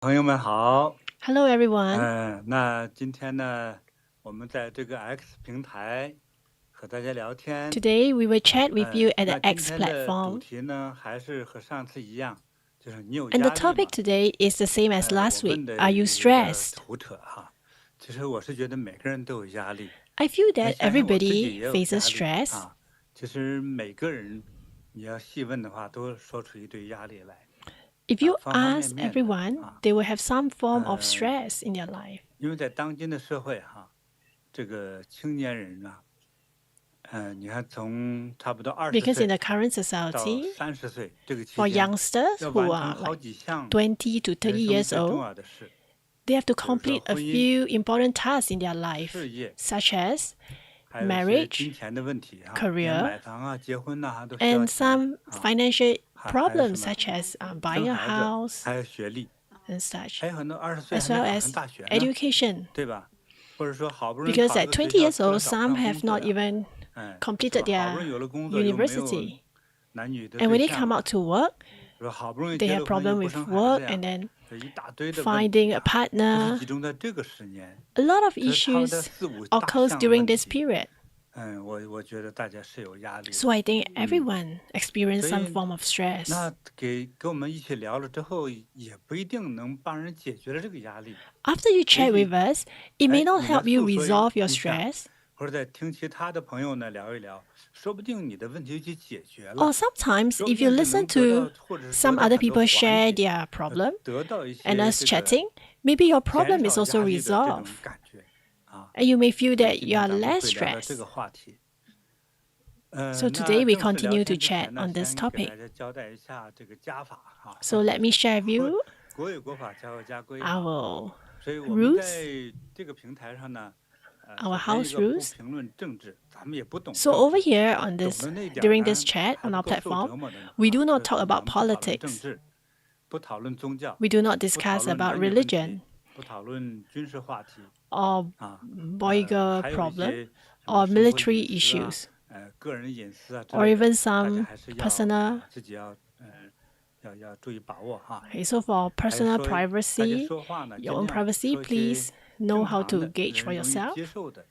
朋友们好。Hello, everyone. 那今天呢，我们在这个 X 平台和大家聊天。 Today we will chat with you at 那 the 今 X 天的主 platform. 题呢，还是和上次一样，就是你有 And the 压力 topic 吗？ today is the same as 我 last 问 week. 的 Are you 有点 stressed? 胡扯哈。其实我是觉得每个人都有压力， I feel 那 that 想想我自己 everybody 也有 faces 压力 stress. 啊。其实每个人你要细问的话，都说出一堆压力来， If you 方方面 ask 面的 everyone, 啊。 they will have some form of stress in their life. 因为在当今的社会哈，这个青年人啊，你看从差不多20 Because in 岁 the current 到 society, 30岁这个期 for 间， youngsters 要 who 完成 are 好 like 几项 20 to 30人生 years 最重 old, 要的事， they have to 比如说 complete a 婚姻、 few important tasks in their life, 事业， such as 还有一些 marriage, 金钱的问题哈， career, 连买房啊、结婚呐都需要 and 钱 some 啊， financial 还有 problems 什么 such as 生 buying a 孩子， house 还有学历， and such, 还有很多20岁 as 还没 well 考上 as 大学呢， education. 对吧？或者说好不容易 Because 考了 at 个学 20 校， years 可能 old, 找不 some 上 have 工作 not 呀， even 是 completed 吧？好不容 their 易有了工作，又没有 university. 男女的 And 对 when they 象 come 啊， out to work, 说好不容易 they 结 have 了婚又 problem 不 with 生孩子 work 呀， and then 这一大堆的问题 finding a 啊，都是 partner. 集中在这个10年， A lot of 这是他们的 issues 4、5大 occurs 项 during 问 this 题。 period. 我觉得大家是有压力的。 So I think everyone experience 所 some 以 form of stress. 那给我们一起聊了之后，也不一定能帮人解决了这个压力。 After you chat 也许 with us, it may 哎， not 你来 help you 诉说 resolve your 一下， stress, 或者再听其他的朋友呢聊一聊，说不定你的问题就解决 or 了， sometimes 说不 if you 定就 listen 能得到 to 或者是得 some 到 other 很多 people 缓 share 解， their problem 得到一 and 些 us 这个 chatting, maybe your 减 problem is 少 also 压力的这种 resolved 感觉啊。 and you may feel 所以 that 今 you 天 are 咱们 less 会聊到这个 stressed. 话题。 So 那 today we 正式聊 continue to 天之 chat 前呢， on this 先给 topic. 大家交代一下这个加法哈。 So let me share with you 国有国法，家有家规哈。 our 所以我们 rules, 在这个平台上呢， our 首先一 house 个不 rules. 评论政治，咱们也不懂 So 政 over 治， here on 懂 this 的那点 during this 呢 chat 还 on 不 our 够受折 platform, 磨的呢 we 啊。 do 所 not 以 talk 咱 about 们不讨论政 politics. 治，不讨论宗教， We do not 不讨 discuss 论 about 男女问题， religion 不讨论军事话题 or 啊。 boycor 还有一 problem 些什么 or 生活 military 隐私啊， issues 个人隐私啊之 or 类的， even 大家 some 还是要 personal. 自己要注意把握哈。 Okay, so for 还 personal 说大家 privacy, 说话呢， your 尽 own 量 privacy, 说一些 please know 正 how 常 to 的 gauge for 人容易 yourself. 接受的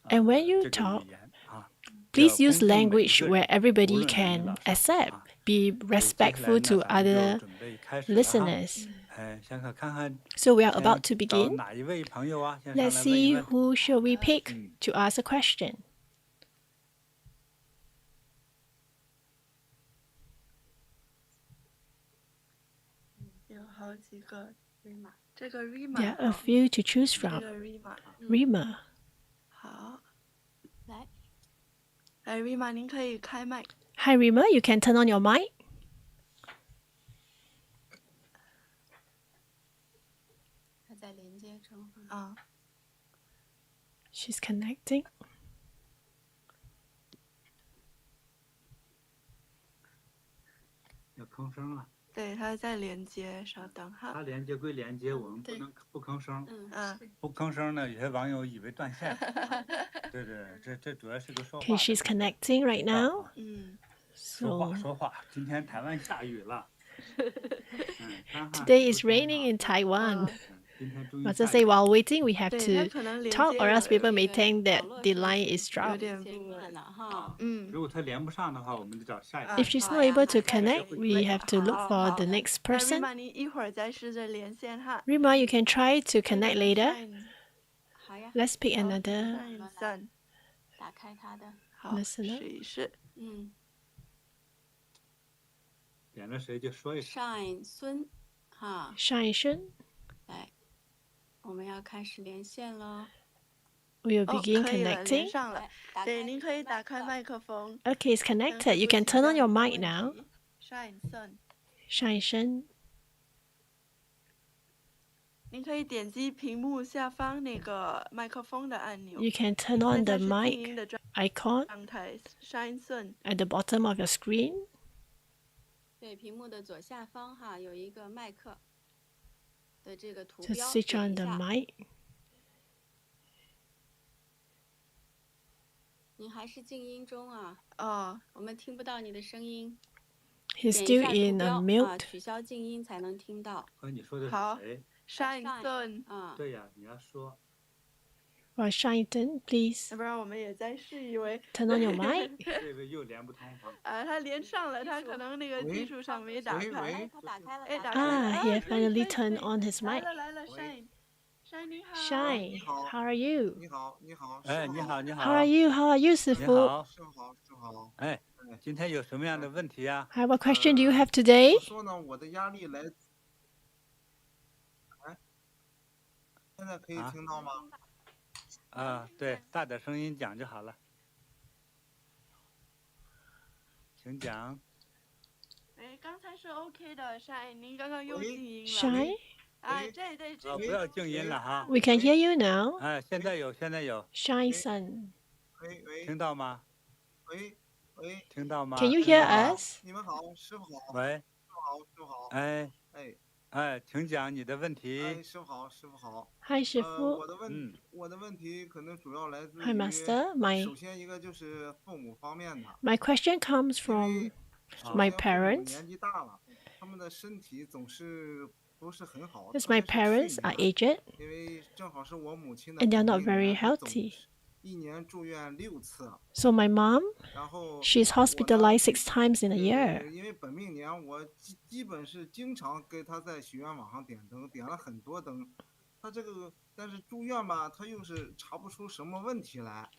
And when 这 you 个 talk, 语言啊， please 要 use 恭敬每一 language 个 where 人，无 everybody 论男女 can 老少 accept, 啊。 be 所以接下来 respectful 呢， to 咱们就 other 准备开始了哈。 listeners. 想看看 So we are 先 about to 找 begin. 哪一位朋友啊，先上 Let's 来问一 see 问。 who shall we pick 嗯， to ask a question. 有好几个 Rima， 这个 Rima There are a few to choose 这 from. 个 Rima Rima, 好，来 Rima， 您可以开麦。 hi Rima, you can turn on your mic. 它在连接中。啊， She's connecting. 要吭声啊，对，他在连接，稍等哈。他连接归连接，我们不对能不吭声。嗯，不吭声呢，有些网友以为断线。对对，这主要是个说话 Okay, 的 she's 这个 connecting right 渠道 now. 啊。嗯，So 说话，今天台湾下雨了。干旱 today 秋 is 天 raining 啊 in Taiwan. 今天终于 But to 下 say 雨。 while waiting, we have 对，他 to 可能连 talk, 接 or else 有 people may think that 网络 the 是 line is 有 dropped. 点切换了哈。嗯，如果他连不上的话，我们就找下一个。 If she's 好 not 呀， able to 那再 connect, 试 we have to look 好 for 好 the next 那 person. Rima， 您一会儿再试着连线哈。 Rima, you can try to connect 这个 later. Shine， 好呀， Let's pick 好 another Shine Sun， 打开它的。好， listener. 试一试。嗯点了谁就说一声。 ，Shine 孙，哈， Shine Shun, 来，我们要开始连线喽。 we will 哦， begin 可以了，连 connecting. 上了。来，打对，开您可以打开麦克。麦克风。 Okay, it's 看 connected. 会 You 不 can 会 turn on 这 your 样的 mic 问 now. 题 Shine Sun， Shine Shun, 您可以点击屏幕下方那个麦克风的按钮。 you can turn 现 on 在 the 是静 mic 音的 icon 状态。Shine Sun， at the bottom of your screen. 对，屏幕的左下方哈有一个麦克的这个图 Just 标， switch 点 on 一 the 下。 mic. 您还是静音中啊，哦，我们听不到你的声音。He's 点一 still 下图 in a 标 mute. 取消静音才能听到。和你说的是好谁？ ，Shine，对呀，你要说。 Well, Shinton, please 要不然我们也再试一位。 turn on your mic. 这个又连不通哈。他连上了，他可能那个技术上没打开。哎，他打开了，哎，打开了。打开了。 He 可以 finally 可以 turned 可以 on his 来 mic. 了来了，Shine 你好。 Shine, how are you? 你好，你好，哎，你好，你 How 好 are。you? How are you, 你 Sifu? 好。师傅好，师傅好。哎，今天有什么样的问题呀？ What question do you have today? 我说呢，我的压力来自，哎，现在可以听到吗？啊，对，大点声音讲就好了。请讲。哎，刚才是 OK 的，Shine，您刚刚又喂静音了。 Shine, 哎，对，这不要静音了哈。 we can hear you now. 哎，现在有，现在有， Shine Sun, 喂听到吗？喂，听到吗？ can you 听 hear 到吗？ us? 你们好，师傅好，喂，师傅好，师傅好。哎哎哎，请讲你的问题。哎，师傅好，师傅好。 Hi, Shifu. 我的问题可能主要来自 Hi, 于， Master. My 首先一个就是父母方面的， my question comes 因 from 为首 my 先父母 parents. 年纪大了，他们的身体总是不是很好， Because 特 my 别是 parents 去 are 年， aged 因为正好是我母亲的 and they're 本 not 命 very 年，她总 healthy. 一年住院6次， So my mom, 然后 she's 我呢， hospitalized 6 times in a year. 因为本命年我基本是经常给她在许愿网上点灯，点了很多灯，她这个但是住院吧，她又是查不出什么问题来，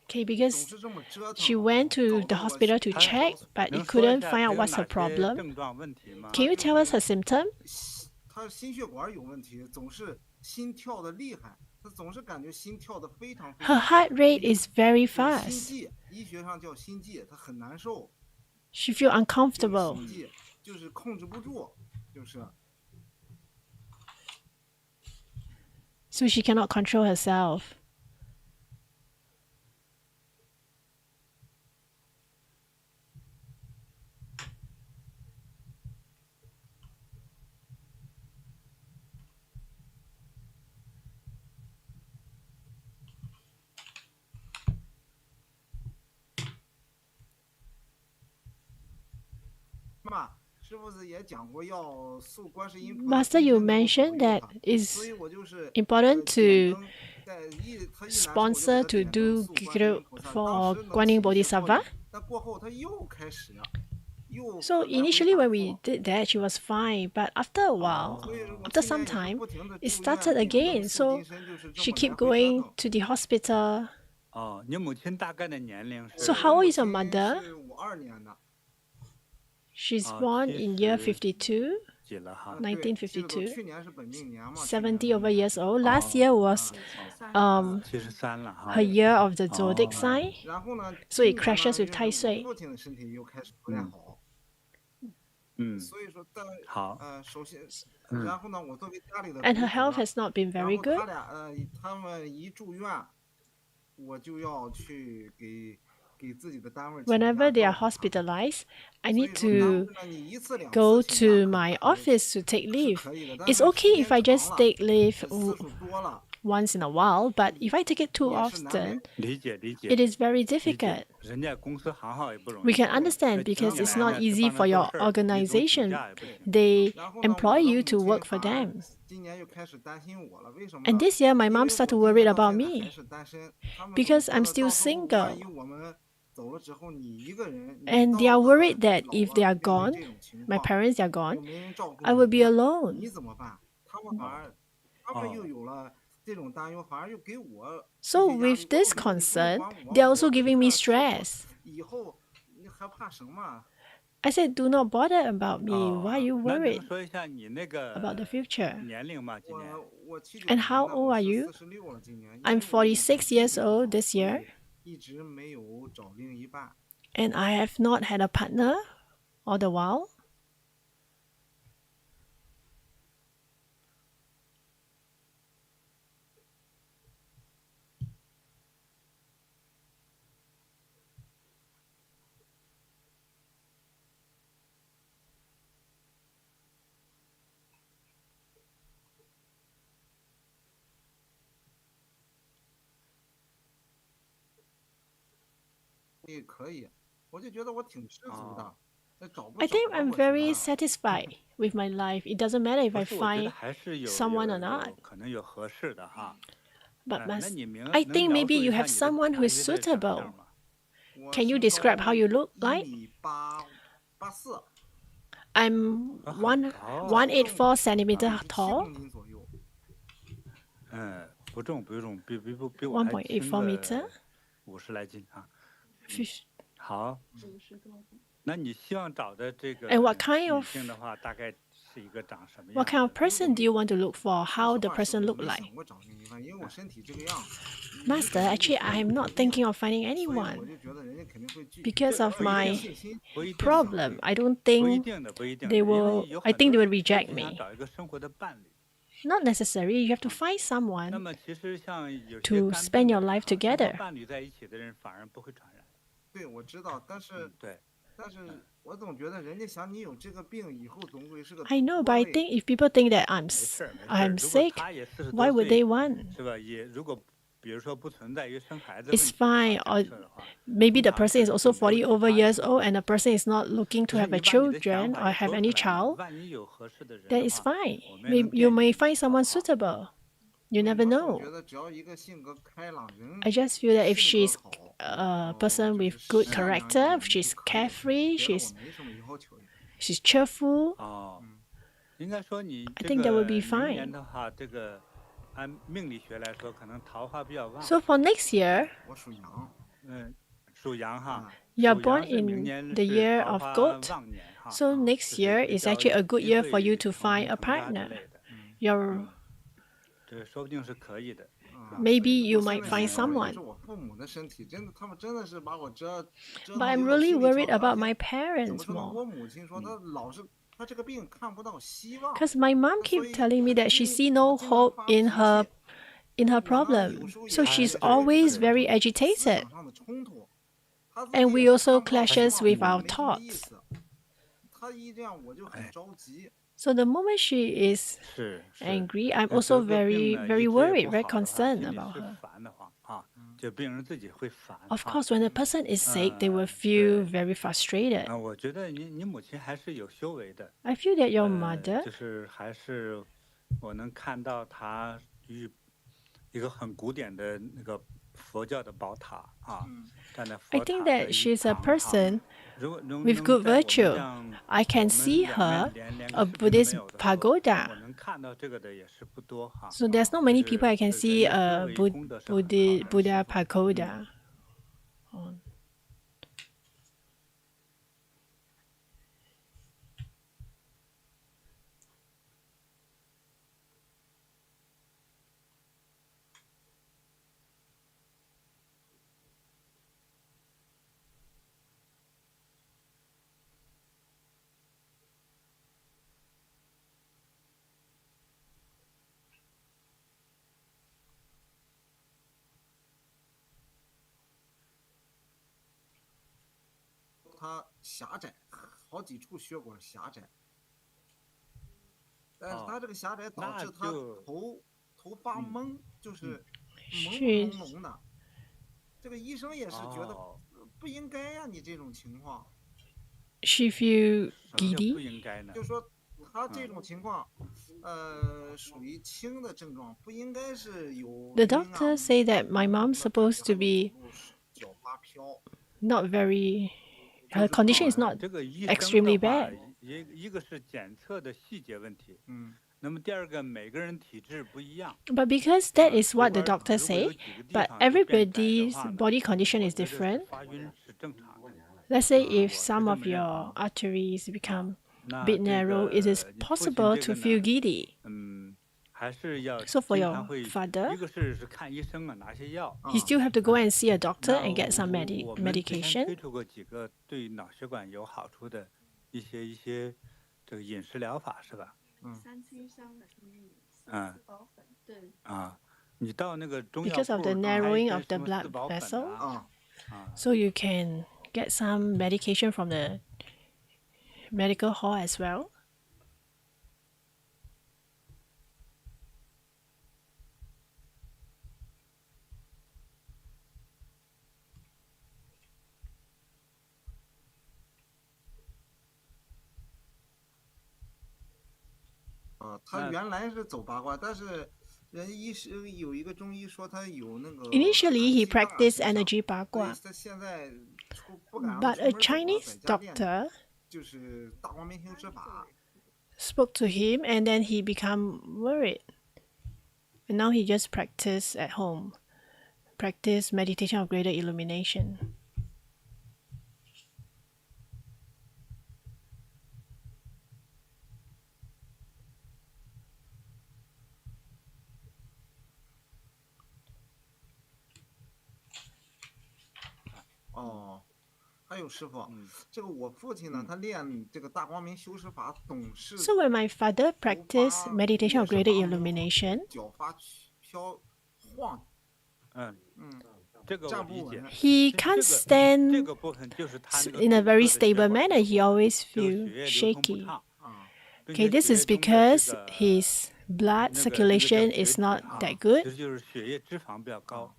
Okay, 总 because 是这么折 she 腾， went to 搞 the 得我 hospital to 心 check, 跳 but 能 it 说一 couldn't 下 find 她 out 有 what's 哪 her 些 problem. 症状问题吗？ Can you tell us her symptom? 她心血管有问题，总是心跳的厉害，她总是感觉心跳的非常 Her heart rate is very 就是心 fast. 悸，医学上叫心悸，她很难受， She feel 就是 uncomfortable. 心悸，就是控制不住，就是。 So she cannot control herself. Master, you mentioned that it's important to sponsor to do Gigiro for Guanyin Bodhisattva. So initially when we did that, she was fine. But after a while, after some time, it started again. So she kept going to the hospital. 哦，你母亲大概的年龄是？ So how old is your mother? 52年的， She's born in year 52, 几了哈？ 1952. 去年是本命年嘛， 70 over years old. Last year was 73了哈。 her year of the zodiac sign. 然后呢， So it 今年呢 crashes with 因为 Tai 我 Sui. 父亲的身体又开始不太好， 嗯， 所以说好。 首先，然后呢，我作为家里的 And her 独子 health has not been 然 very 后 good. 他们一住院，我就要去给自己的单位请假 Whenever they are 照顾他 hospitalized, I 所以 need 说当 to 时呢，你一次两 go 次请假 to 可 my 能 office to take 是 leave. 可以的，但 It's 是 okay 时 if I 间 just 长了 take leave 次数多了， once in a while, but if I take it too 也是难为。 often, 理解理解 it is very 理解 difficult. 人家公司行号也不容易。 We can 这 understand 请 because 你 it's 来 not 呢 easy 是 for 帮 your 他做事儿，你总请 organization. 假也不行。 They 然后呢， employ 我的 you 母 to 亲 work for 反而 them. 今年又开始担心我了，为什么 And 呢？ this year, my 因为 mom 我 started 今 worried 年到 about 现在 me 还是单身，他们总 because 觉 I'm 得 still 到时候 single. 万一我们走了之后，你一个人，你 And 到 they are 了 worried that 老 if 了 they are 面对 gone, 这种情 my 况， parents are 又 gone, 没人照顾 I will 你 be 了， alone. 你怎么办？他们反而，他们又有了这种担忧，反而又给我 So 一些压力。 with this 哦，你不用 concern, 管我， they're 我 also 跟 giving 着 me 师傅， stress. 以后你还怕什么？ I said, do not bother about me. Why are 哦， you 那能 worried 说一下你那 about the 个 future? 年龄吗？今年？我79 And 年 how 的， old 我 are 是 you? 46了，今年，因 I'm 为我母亲46身 years 体不 old 好， this 所 year, 以一直没有找另一半。 and I have not had a partner all the while. 也可以，我就觉得我挺知足的。I think I'm very satisfied with my life. It doesn't matter if 不 I 是，我觉得 find 还是有 someone or 有 not. 有可能有合适的哈。 But 那 must 你明 I 能 think 描 maybe 述一 you 下 have 你的 someone who 大 is 约的长 suitable. 相吗？ Can you describe how you look like? 1米84， I'm 啊，很 one 高啊。 184 centimeter 7 tall, 公斤左右。不重不重，比我还轻1.84 meter. 个50来斤啊。 Fish. 好，那你希望找的这个 And what kind 女 of 性的话，大概是一个长什么 what 样 kind of 的？ person do you want to look for? 说 How 实 the 话是 person 我 look 没 like? 想过找另一半，因为我身体这个样，一 Master, 个人一 actually, 说 I'm 我 not 不 thinking 练， of finding 所以我 anyone 就觉得人家肯定会拒绝， because of 不一 my 定，信心 不一定， problem. I don't 不一 think 定的，不一定的， they 因为 will. 有 I 很 think 多 they will 人其实 reject 就想 me. 找一个生活的伴侣。 Not necessary. You have to 啊， find 那 someone 么其实像有些 to 肝 spend 病的 your 人 life 哈，生活 together. 伴侣在一起的人反而不会传染。对，我知道，但是对，我总觉得人家想你有这个病以后总归是个 I know, 拖 but I 累。 think if people think that 没事儿没事儿。 I'm 如果 sick, 他也40 why 多 would they 岁， want? 是吧？也如果比如说不存在于生孩子问 It's 题的话， fine. 假 Or 设的话， maybe 通 the 常 person is 是 also 没有 40 其 over 他的 years 问 old 题。 and the person is not looking 就 to 是 have 你 a 把你的想 children 法 or 也 have 说 any 出来嘛， child. 万一有合适的人 That 的 is 话， fine. 我们也能 You 建议 may 你， find 好不 someone 好？ suitable. You never 我总 know. 觉得只要一个性格开朗，人 I just feel that if 性格 she's 好， a 就 person 是 with good 善良一 character, 点 if 就 she's 可以了。 carefree, 别的我 she's 没什么要求。 she's cheerful, 哦， 嗯， 应该说你 I 这 think that will 个 be 明年 fine. 的话，这个按命理学来说，可能桃花比较旺。 So for next year, 我属羊，属羊哈， 啊， you are 属 born 羊是明 in 年 the 是 year 桃 of 花 goat. 旺年哈， So 就 next 是 year 比 is 较 actually a 有 good 机 year for you 会 to 成 find a 成家之 partner. 类的。 You're 这说不定是可以的。 maybe you 我 might 现在 find 想的就 someone. 是我父母的身体，真的，他们真的是把我折 But 腾 I'm 有点 really 心理 worried 创伤。 about my 怎么 parents 说呢？ more. 我母亲说她老是她这个病看不到希望， Because my mom 所 keep 以 telling me 她 that she 经 see 我 no 经常 hope 发 in 脾 her 气。 in her 我呢有 problem. 时候也 So 会 she's 是 always 思 very 思 agitated. 想上的冲突，她自 And 己 we 也 also 看不到希 clashes 望， with 我 our 没什么意 thoughts. 思。她一这样我就很着急。 So the moment she is 是是。 angry, I'm 那 also 得个病 very 呢，一 very 直也 worried, 不 very 好的话， concerned 心里 about 是 her. 烦的慌啊，就病人自己会烦 Of 哈。 course, when a person is sick, they will feel very frustrated. 我觉得你母亲还是有修为的。 I feel that your mother 就是还是我能看到她与一个很古典的那个佛教的宝塔啊，站在 I 佛塔 think 的 that 一 she's a 旁哈。 person 如果能 with 能 good 在我们 virtue. 这样 I 我 can 们 see 两 her 面连 a 个视频都没 Buddhist 有的时候， pagoda. 我能看到这个的也是不多哈。 So there's not 就 many people I 是 can 是 see 人的 a 修为功德是很好的。 Buddha pagoda. "她狭窄，好几处血管狭窄，但是她这个狭窄导致她那就头发懵，就是朦朦 She's 胧胧的。这个医生也是觉得哦，不应该呀，你这种情况， she feel 什么叫不 giddy. 应该呢？就说她这种情况，属于轻的症状，不应该是有 The 晕啊 doctor say that my 懵 mom's 的 supposed 感 to 觉， be 还有走路脚发飘。 not very. 就 Her 是 condition is 啊 not 这个医生 extremely 的话， bad. 一个是检测的细节问题，嗯，那么第二个每个人体质不一样。 But because that is 如 what the 果 doctor 如果有 say, 几个地 but 方就变窄的 everybody's 话呢， body condition 我 is 觉得是 different. 发晕是正常的。 Let's say if 我是 some 这 of 么认 your 啊。 arteries become 那 bit 这 narrow, it is 个你父亲 possible 这 to 个 feel 呢， giddy. 还是要 So for 经 your 常会， father, 一个是看医生啊，拿些药。 he still have to go and see a doctor 那 and get some 我们之前 medication. 推出过几个对脑血管有好处的一些这个饮食疗法是吧？ 3羟香的嗯四宝粉，对，啊，你到那个中药 Because of 铺 the 还有一 narrowing 些 of 什 the 么 blood 四宝粉 vessel, 啊 so you can get some medication from the medical hall as well. 他原来是走八卦，但是人医师有一个中医说他有那个 Initially, he 寒气大 practiced 身上 energy 所以 Bagua, 他现在不敢让 but 他 a 出门走了， Chinese 在家练 doctor 就是大光明修持法。 spoke to him, and then he became worried. And now he just practice at home, practice meditation of greater illumination. Oh. 还有师傅，这个我父亲呢，他练这个大光明修持法总是 So when my father practiced meditation of greater illumination, 脚发飘晃，这个我理解。 he can't 这 stand 个部分就是他那个 in a 堵 very 塞的血 stable 管 manner. He always 这个 feel 血液流通不 shaky. 畅， Okay, 并且 this 血 is 液中的 because 这个 his blood 那个叫 circulation 血 is 脂 not 啊 that 其 good, 实就是血液脂肪比较高，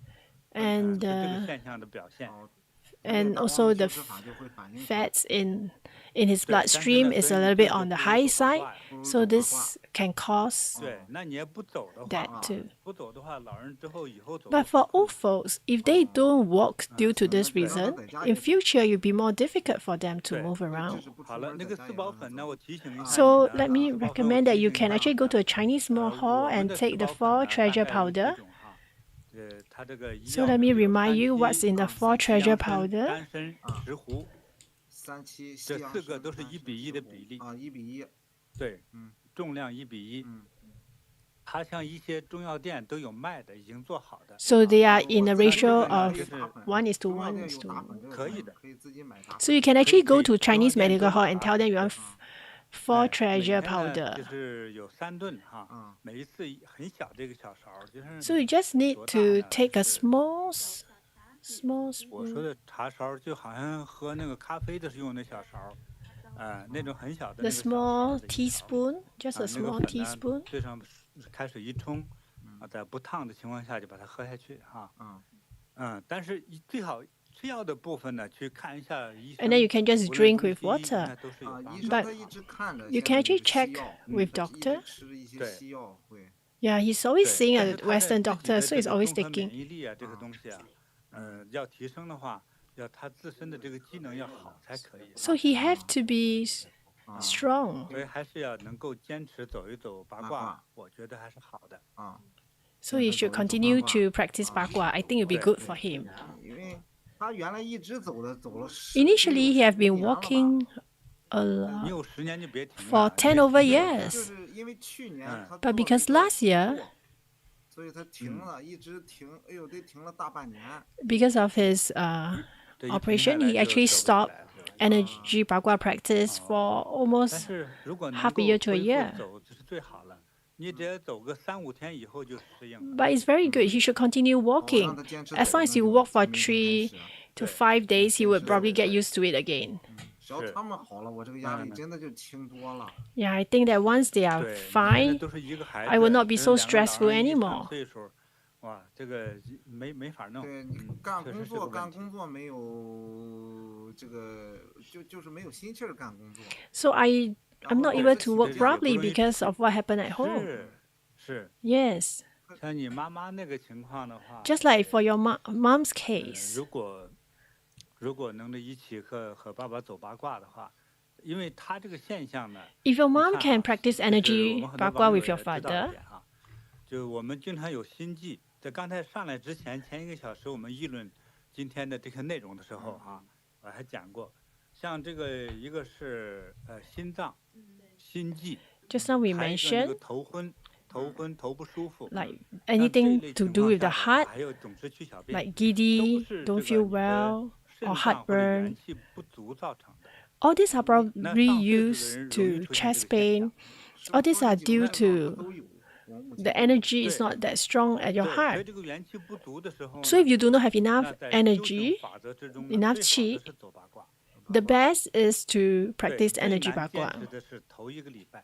and 是这个现象的表现。 and also the 修持法就会反映出来 fats in his 对，但是 bloodstream 呢， is 所 a 以 little 你 bit 就 on the 不 high 能走八 side, 卦。 so this can cause 对，那你也不走的话 that too. 不走的话，老人之后以后走 But 路 for 很困 old folks, if they don't walk due to this 那让他 reason, 在家 in 也走， future it'll be more difficult for them to 对， move 就 around. 是不出好了，门，那个四在家也让他宝粉呢，走。我提醒一下你 So 呢 let me 四宝粉 recommend 我 that 提 you 醒一 can 下 actually 你 go 呢 to a Chinese small 我 hall 们 and 的四 take the 宝粉 four 呢，大 treasure 概有几 powder. 种哈，它这个医 So 药 let 的 me 有 remind 三 you what's 七 in the 三 four 七 treasure 香参、 powder. 丹参、石斛， 37西这洋四个都是参丹1比1的参石斛比例， 1比1， 对，重量1比1。它像一些中药店都有卖的，已经做好的。 So they are 我 in a 自己 ratio 这边 of 可以打粉 1 is to 中药 1 店 is 有 to 打粉这个可以的功能，可以自己买打 So 粉。 you can actually go 可以 to 中药 Chinese 店 medical 都有 hall and 打 tell 粉 them you 的 want 嗯 four 每 treasure 天呢就 powder. 是有3顿哈，每一次很小的一个小勺，就是 So you just need 多大 to 呢？ take 就 a 是 small 我说 spoon. 的茶勺，就好像喝那个咖啡的时候用那小勺，那种很小的 The 那个小勺 small 的一勺， teaspoon, just a 那个 small 粉呢 teaspoon. 兑上开水一冲，在不烫的情况下就把它喝下去哈。但是最好吃药的部分呢，去看一下医 And then you 生， can just 无论 drink 中 with 西医， water. 那都是有帮医助 But 生他一直看着 you 现 can 在这 actually 个 check 西药， with 他一直 doctor. 吃一些对西药会。 Yeah, he's always 对， seeing 但 a 是他的 Western 自己 doctor, 的 so 这 he's 个 always 综合免 taking. 疫力啊，这个东西啊，要提升的话，要他自身的这个机能要好才可以。 So he have to be strong. 所以还是要能够坚持走一走八卦，我觉得还是好的。 So he should continue to practice Bagua. I think it'll be good for him. 因为他原来一直走了10 Initially, he have been 年了吧 walking a 你 lot 有10年就别停 for 了， 10 over years. 就是因为去年他 But 做了 because 一个 last year 动作所以他停了，一直停，哎呦，得停了大半年。 Because of his 这一停下 operation, 来 he 就 actually 走不起 stopped 来了。 energy Bagua practice for 但 almost 是如果能 half 够 a year to a 恢 year. 复走，这是最好了。你只要走个3、5天以后就适应了。 But it's very good. He should continue 让 walking. 他坚持 As 走 long 那 as you 就 walk for 从明天开 3始 to 对 5 days, he would 是 probably 的 get used to it again. 只要他们好了，我这个压力真的就轻多了。 Yeah, I think that once they are 对，你现在 fine, 都是一个孩 I 子， will not be 人 so 2个老 stressful 人一上 anymore. 岁数，哇，这个没法弄。对，你干确实工作是个问题。干工作没有这个，就是没有心气儿干工作。 So I'm not 然后 able 自 to 己 work 这样也不 properly 容易 because of what happened at home. 是， Yes, 像你妈妈那个情况的话， just like for your mom's 呃 case. 如果能够一起和爸爸走八卦的话，因为他这个现象呢， If your 你 mom 看 can 啊， practice 就是我 energy 们很多 Bagua 网友 with your 也知道一 father, 点哈，就我们经常有心悸。在刚才上来之前，前1个小时我们议论今天的这个内容的时候啊，我还讲过，像这个一个是心脏、心悸， just now we 还有一个那个 mentioned 头不舒服， like 像这一 anything 类 to 情 do 况 with the 下的话， heart, 还有总是去小便， like 都 giddy, 是 don't 这 feel 个你的 well, 肾 or 脏或者元 heartburn. 气不足造成的。 All these are 那 probably 上岁数的 used 人容易 to 出现这 chest 个现 pain. 象。 All these are due 他 to 都有。我目 the 前 energy is 对 not that strong at your 对，所以 heart. 这个元气不足的时候 So 呢， if you do not have 那 enough 在修行 energy, 法则之中呢， enough 最好的 qi, 是走八卦。 the best is to 对， practice 最 energy 难坚 Bagua. 持的是头1个礼拜。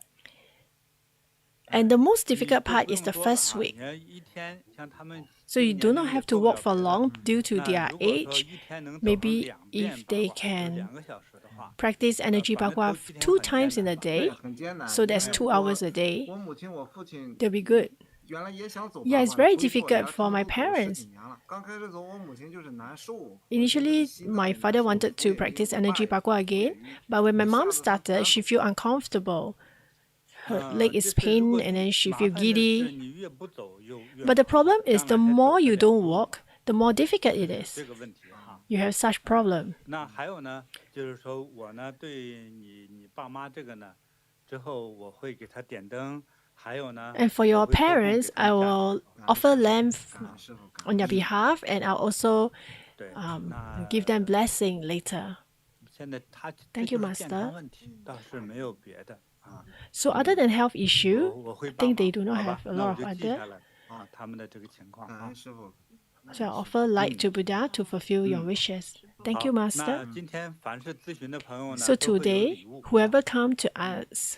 And the most 你 difficult 就 part 不 is 用 the 多了 first 哈， week. 你要一天，像他们 So you 这 do 个 not 年龄也 have to 做不 walk 了 for 别的。 long due to 那 their 如果说 age. 一天能走上Maybe 2遍 if 八 they 卦，就 can 2个小时的话， practice energy Bagua 2 times in a day, 很艰难。 so that's 2 hours a day, 我母亲、我父亲 they'll be good. 原来也想走 Yeah, 拔 it's 罐 very 回做 difficult 牙 for my 康复走了10 parents. 几年了。刚开始走，我母亲就是难受。 Initially, my father wanted to practice energy Bagua again, but when my mom started, she feel uncomfortable. Her leg is pain and then she feel giddy. But the problem is the more you don't walk, the more difficult it is. You have such problem. 那还有呢，就是说我呢对你爸妈这个呢，之后我会给他点灯，还有呢。 And for your parents, I will offer lamp on your behalf, and I'll also give them blessing later. 现在他 Thank you, 健康 Master. 问题倒是没有别的啊。 So other than health issue, 我会 I 帮 think 忙 they do not 好吧 have a 那 lot 我 of 就记 other. 下来啊他们的这个情况啊。 师傅。 So I offer light to Buddha to fulfill your wishes. Thank you, 那 Master. 今天凡是咨询的朋友呢， So 都会有 today, 礼物。 whoever come to us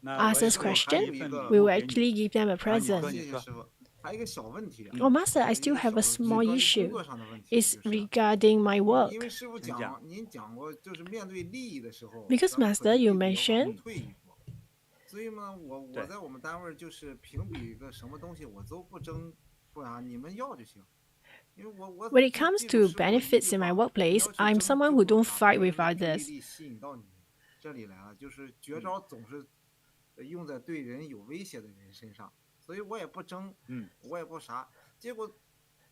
那 ask 我 us 也会 question, 一份礼 we 物 will 给你 actually give them a 啊，你说 present. 你说。师傅，还有一个小问题啊。 Oh, Master, I still have a small issue. It's regarding my work. 因为师傅讲，您讲过，就是面对利益的时候， Because 咱们 Master, you 会比较往 mentioned 后退一步。所以呢，我在我们单位就是评比一个什么东西，我都不争不啊，你们要就行。因为我 When it comes to benefits in my workplace, I'm someone who don't fight with others. 注意力吸引到你这里来了，就是绝招总是用在对人有威胁的人身上，所以我也不争，我也不啥，结果。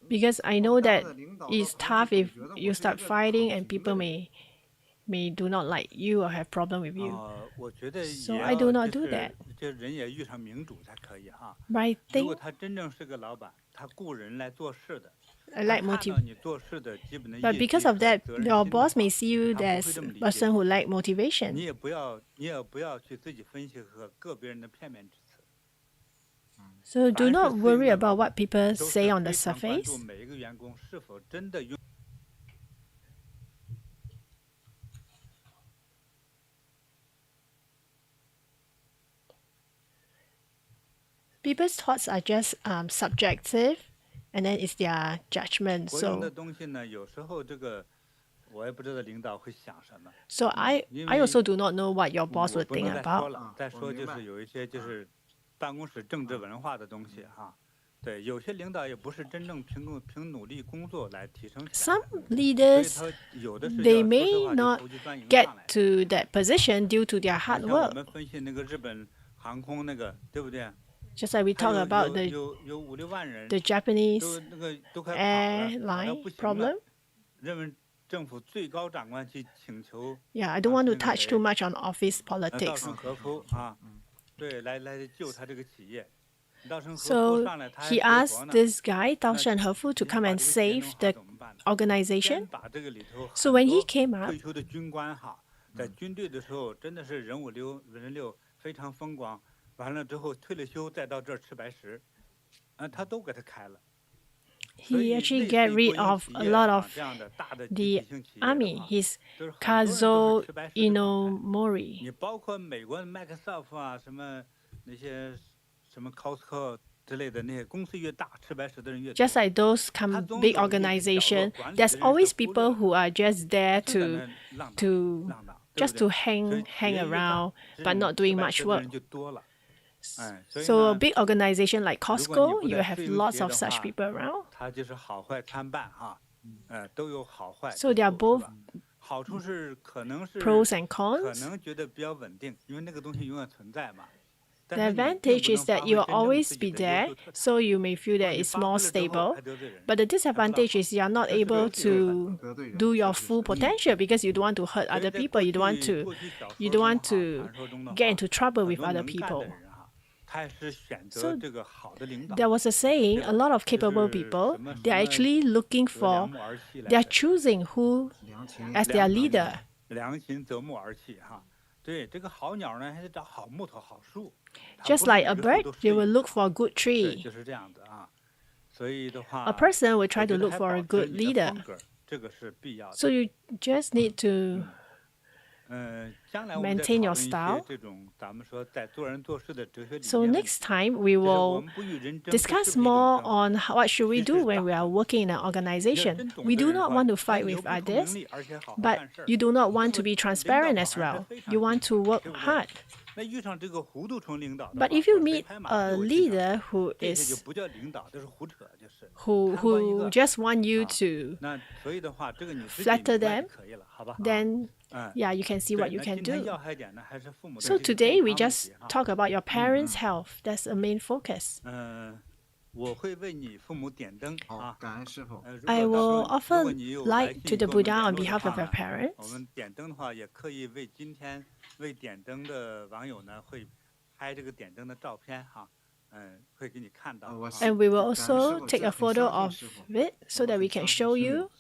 Because I know that it's tough if you start fighting and people may do not like you or have problem with you. 我觉得 So 也 I 要 do not 就 do 是 that. 这人也遇上明主才可以哈。 But I 如果 think 他真正是个老板，他雇人来做事的， I like 他看 motive. 到你做事的基本的 But 业绩 because of 和 that, 责任 your 心的 boss 话 may see you 他不会 as 这么 a 理解 person 你 who like 你 motivation. 也不要去自己分析和个别人的片面之词。 So do 凡是 not 私营 worry 的老 about 板 what people 都 say 是 on the 非常关注 surface. 每一个员工是否真的用。 People's thoughts are just subjective, and then it's their judgment. 国营的 So 东西呢，有时候这个我也不知道领导会想什么。 so I 因 I 为 also do not know what your boss 我 would 不 think 能再说 about. 了，再说就是有一些就是办公室政治文化的东西哈。对，有些领导也不是真正凭努力工作来提升起来 Some 的，所以 leaders 他有的是 they 要说实 may 话就 not 投机钻营 get 上来。 to that position due to their 你 hard 像我 work. 们分析那个日本航空那个，对不对？ Just like we 他 talk about the 有5、6万人 the Japanese 那个都快跑了，跑到 airline 不行 problem. 了，认为政府最高长官去请求 Yeah, I don't want to 那个 touch 谁 too much on office 稻 politics. 盛和夫啊，对，来救他这个企业。稻盛和夫 So 上来他还 he 说佛 asked 呢， this guy, Tao 那 Shenhefu, to 您 come 把 and 这个节能 save 好 the 怎么办呢？ organization. 先把这个里头 So 很 when he 多 came up, 退休的军官哈，在军队的时候真的是人六，非常风光。完了之后退了休，再到这儿吃白食，他都给他开了。所 he 以 actually 类似 get 于 rid 国营 of 企 a 业 lot 啊 of 这样的大的 the 集体性企业的 army. 话， His 就是很多人都 Kazo 是吃白食的状态。 Inomori. 你包括美国的麦克萨夫啊，什么那些什么 Costco 之类的那些公司越大，吃白食的人越多。 Just like those 他 come 总 big 有一个角落 organization, 管理的 there's 人是 always 忽略 people 的， who are just there 就在 to 那浪荡 to 浪荡，对 just 不 to 对？所以 hang 企业越大， around 这 but 种 not 吃 doing 白 much 食的 work. 人就多了。哎，所以 So a 呢， big organization like 如果你 Costco, 不 you 在 have 私营企 lots 业 of 的 such 话， people around. 它就是好坏参半哈，都有好坏 So 之 they are 处， both 是吧？好处是可能是 pros and 可 cons. 能觉得比较稳定，因为那个东西永远存在嘛。 The 但是你并 advantage 不能 is 发 that 挥 you will 真正 always 自 be 己的优 there, 秀特长。 so you may feel 如果 that 你 it's 发 more 挥了之后 stable. 还得罪人， But the 还不大好。 disadvantage is you are not 这是个 able 这个很 to 得罪人 do 是 your 是 full 是。 potential because you don't want to hurt 所以 other 在 people. 过 You don't want 去 to 过去小 you 说 don't 中 want 哈， to 传说中的 get 话， into trouble 很 with 多 other 能干的 people. 人哈，他也是选 So 择这个好的领导， there was a 对 saying, a 吧？lot of 就 capable 是 people, 什么 they 什 are 么 actually looking 择良 for, 木而栖 they 来 are 着， choosing who 良禽 as their 良 leader. 良禽择木而栖哈。对，这个好鸟呢，还得找好木头、好树，它 Just 不是 like 每 a 个树 bird, 都 they 适 will 应 look 它。 for a good 对， tree. 就是这样子啊。所以的 A 话， person will 我 try 觉 to 得 look 还 for 保 a 持 good 你的 leader. 风格，这个是必要的。 So you just need to maintain your style. 这种咱们说在做人做事的哲学理 So 念问 next 题。 time we 就是我 will 们不与人争，不是 discuss 不是一种 more 争。 on what should we 其 do 实 when 大 we are 同。 working in an 你要 organization. 真懂 We 的 do 人 not 话， want to 哎， fight 你又 with 不图 others, 名利，而且好好 but 干事儿， you do not 这 want 个 to be 领导 transparent 反 as 而是 well. 非常 You 辛 want 苦 to 的， work 对不对？ hard. 那遇上这个糊涂成领导的 But 话， if you 或者飞 meet 拍马 a 屁，我经常 leader who 这些就 is 不叫领导，这是胡扯，就是 who 贪官一 who 个 just want you 啊。 to 那所以的话，这个你自己 flatter 明白就 them, 可以了，好吧？ then 嗯， yeah, you can see 对， what you 那 can 今天 do. 要害点呢，还是父母的 So 这个 today 健 we 康问 just 题哈。 talk about your parents' health. That's a main focus. 我会为你父母点灯 好， 啊。 感恩师傅。如 I 果到时 will 候如果 offer 你有来 light 信 to the 跟我们 Buddha 联 on 络的 behalf 话 of your 呢， parents. 我们点灯的话，也可以为今天为点灯的网友呢，会拍这个点灯的照片哈，会给你看到。我 And we will 感恩师 also 傅， take 这 a 很 photo 相信 of 师傅， it so 我 that we 很 can 相信 show 师 you. 傅。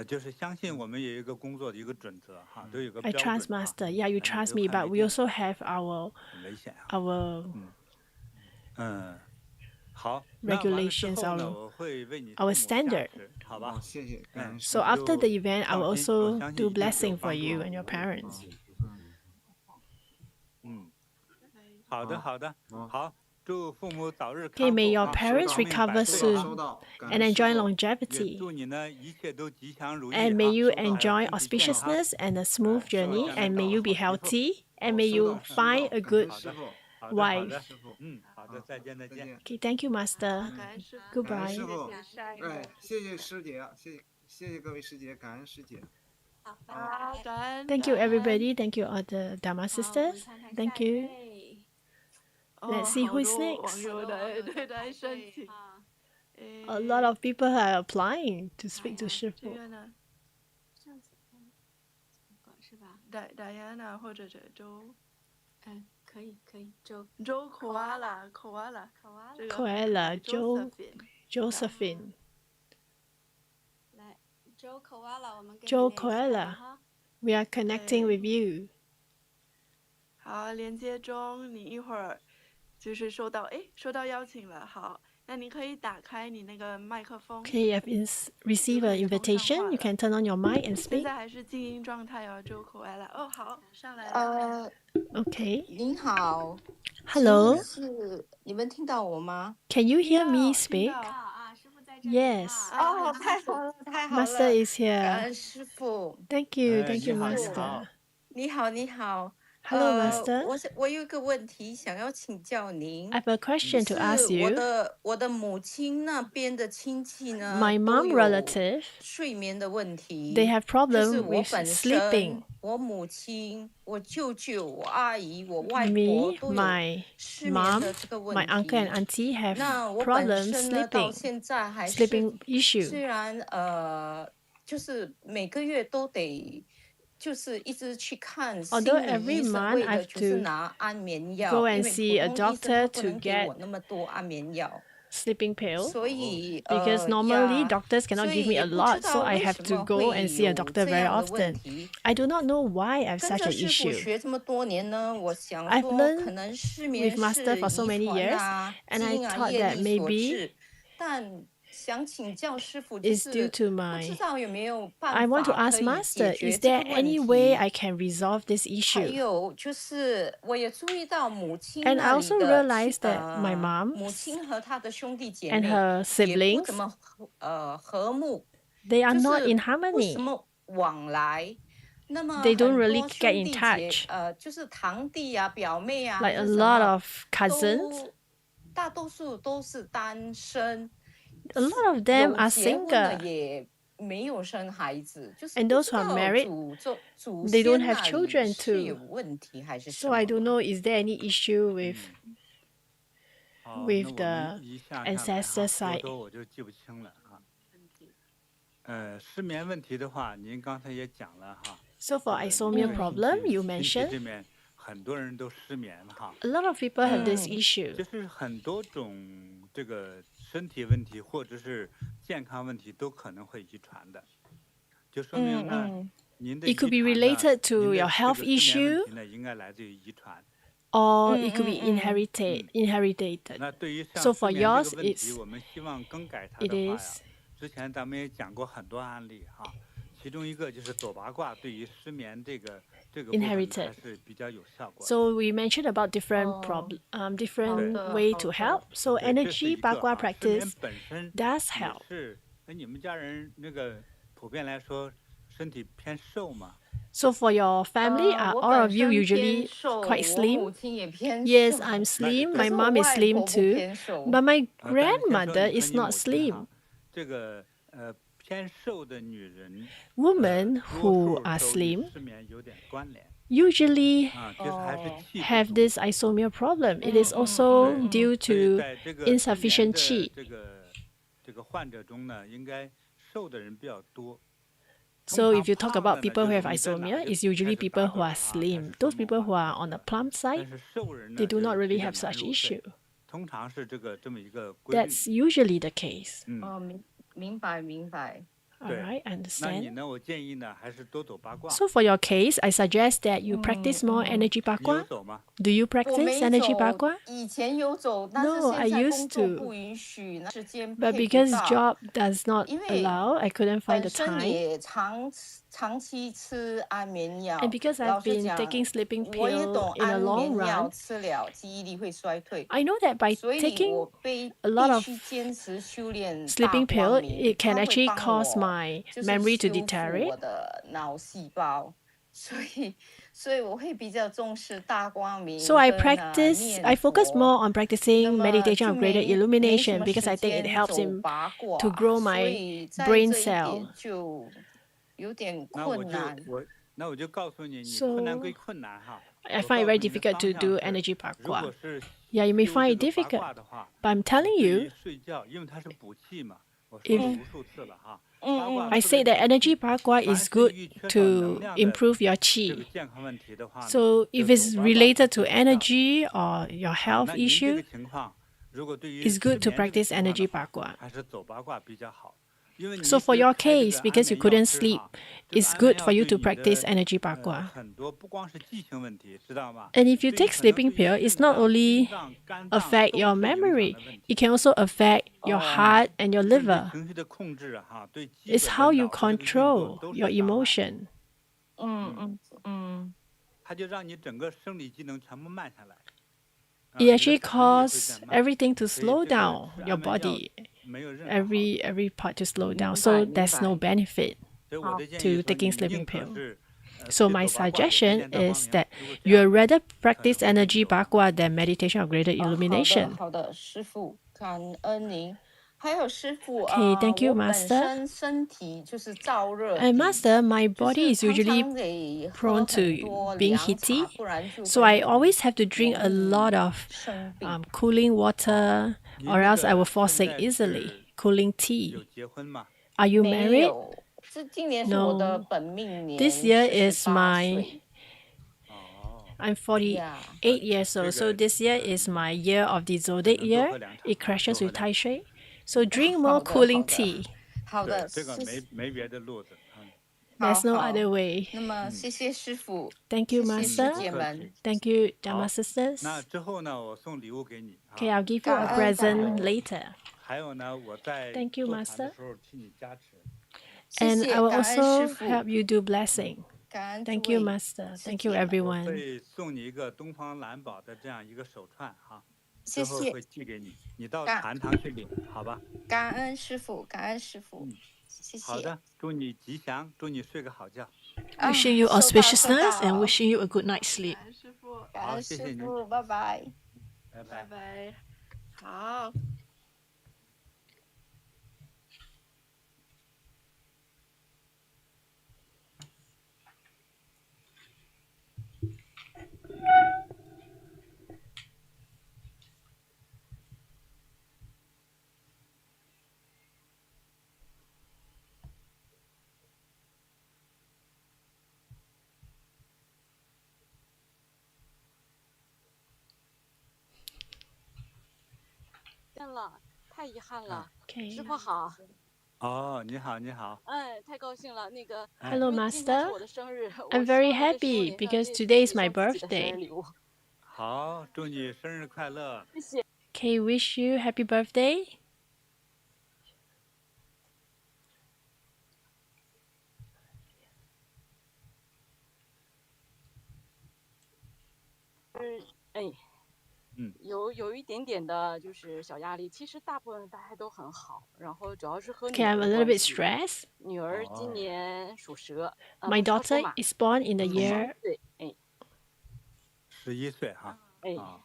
就是相信我们有一个工作的一个准则哈，都有个 I 标 trust 准哈。 Master. Yeah, you 你 trust 都 me, 看 but 没 we 见 also have our 很危险啊。 our 好，那完了之 regulations, 后呢， our 我会为你 our 父母下 standard. 旨，好吧？好，谢谢，感恩师 So 傅。 after the 就 event, I will 放心，我 also 相信 do 一定会有 blessing for 帮助 you 的。 and your parents. 好的，好的，好，祝父母早日 Okay, 康 may 复 your 啊， parents 长命百 recover 岁 收到 soon 收到，感 and 恩师 enjoy 傅。也 longevity. 祝你呢一切都吉祥如意 And may 啊， you 还有 enjoy 身体健康。 auspiciousness and a smooth 希望 journey. 将来 And 找 may 个 you be 好媳妇。 healthy. 好， And may 收 you 到收 find 到， a 感 good 恩师傅。好的，好 wife. 的，师傅，好的，再见，再再见。见。 Okay, thank you, Master. 感恩师傅。 Goodbye. 感恩师傅。下一个。哎，谢谢师姐，谢谢各位师姐，感恩师姐。好，拜好，拜。感恩。 Thank you, 感恩 everybody. Thank you, all the Dharma 好，我们 sisters. 看看 Thank 下一 you. 位。 Let's see 好 who's 多 next. 网友来对来申请。啊， A lot of people are applying to speak to 师这傅。个呢上次是吧？ ，Diana 或者是周可以，周 Koala， 考完了。 这个 Koala, Josephine Josephine. 来，周考完了，我们跟 Joe 你联系好了 Koala 哈。 We are connecting with you. 好，连接中，你一会儿就是收到邀请了，好，那你可以打开你那个麦克风。 Okay, you have received an invitation. You can turn on your mic and 现 speak. 在还是静音状态哦，周口来了。哦，好，上来了。 Okay. 您好 Hello. 是你们听到我吗？ Can you hear 听 me 到 speak? 师傅在这里 Yes. 啊。哦，太好了，太好了 Master is 感 here. 恩师傅。 Thank you. 哎， Thank 你 you, 好，你 Master. 好。你好，你好。 Hello, Master. 我有一个问题想要请教您 I，have a question to ask 是 you. 我的母亲那边的亲戚呢， My 都 mom 有 relative, 睡眠的问题。 they have 就是 problem 我 with 本 sleeping. 身、我母亲、我舅舅、我阿姨、我外婆 Me, 都有 my 失眠 mom, 的这个问 my 题。 uncle and auntie have 那我本 problem 身呢，到 sleeping, 现在还是 sleeping issue. 虽然就是每个月都得，就是一直去看心 Although 理 every 医生， month 为 I 的 have 就是 to 拿安眠 go 药， and 因为 see a 普通医生 doctor 他不 to 能给 get 我那么多安眠药， sleeping pill 所以 because normally 呀， doctors cannot 所 give 以 me 也 a 不知 lot, 道 so I 为 have 什 to 么 go 会 and see a 有 doctor 这 very 样的问 often. 题。 I do not know why I have 跟 such 着 an 师傅 issue. 学这么多年呢，我想 I've 说 learned 可能失眠 with Master 是 for so 遗 many 传 years, 啊、 and 基 I 因啊、 thought 业 that 力所 maybe 致，但想请教师傅，就 it's due 是 to 不 my 知道有没有 I 办 want to 法 ask 可以 Master, 解决 is 这 there 个问 any way 题。 I can resolve this 还 issue? 有就是，我也注意到母亲 And I 那里 also 的 realized that my 母 mom 亲和她的兄弟姐 and 妹 her 也不 siblings, 怎么和睦， they are 就 not 是 in 不什 harmony. 么往来。那么 They don't 很 really 多 get 兄 in 弟姐 touch. 就是堂弟啊、表妹啊， Like 还 a 是什 lot 么， of cousins, 都大多数都是单身， a lot of them 有 are 结婚的 single. 也没有生孩子，就是 And 不 those 知 who are 道 married, 祖 they don't 先 have 那里 children 是有 too. 问题还是什 So 么 I don't 吗？ know, is there any issue with 好，那 with 我们 the 一下下来 ancestor 哈， side? 多我就记不清了啊。失眠问题的话，您刚才也讲了哈， So for 您 insomnia 这个 problem, you 亲戚 mentioned 这边很多人都失眠哈， a lot of people have this 嗯 issue. 就是很多种这个身体问题或者是健康问题都可能会遗传的，就说明呢，您的 It 遗 could be 传呢， related to 您的 your 这 health 个失眠问 issue, 题呢，应该来自于遗传。 or it could be inherited. 那对于 So 像失 for 眠这 yours, 个问题， it's 我们希望更改它 it 的话呀， is 之前咱们也讲过很多案例哈，其中一个就是左八卦对于失眠这个这个部分还 inherited. 是比较有效果的。 So we mentioned about different different way to help. So 对，这是 energy 一个 Bagua 哈，睡眠 practice 本身 does 也 help. 是，你们家人那个普遍来说身体偏瘦嘛？ So for your family, are 我 all 本 of you 身偏 usually 瘦， quite 我 slim? 母亲也偏 Yes, 瘦， I'm 那你 slim. 可 My 是我 mom is 外 slim 婆不 too. 偏瘦。 But my 但是先说 grandmother 你和 is 你 not 母亲 slim. 哈，这个偏瘦的女人， Women 多 who 数 are 都与 slim 失眠有点关联 usually 啊，其实还是气不 have 足。 this isomia problem. It is 嗯 also 嗯 due 所以 to 在这个失眠 insufficient 的 qi. 这个患者中呢，应该瘦的人比较多。 So 通 if you 常 talk 胖 about 的呢， people 就 who have 容易在哪 isomia, 就 it's 开 usually 始 people 打 who 盹 are 儿哈，开 slim. 始 Those 生梦 people 话 who are on the plump 但 side, 是瘦人 they 呢， do 就 not 是 really 比较 have 难 such 入睡， issue. 通常是这么一个规律。 That's usually the case. 明白明白。 All right, I 那你 understand. 呢？我建议呢，还是多走八卦。 So for your case, I suggest that you practice more energy 你有 Bagua. 走吗？ Do you 我 practice 没 energy 走， Bagua? 以前有走，但是 No, I 现在 used 工作 to. 不允许，那时间 But 配不 because 到。 job does not 因为 allow, I couldn't find 本 the 身 time. 也长期吃安眠 And 药， because 老 I've 实 been 讲， taking sleeping 我也 pill 懂 in a 安 long 眠药 run, 吃了记忆力会衰退， I know that by 所以 taking 我必 a lot of 须坚持修炼大 sleeping 光 pill, 明， it can 它会 actually 帮 cause 我 my 就是 memory to 修复 deteriorate. 我的脑细胞，所以我会比较重视大光明 So I 跟 practice, 念 I focus 佛。 more on 那 practicing 么 meditation 就 of greater 没什 illumination 么 because 时 I think it 间 helps 走 in 八 to 卦， grow 所 my 以在 brain 这一 cell. 点就有点那我就困难。那我就告诉你，你 So 困难归困难哈， I 我 find it 告 very 诉你的 difficult 方 to 向 do 是， energy 如果 Bagua. 是 Yeah, you may 修 find 这 it 个八 difficult. 卦的话， But I'm telling 对 you, 于睡觉，因为它是补气嘛，我说 if 了无数次了哈。八卦 嗯 I 特 say 别 that 补 energy 气， Bagua 凡 is 是 good 遇缺少 to 能量的 improve your 这个 qi. 健康问题的话呢， So 就 if 走 it's 八卦是 related 最 to 有效的。 energy or your 啊， health 那您这 issue, 个情况，如果对于 it's 失 good to 眠这个 practice 情况的 energy 话， Bagua. 还是走八卦比较好。因为你 So 一 for 直 your 开这 case, 个安 because you 眠药 couldn't 吃 sleep, 哈，这个 it's 安眠 good 药 for you 对 to 你 practice 的 energy Bagua. 很多不光是记性问题，知道吗？ And if you 对于 take 可能 sleeping 对于 pill, it's 肾 not 脏、心 only 脏、肝脏 affect 都 your 是影响 memory, 的问 it 题。 can also affect your 哦 heart and your 甚至 liver. 情绪的控制啊哈，对基 It's 本 how 的 you 脑的这个运作 control 都是 your 伤害。 emotion. 它就让你整个生理机能全部慢下来。 It 你的 actually 反应也会 causes 变慢。 everything to 所以 slow 这个 down 吃 your 安眠药 body, 没有任何好处。 every part to slow down. 明 So 白明 there's no 白。 benefit 所以我的建议 to 说， taking 你 sleeping 宁可 pill. 是 So 去 my 走八卦，也去 suggestion 练大光 is 明。 that 如果这 you 样 rather 可能 practice 会对你 energy 有帮助。 Bagua than meditation of greater 好的 illumination. 好的，师傅，感恩您。还有师傅 Okay, thank you, 我本 Master. 身身体就是燥热 And 底， Master, my 就 body 是 is 常 usually 常得喝 prone 很 to 多 being 凉茶， heaty, 不然就 so 会 I 很 always have to drink a 容 lot 易 of 生病。 cooling water, 您 or 那 else I will 个 fall 现 sick 在 easily. 是 Cooling 有 tea. 结婚吗？ Are you 没 married? 有，今年是我的 No. 本命年， This year is 48 my 岁。哦， I'm 48 Yeah. years old, so this year is my year of the zodiac 只能多 year. 喝凉茶 It 啊， crashes 多喝 with 凉茶。 Tai So drink 好 more 的 cooling 好的 tea. 好 对， 的，这个谢没别的路子。There's no 好 other way. 那么谢谢师傅， Thank you, 谢谢师 Master. 姐们， Thank you, 好， Dharma sisters. 那之后呢，我送礼物给你啊。 Okay, I'll give you a 感恩 present 有 later. 还有呢，我在 Thank you, 座谈的 Master. 时候替你加持。谢 And I 谢 will 感恩 also 师傅， help you do blessing. 感恩诸 Thank you, 位 Master. 师 Thank you, 姐们，我 everyone. 会送你一个东方蓝宝的这样一个手串哈，谢谢之后会寄给你，你到感坛堂去领，好吧？感恩师傅，感恩师傅，谢谢。好的，祝你吉祥，祝你睡个好觉。 Wishing you 收到 auspiciousness 收 and 到 wishing you a good night's sleep. 感恩师傅，感恩好谢谢您师傅，拜拜。拜拜拜。拜。好。见了，太遗憾了。 Okay. 师傅好，哦，你好，你好。哎，太高兴了。那个 Hello, 因为今天是 Master. 我的生日， I'm 我 very 希望能给 happy 收 because 这 today is 自己 my 送自己的生日 birthday. 礼物。好，祝你生日快乐。谢谢。 Okay, wish you happy birthday. 哎，嗯，有一点点的就是小压力，其实大部分大家都很好，然后主要是和 Okay, 女 I'm 儿 a little 关 bit 系。 stressed. 女儿今哦，年属蛇，My 不属 daughter 马， is born in the 属 year. 对，哎11岁哈，哎啊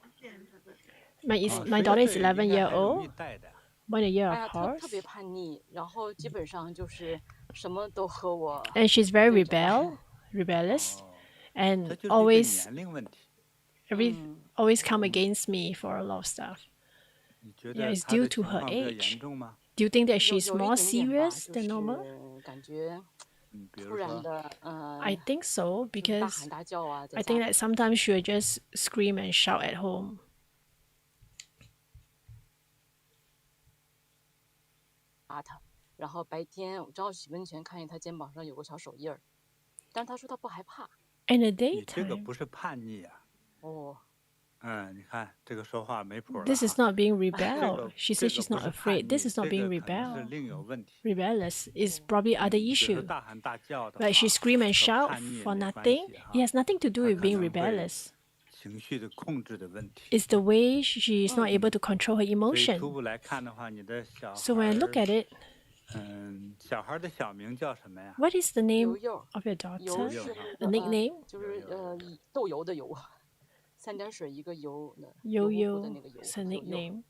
，My 11 daughter is 岁应 11该 year 还容易 old. 带的。Born in the year 哎 of 呀，特别 horse. 叛逆，然后基本上就是什么都和我 And she's very 对着干。rebellious, 哦，它 and 就是一个 always 年龄问题。always come against me for a lot of stuff. 你觉 Yeah, 得 it's 他 due 的 to 情 her 况比较 age. 严重吗？ Do you think that 有 she's 有一 more 点点吧， serious 就 than 是 normal? 感觉比突如说，然的， I think so 就是大 because 喊大叫啊，在 I 家 think 里 that sometimes she will just scream and shout at home. 打他，然后白天我正好洗温泉，看见他肩膀上有个小手印儿，但是他说他不害怕。 In the 你这个 daytime, 不是叛逆啊。哦，你看这个说话没谱了 this is 哈。 not being 这 rebel. 个 She 这 said 个 she's 不 not 是叛 afraid. This 逆， is not 这 being 个可能是 rebel. 另有问题。 Rebellious is probably other 比如说 issue. 大喊大叫的 Like she 话， scream and 和 shout 叛逆也 for 没关 nothing. 系 It 哈。 has nothing to do 他 with 可 being 能会 rebellious. 情绪的控制的问题。 It's the way she is not able to control her 所以初 emotion. 步来看的话，你的小 So 孩 when I look 儿， at it, 小孩的小名叫什么呀？ what is the 油 name 油， of your 油 daughter? 是 The 那个 nickname? 就是豆油的油，3点水一个油，Yo 油乎乎的 Yo 那个油， is her 油油。 nickname.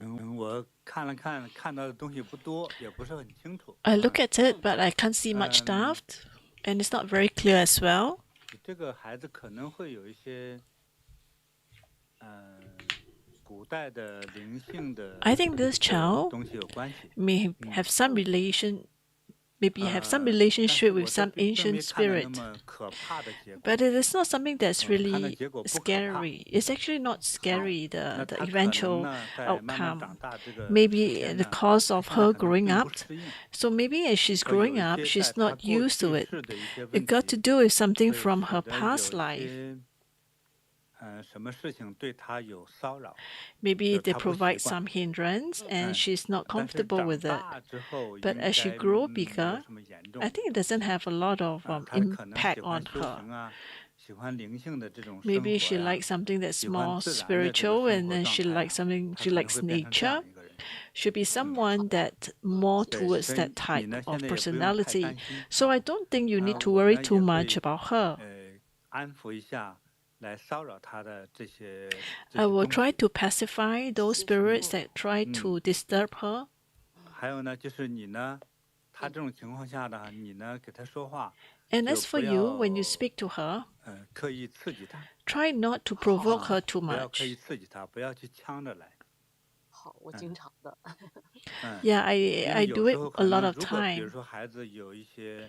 I 我看了看，看到的东西不多，也不是很清楚。 I look at it, but I can't see much stuff, and it's not very clear as well. 这个孩子可能会有一些，古代的灵性的 I think this child 东西有关系。 may have some maybe have some 但是 relationship 我 with 这 some 并没 ancient 看到那 spirit. 么可怕的结果。 But it is not something that's 看的 really 结果不可怕。 scary. It's actually not scary, 那 the 他可 eventual 能呢，在慢慢 outcome. 长大这个 Maybe 期间 the 呢， cause 他 of 现在 her 可能 growing 并 up. 不适应， So maybe as she's 和有 growing 一 up, 些 she's 在他 not 过 used to 去 it. 世的一些 It 问 got to 题， do with something 会 from 使 her 得 past 有 life. 些什么事情对他有骚扰， Maybe 就 they 他不习 provide 惯。 some hindrance and she's not 但是 comfortable 长 with it. 大之后 But 应 as she 该 grow 没有 bigger, 什么严 I 重。 think it doesn't have a lot of 他可能 impact 喜欢 on 修 her. 行啊，喜欢灵性的这种生 Maybe 活 she 呀， likes something that's 喜欢 more 自然的这个 spiritual, 生 and 活 then 状 she 态 likes 啊， something, 他 she 可能 likes 会变成这样 nature. 一个人。 Should be someone that more 对， towards 所 that 以你 type 呢， of 现在也不用太 personality. 担心 So I 啊。 don't think you need to 我 worry 呢 too 也 much 会 about her. 安抚一下来骚扰他的这些 I will 东 try 西。 to pacify those spirits that try to disturb her. 还有呢，就是你呢，他这种情况下呢，你呢给他说话， And 就 as for 不 you, when you 要 speak to her, 刻意刺激他， try not to provoke her too 不要刻意 much. 刺激他，不要去呛着来。 好，我经常的。 Yeah, 因 I 为 do 有时 it 候 a 可 lot 能， of 如果比 time. 如说孩子有一些，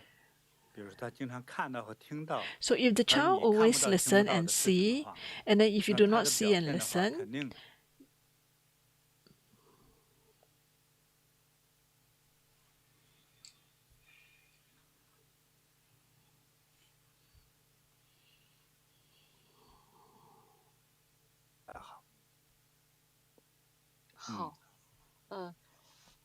比如说他经常看到和听到， So if the 而 child 你看不 always 到、听不 listen 到 and 的事情 see, 的话， and then if you 那 do 他 not 的 see 表 and 现的话， listen, 肯定好。 好，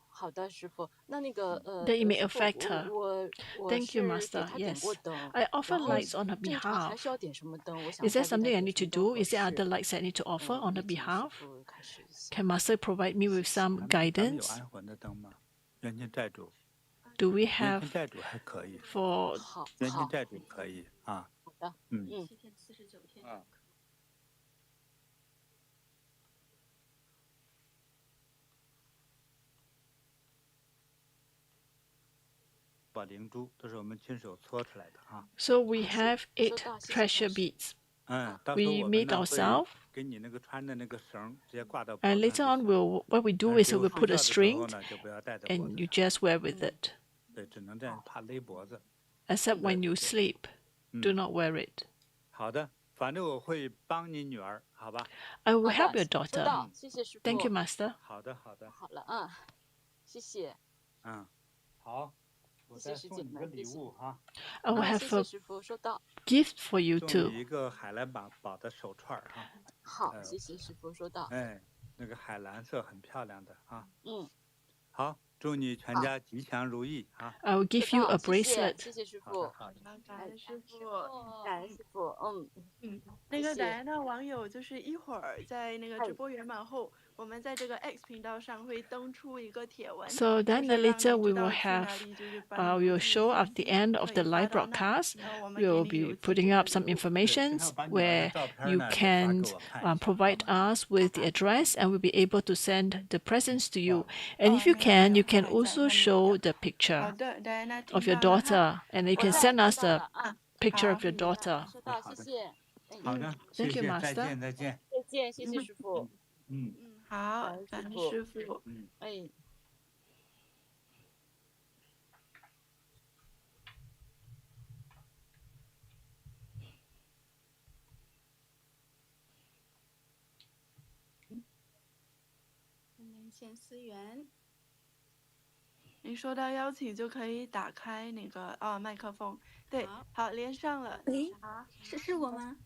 好的，师傅。那个then it may 师傅， affect her. 我 Thank you, 是给 Master. 他点过 Yes. 灯， I offer 然后 lights on her 正常还 behalf. 需要点什么灯？我想 Is 再 there 为他 something I 点 need 什 to 么灯 do? 合 Is there other 适？ lights I need to offer on her 也请师 behalf? 傅开始一下。 Can Master provide me with some 他们有 guidance? 安魂的灯吗？冤亲债主， Do we 冤 have 亲债主还可以， for 好，冤亲好，债主可以啊。好的，嗯嗯， 7天49天。啊。把灵珠都是我们亲手搓出来的啊。 So we 好， have 8收到，谢谢 pressure 老师。 beads. 到时候 We 我们 made 呢会 ourselves, 给你那个穿的那个绳直接挂到脖 and 子 later 上 on 就行。 what we do 但 is 是只 we 有 put 睡 a 觉的时候 string 呢，就不要戴在脖 and 子 you 上。 just wear with it. 对，只能这样，怕勒脖子。 Except when you 对对对。 sleep, do 嗯， not wear it. 好的，反正我会帮你女儿，好吧？ I will 好 help 的， your 收 daughter. 到，谢谢师 Thank you, 傅。 Master. 好的，好的，好了，嗯，谢谢，嗯，好，我再谢谢师姐送你个们，谢谢。礼物哈， I will 啊， have 谢谢 a 师傅，收到。 gift for you 送 too. 你一个海蓝宝的手串儿哈。好，谢谢师傅，收到。哎，那个海蓝色很漂亮的啊。嗯，好，祝你全好，家吉祥如意啊。 I will 收 give you 到， a 谢谢， bracelet. 谢谢师好的，傅。好的。好，感哎，恩师傅。感恩师傅，嗯，那个谢谢。戴安娜网友就是一会儿在那个哎，直播圆满后，我们在这个 X 频道上会登出一个帖文， So 就 then 是让 later 你 we 知 will 道去哪 have 里，就是把你 we'll 邮寄的 show 信 at the 息 end of 可 the 以发 live 到那， broadcast. 然后我们 We 给 will 你 be 邮寄 putting 这 up 个 some 礼物。对，最 informations 好把女儿的 where 照片 you 呢也发 can 给我看一下，好 provide 吗？ us with the address and we'll be able to send the presents to you. 哇， And if you 那个戴 can, you 安 can 娜还在， also 她没 show 掉。 the 好 picture 的，戴安娜 of 听 your 到了哈。 daughter, and you 我 can 在， send 收 us 到 the 了啊， picture 好， of your 嗯， daughter. 收到，好的，谢谢。哎，好的，谢 Thank you, 谢，再 Master. 见，再见。再见，谢谢师傅。嗯好，感恩师感恩傅。师傅。嗯。哎，连线思源。您收到邀请就可以打开那个麦克风。对，好，好，连上了。喂，好，是我吗？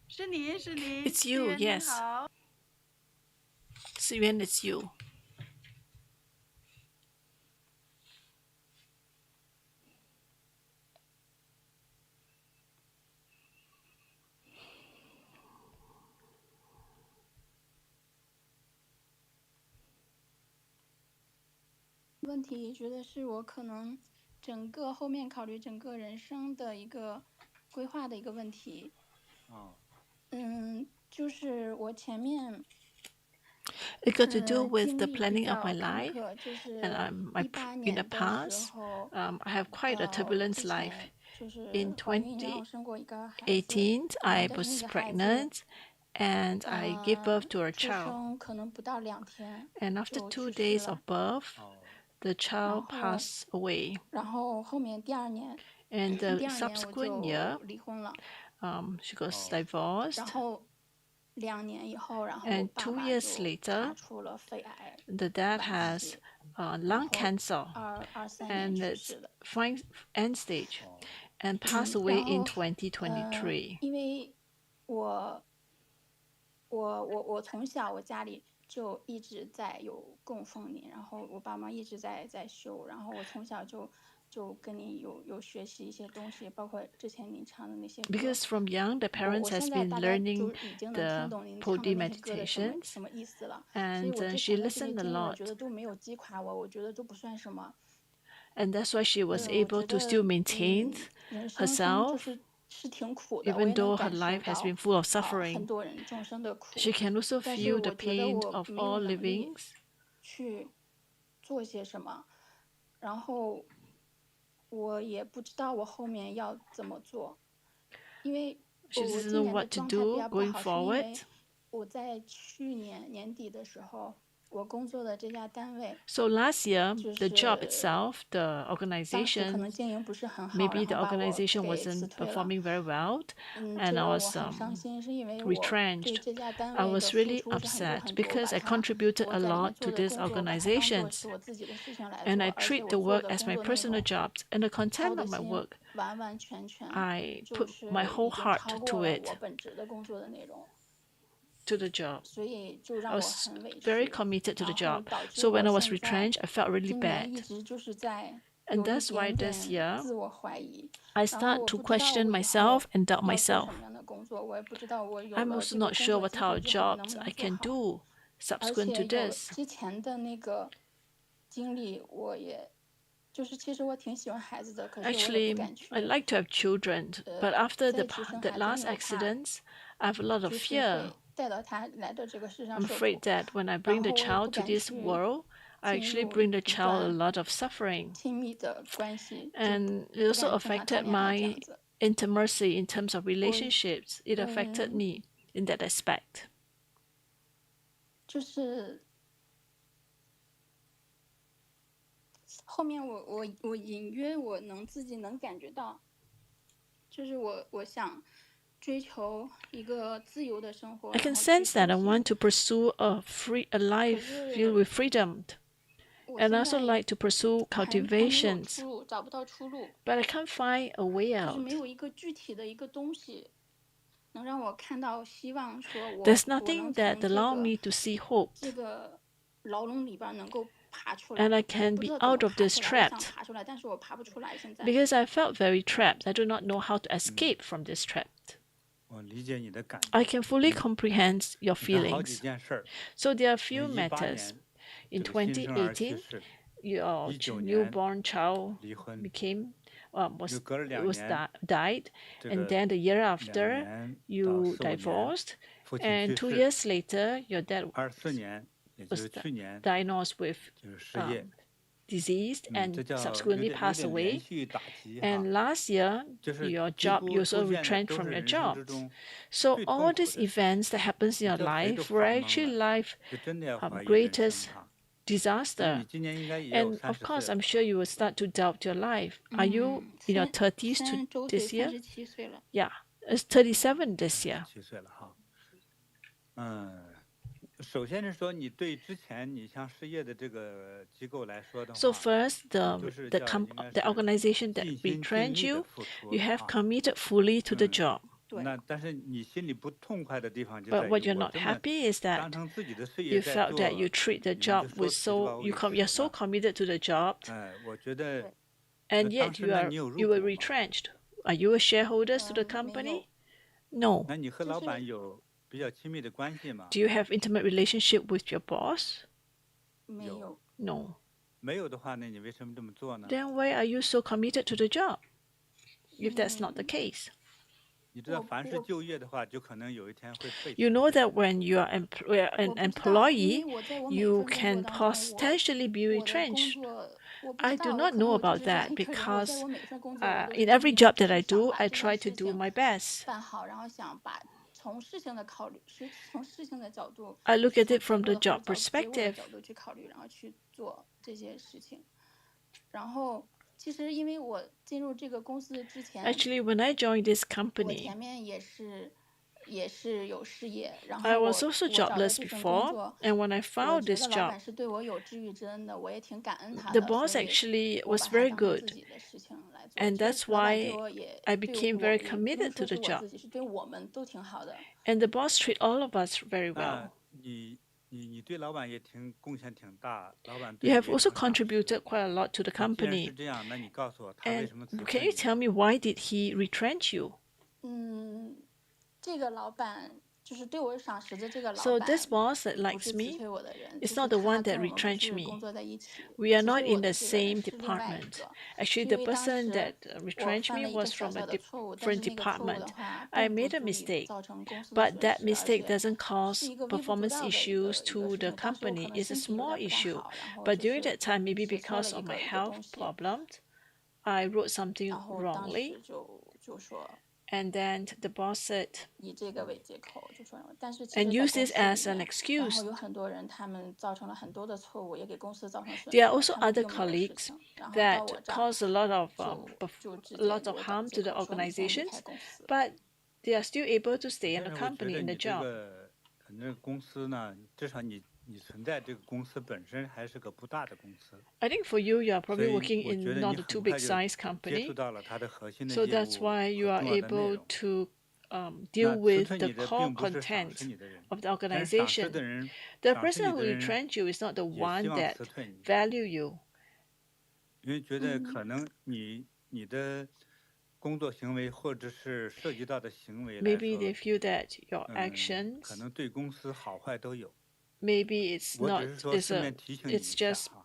是你是你， It's 思 you, 源你 yes. 好。 Siren, it's you. 问题觉得是我可能整个后面考虑整个人生的一个规划的一个问题。哦，就是我前面 It got to do with 经 the 历比 planning of 较 my 坎 life, 坷，就 and 是 in the 年的时 past, 候， I have quite a 之 turbulent life. 前就 In 是怀孕，然后生过一个孩子， 2018, 然 I 后但是 was 那个孩子 pregnant, and I gave birth to a 出 child. 生可能不到2天 And after 就 2去世 days 了 of。birth, 哦， the child 然后 passed away. 然后后面第二年， And 第 the 二年我 subsequent 就 year, 离婚了。 she got 哦， divorced. 然后2年以后，然后 And 爸 2爸 years 就查 later, 出了肺癌 the dad 晚 has 期， lung 然后 cancer, 23年 and 去 it's 世的。 end stage, 哦， and passed away 然 in 后 2023. 因为我从小我家里就一直在有供奉你，然后我爸妈一直在修，然后我从小就跟你有学习一些东西，包括之前你唱的那些歌。 Because from young, the 我 parents 现 has 在 been 大概就 learning 已经能 the 听懂您唱的 Bodhi 那些歌的 meditations, 什么意思了，所以 and 我之 she 前的这些 listened a 经历，我 lot. 觉得都没有击垮我，我觉得都不算什么。 And that's why she was 我 able 觉 to 得 still maintain 人生中就 herself, 是挺苦的，我 even 也能 though her 感受 life has 到 been full of 很 suffering. 多人众生的苦， She can also 但是 feel the 我觉得 pain 我 of 没有 all 能力 livings. 去做些什么，然后我也不知道我后面要怎么做，因为 She 我 doesn't 今 know 年的 what to 状态比 do 较不 going 好，是因为 forward. 我在去年年底的时候，我工作的这家单位 So last year, 就 the job 是 itself, the 当时可 organization, 能经营不是很好， maybe 然 the 后把我 organization 给辞 wasn't 退了。 performing very well, 这 and I 让我 was 很伤心，是因为我对 retrenched. 这家单 I 位的 was 付 really 出是很多 upset 很多， because I 把 contributed 我 a 在里面 lot 做 to 的 these 工作，把它当做 organizations, 是我自己的事情来 and I 做，而且 treat 我 the 做 work 的 as 工 my 作内 personal 容 jobs, and the 操 content 的 of my 心 work, 完完全全 I 就 put 是 my 已 whole 经 heart 超 to 过了 it, 我本职的工作的内容， to the job. 所以就 I 让我 was 很委 very 屈， committed to the 然后 job. 导致 So when I 我 was 现在 retrenched, I felt really 今年一 bad. 直就是在 And 有一 that's why 点 this 点 year 自我怀疑， I 然后 start 我 to 不知道 question 我以 myself 后 and doubt 要做 myself. 什么样的工作，我也不知道我有 I'm 了 also 这个 not 工 sure 作 what 机会 our 之后能 jobs 不能 I 做 can 好， do 而 subsequent to 且有 this. 之前的那个经历，我也就是其实我挺喜欢孩子的，可是我也 Actually, 不敢去 I like to have children, but after 再去生 the 孩子，因 last 为我怕 accidents, I have a lot of 就是 fear. 会带到他来到这个世上 I'm 受 afraid 苦， that when I 然 bring the 后我也不 child to 敢 this 去 world, I 进 actually 入 bring the 一 child a 段 lot of suffering. 亲密的关系，就 And it 不 also 敢正常谈 affected 恋爱这 my 样子。 intimacy in terms of relationships. It affected 嗯 me in that aspect. 就是后面我隐约我自己能感觉到，就是我想追求一个自由的生活， I 然 can 后去 sense that I 修行。 want to pursue a life filled with freedom. 我 And I 现 also 在 like to pursue 还没有 cultivations, 出路，找不到出路， but I can't find a way 就是 out. 没有一个具体的一个东西能让我看到希望，说 There's 我 nothing 能 that 从 allow me to see hope, 这个牢笼里边能够爬出来。 and I 我 can 不 be 知道怎么 out of 爬 this 出来，我想 trap, 爬出来，但是我爬不出来。现在 because I felt very trapped. I do not know how to escape from this trap. 我理解你的感 I 觉。 can fully comprehend your 你看好几 feelings. 件事儿。 So there are a few 2018 matters. 年 In 这个新生儿去 2018, 世， your 19年 newborn child 离婚， became 又隔了2 was 年， died, 这 and 个 then the year 2 after 年到 you 4、5年， divorced, 父亲 and 去 2世。 years later your dad 24年，也就 was 是去年， diagnosed with 就是失业。 diseased 这 and 叫有 subsequently 点 passed 连 away. 续打击哈。 And last year 就是 your 几 job 乎 you also 出现的 retrenched 都 from 是 your 人生 job. 之中 So 最痛 all 苦 these 的事。 events that happens in your 这谁都 life were 烦懵 actually 了， life 就真的要怀疑人 greatest 生哈。那 disaster. 你今年应该也有 And of 30 course, 岁 I'm 了 sure 吧？ you will start to doubt your life. Are you in your 30s 3周 to 岁 this year? 37岁了。 Yeah, it's 37 this year. 37岁了哈。首先是说，你对之前你像失业的这个机构来说的 So 话， first, 你就是叫应该 the 是 organization that 尽心尽 retrenched 力的 you, 付出 you 了 have 哈。 committed fully to the job. 对， 那但是你心里不痛快的地方就 But 在 what 于 you're 我 not 这么 happy is 当 that 成自己的事业 you 在 felt that 做， you treat the 你们就 job 说 with 辞就把 so 我 you 给 you're 辞 so 了。 committed to the job, 我觉得 and 当 yet 时 you 呢，你有 were 入股吗？ retrenched. Are you a shareholder to the 没 company? 有， No. 那你和就 老板 是 有比较亲密的关系吗？ Do you have intimate relationship with your boss? 没有。 No. 没有的话，那你为什么这么做呢？ Then why are you so committed to the job? If that's not the 嗯， case. 你知道，我凡是我就业的话，就可能有一天会被 You 辞 know 退。 that when you are an 我不知道，因 employee, 为我在我每一 you 份工作 can 当中，我 potentially be 我的工 retrenched. 作我不 I 知 do 道， not 可能 know 我就 about 是这样 that 一个人。我在 because 我每一份工作，我都 in 是 every 尽力 job 就 that I 是想 do, 把 I 这件 try to 事 do 情 my best. 办好，然后想把从事情的考虑，从事情的角度， I look 就 at 从 it from 结 the 果的或 job 者结果的 perspective. 角度去考虑，然后去做这些事情。然后其实因为我进入这个公司之前， Actually, when I joined this 我 company, 前面也是有事业，然 I 后 was also 我找的 jobless 这份工 before, 作， and when I 我 found 觉 this 得老 job, 板是对我有知遇之恩的，我也挺感恩他 the 的， boss 所以 actually 我 was 把它 very 当成 good, 自己的事情来做。 and 其 that's 实老板对 why 我也 I 对 became 我 very 也不用 committed 说 to 是 the 我 job. 自己，是对我们都挺好的。 And the boss treat all of us very 那 well. 你对老板也挺贡献挺大，老板 You 对你 have 也 also 挺赏识。 contributed quite a lot to the 那既然是 company. 这样，那你告诉我他为 And 什么辞 can 退 you 你？ tell me why did he retrench you? 这个老板就是对我赏识的这个老 So 板 this boss that 不 likes 是辞 me 退我的人， is 其 not 实 the 他 one that 跟我们不 retrenched 是 me. 工作在一起。 We are 辞 not 退我 in 的 the 这个人 same 是另外一 department. 个， Actually, 因 the 为当 person 时 that 我 retrenched 犯 me 了一个 was 小 from a 小的错误，但 different 是那个错误的 department. 话 I 并不 made a 足以 mistake, 造成公司的 but 损 that 失，而 mistake 且 doesn't 是 cause 一个微不足 performance 道的 issues 一个 to 事 the 情。当时我可 company. 能 It's a 身体有 small 点不太 issue, 好，然后 but 就 during 是 that time, maybe 写错了 because 一 of my 个 health 东西， problems, I wrote something 然后当 wrongly, 时就说 and then the boss said, 以这个为借口，就说，但是其 and 实在 use 公 this 司里 as an 面，然 excuse. 后有很多人他们造成了很多的错误，也给公司造成损 There 失 are 了， also 他们 other 并没有事 colleagues 情，然后到 that 我这儿 cause a lot of 就直 a 接 lot 给 of 我找 harm 借 to the 口说你现在离开 organizations, 公司。 but they are still able to stay in 但 the 是我觉 company 得 in the 你这 job. 个那公司呢，至少你存在这个公司本身还是个不大的公司， I think for you, you are 所 probably 以 working 我觉 in 得你 not a too 很 big 快就 size 接触 company, 到了它的核心的 so 业 that's 务 why you 和 are 重要的内 able 容。 to 那 deal 辞 with 退 the 你的 core 并不是赏识 content 你的人， of the 但是赏识 organization. 的人， The 赏识 person 你 who 的人 retrench you is not the 也希 one 望 that 辞退你， value you. 因为觉得可能你的工作行为或者是涉及到的行为来 Maybe they 说， feel that your 可 actions, 能对公司好坏都有。 maybe it's 我只 not, 是说 it's 顺便提醒你一 it's 下 just 哈。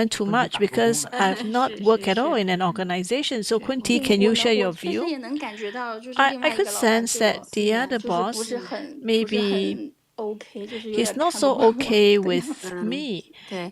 comment too much because I've not worked at all in an organization. So Quinty, can you share your 确实 view? 也能感觉到，就是 I 另外一 could 个老板 sense 对 that 我 the other 就是不 boss 是很 maybe OK，就是有 he's 点 not 看 so 不惯我 okay 的样 with 子。 me. 对，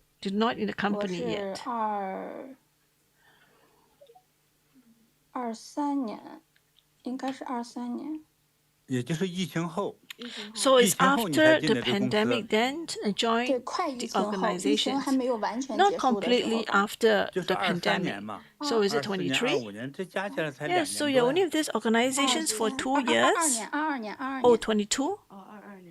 You're not in the 我 company 是 yet. 23年，应该是23年。也就是疫情后。So 疫 it's 情后你才 after 进 the 的这公司。 pandemic then 对， joined 快疫 the 情后，疫情还 organization. 没有完全 Not 结束的时候 completely 吧。 after 就是 the 23年 pandemic. 嘛。 So is it 24年、 23? 25年，这加起来才 Yes, 2 so 年 you're 多 only 呀。 with this organizations for 2 22 years? 年，22年，22 Oh, 年。 22? 哦，22年。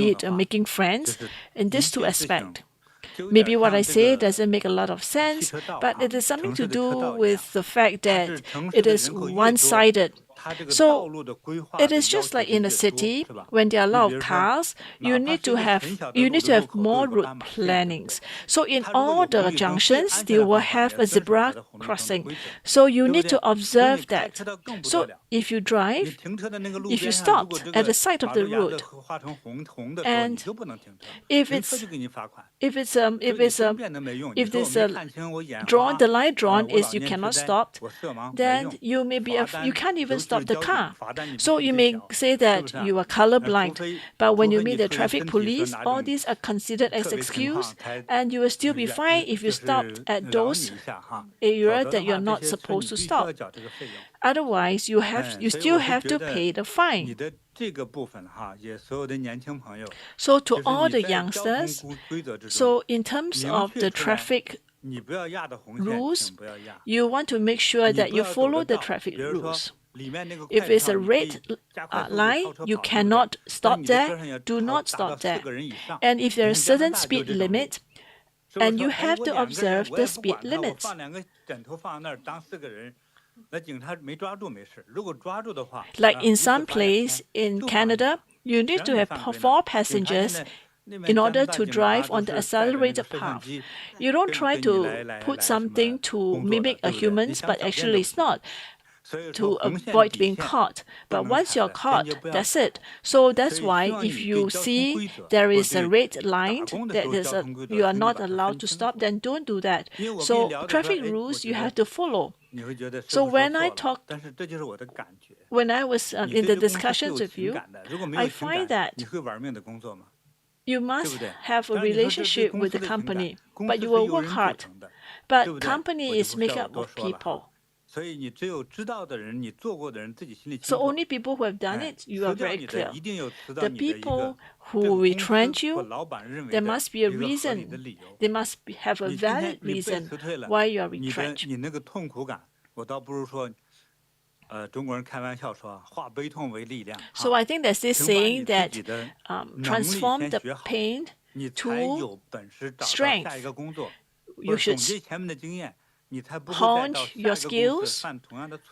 be it making friends, in these two aspects. Maybe what I say doesn't make a lot of sense, but it is something to do with the fact that it is one-sided. So it is just like in a city, when there are a lot of cars, you need to have more route plannings. So in all the junctions, they will have a zebra crossing. So you need to observe that. So if you drive, if you stop at the side of the road, and if the line drawn is you cannot stop, then you can't even stop the car. So you may say that you are colorblind, but when you meet the traffic police, all these are considered as excuse, and you will still be fine if you stopped at those areas that you're not supposed to stop. Otherwise, you still have to pay the fine. So to all the youngsters, so in terms of the traffic rules, you want to make sure that you follow the traffic rules. If it's a red line, you cannot stop there. Do not stop there. And if there's a certain speed limit, and you have to observe the speed limits. Like in some place in Canada, you need to have 4 passengers in order to drive on the accelerated path. You don't try to put something to mimic a human, but actually it's not, to avoid being caught. But once you're caught, that's it. So that's why if you see there is a red line, you are not allowed to stop, then don't do that. So traffic rules you have to follow. So when I was in the discussions with you, I find that you must have a relationship with the company, but you will work hard. But company is made up of people. So only people who have done it, you are very clear. The people who retrench you, there must be a reason. They must have a valid reason why you are retrenched. So I think there's this saying that transform the pain to strength. You should hone your skills.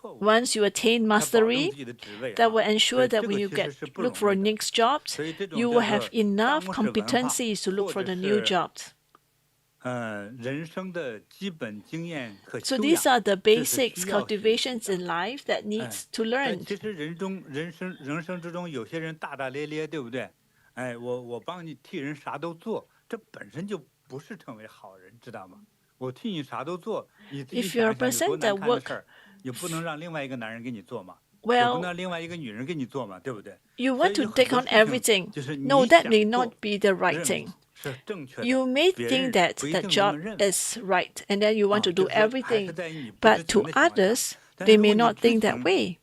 Once you attain mastery, that will ensure that when you look for a next job, you will have enough competencies to look for the new jobs. So these are the basics, cultivations in life that needs to learn. If you're a person that works, well, you want to take on everything. No, that may not be the right thing. You may think that the job is right, and then you want to do everything. But to others, they may not think that way.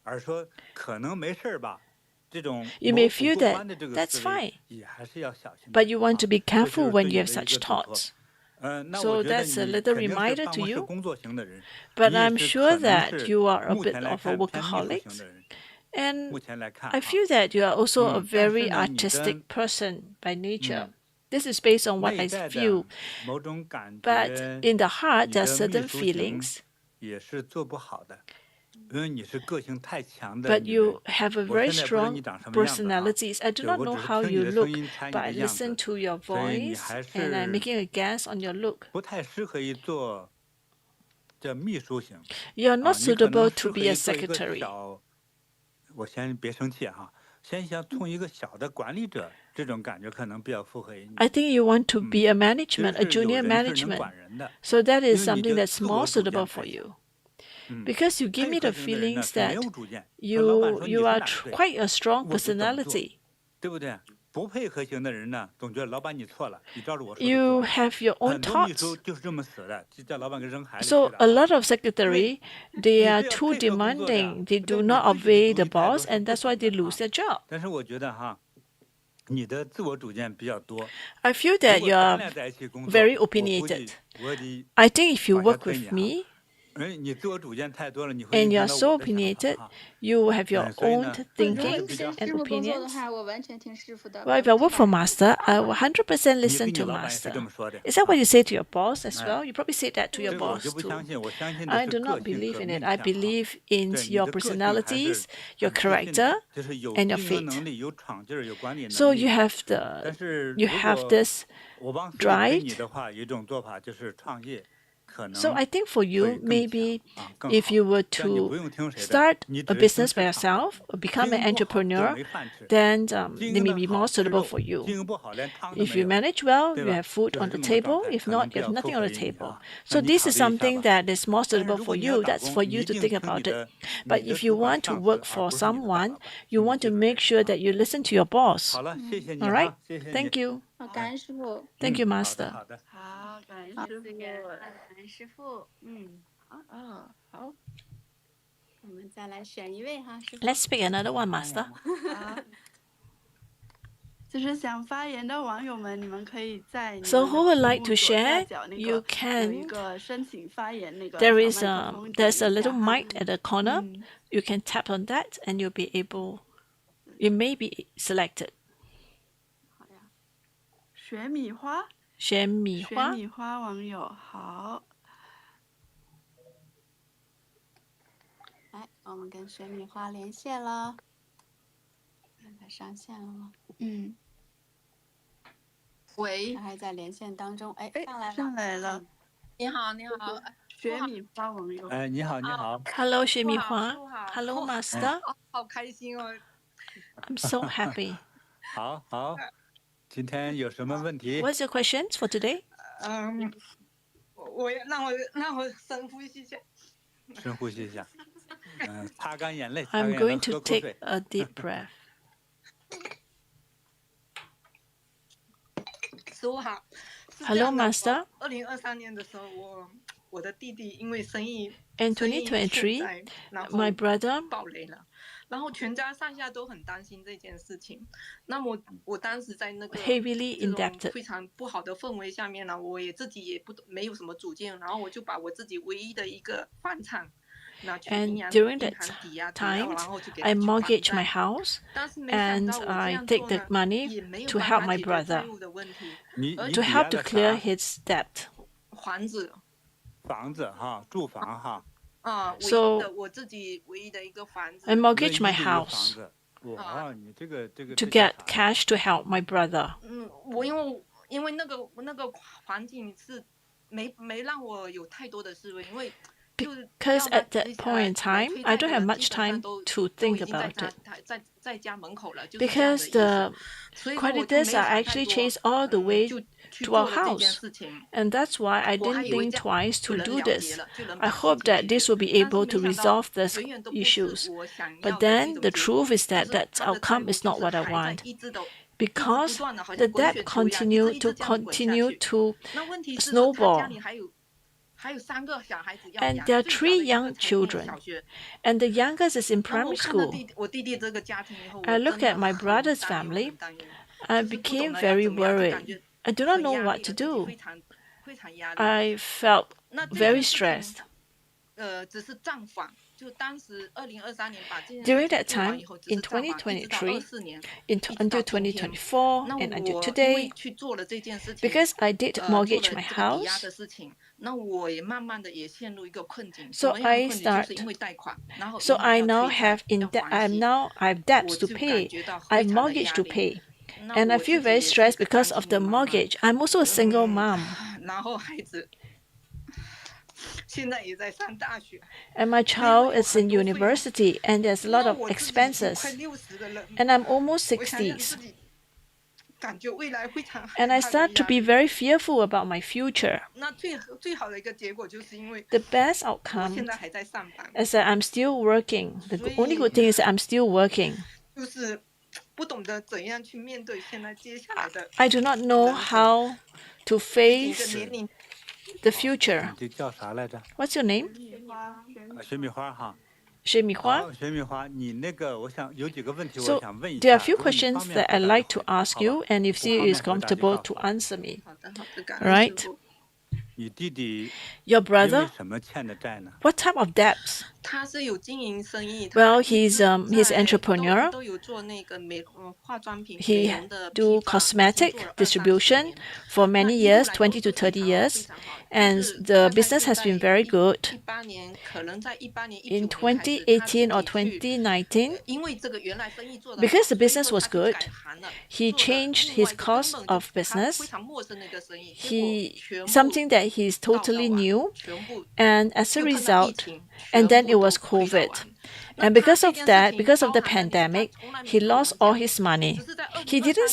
You may feel that that's fine, but you want to be careful when you have such thoughts. So that's a little reminder to you. But I'm sure that you are a bit of a workaholic. And I feel that you are also a very artistic person by nature. This is based on what I feel. But in the heart, there are certain feelings. But you have a very strong personality. I do not know how you look, but I listen to your voice and I'm making a guess on your look. You're not suitable to be a secretary. I think you want to be a management, a junior management. So that is something that's more suitable for you. Because you give me the feelings that you are quite a strong personality. You have your own thoughts. So a lot of secretaries, they are too demanding. They do not obey the boss, and that's why they lose their job. I feel that you are very opinionated. I think if you work with me, and you are so opinionated, you have your own thinkings and opinions. Well, if I work for Master, I will 100% listen to Master. Is that what you say to your boss as well? You probably say that to your boss too. I do not believe in it. I believe in your personalities, your character, and your faith. So you have this drive. So I think for you, maybe if you were to start a business by yourself or become an entrepreneur, then they may be more suitable for you. If you manage well, you have food on the table. If not, you have nothing on the table. So this is something that is more suitable for you. That's for you to think about it. But if you want to work for someone, you want to make sure that you listen to your boss. All right? Thank you. 好，感恩师傅。 Thank you, Master. 好，感恩好师傅。感恩师傅。好，我们再来选一位哈，师傅。 Let's pick another one, Master. 好。就是想发言的网友们，你们可以在 So who would like to 屏幕左下 share? 角那 You 个有一 can. 个申请发言那个 There 小 is 麦克风 there's a 点一 little 下哈 mic at the corner. You can tap on that, and you'll be able. You may be selected. 好呀，雪米花，雪米花。雪米花网友好。来，我们跟雪米花连线了，看它上线了吗？喂，它还在连线当中。哎，上来了。上来了。你好，你好，雪米花网友。你好，你好。Hello, 雪米花。师傅好 Hello, Master. 好开心哦。 I'm so happy. 好，今天有什么问题 What's your questions for today? 我让我深呼吸一下。深呼吸一下。擦干眼泪。I'm going to take a deep breath. 师傅好。 Hello, Master. 2023年的时候，我的弟弟因为生意 In 2023, my brother 爆雷了，然后全家上下都很担心这件事情。那么我当时在那个 heavily 这种 indebted. 非常不好的氛围下面呢，我也自己也没有什么主见，然后我就把我自己唯一的一个饭厂。 And during that time, I mortgaged my house and I take that money to help my brother, to help to clear his debt. 房子哈，住房哈。So 我自己唯一的一个房子。 I mortgaged my house to get cash to help my brother. 我因为那个环境是没让我有太多的思维，因为。 Because at that point in time, I don't have much time to think about it. Because the creditors are actually chased all the way to our house. And that's why I didn't think twice to do this. I hope that this will be able to resolve these issues. But then the truth is that that outcome is not what I want. Because the debt continued to snowball. And there are 3 young children, and the youngest is in primary school. I look at my brother's family, I became very worried. I do not know what to do. I felt very stressed. During that time, in 2023, until 2024, and until today, because I did mortgage my house, so I now have I have debts to pay. I have mortgage to pay, and I feel very stressed because of the mortgage. I'm also a single mom. And my child is in university, and there's a lot of expenses. And I'm almost 60s. And I start to be very fearful about my future. The best outcome is that I'm still working. The only good thing is that I'm still working. I do not know how to face the future. What's your name? 雪米花哈。 雪米花. 雪米花，你那个，我想有几个问题， So 我想问一下。 there are a few questions that I'd like to ask you, and if she is comfortable to answer me. Right? 你弟弟 Your 因为 brother? 什么欠的债呢？ What type of debts? 他是有经营生意。 Well, he's entrepreneur. 都有做那个化妆品 He do cosmetic distribution for many years, 20 to 30 years, and the business has been very good. In 2018 or 2019, because the business was good, he changed his course of business. Something that like he's totally new, and as a result, and then it was COVID. And because of that, because of the pandemic, he lost all his money. He didn't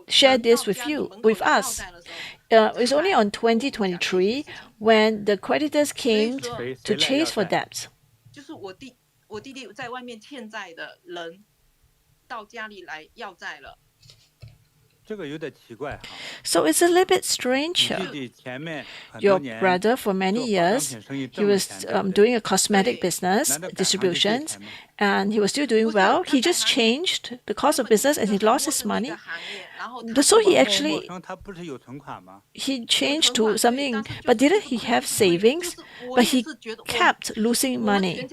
share this with us. It's only on 2023 when the creditors came to chase for debts. 就是我弟弟在外面欠债的人到家里来要债了。 So it's a little bit strange. Your brother, for many years, he was doing a cosmetic business, distributions, and he was still doing well. He just changed the course of business and he lost his money. So he changed to something, but didn't he have savings? But he kept losing money.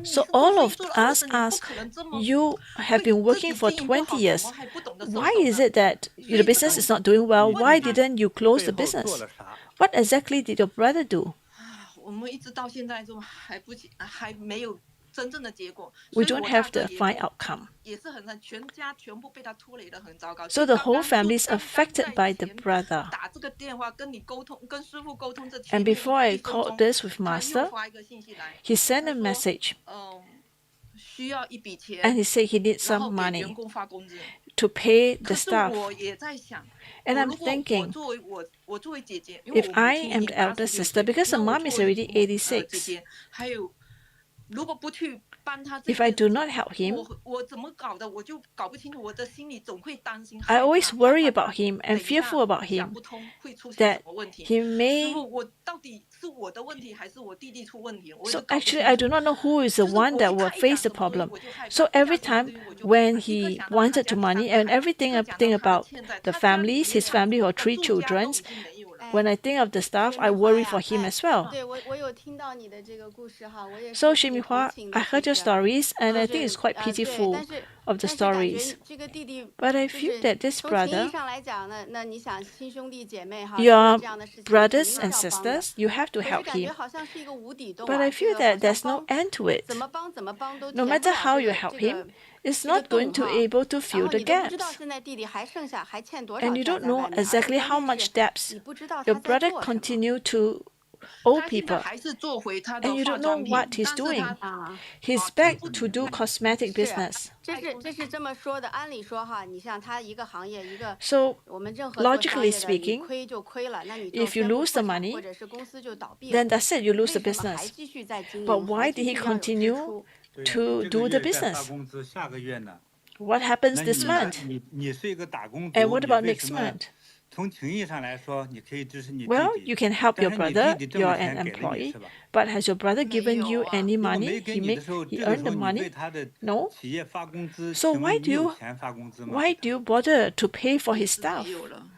So all of us asked, you have been working for 20 years. Why is it that the business is not doing well? Why didn't you close the business? What exactly did your brother do? 我们一直到现在都还没有 We don't have the final outcome. So the whole family is affected by the brother. And before I called this with Master, he sent a message. And he said he needs some money to pay the staff. And I'm thinking, if I am the elder sister, because the mom is already 86, if I do not help him, I always worry about him and fearful about him, that he may... So actually, I do not know who is the one that will face the problem. So every time when he wanted to money, and everything I think about the families, his family or 3 children, when I think of the staff, I worry for him as well. So Shimihua, I heard your stories and I think it's quite pitiful of the stories. But I feel that this brother, your brothers and sisters, you have to help him. But I feel that there's no end to it. No matter how you help him, it's not going to be able to fill the gaps. And you don't know exactly how much debts your brother continue to owe people. And you don't know what he's doing. He's back to do cosmetic business. So, logically speaking, if you lose the money, then that's it, you lose the business. But why did he continue to do the business? What happens this month? And what about next month? Well, you can help your brother, you're an employee, but has your brother given you any money? He earned the money? No? So why do you bother to pay for his staff?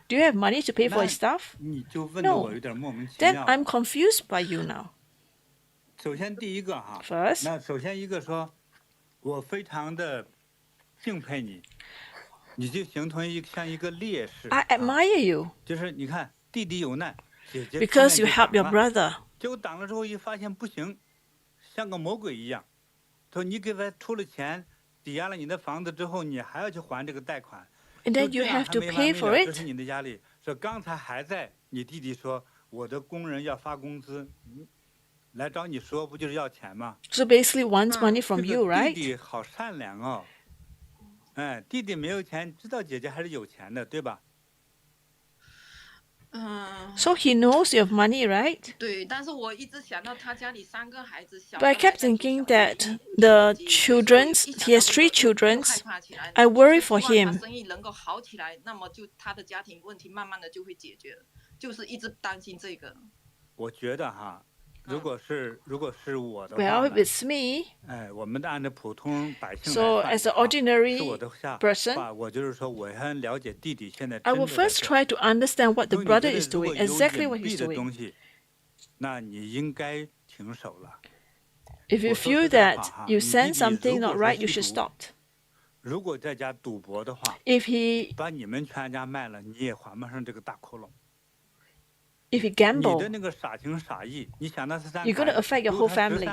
Do you have money to pay for his staff? No. Then I'm confused by you now. First, I admire you because you help your brother. And then you have to pay for it. So basically wants money from you, right? So he knows you have money, right? But I kept thinking that the children, he has 3 children, I worry for him. Well, if it's me, so as an ordinary person, I will first try to understand what the brother is doing, exactly what he's doing. If you feel that you sense something not right, you should stop. If he gamble, you're going to affect your whole family.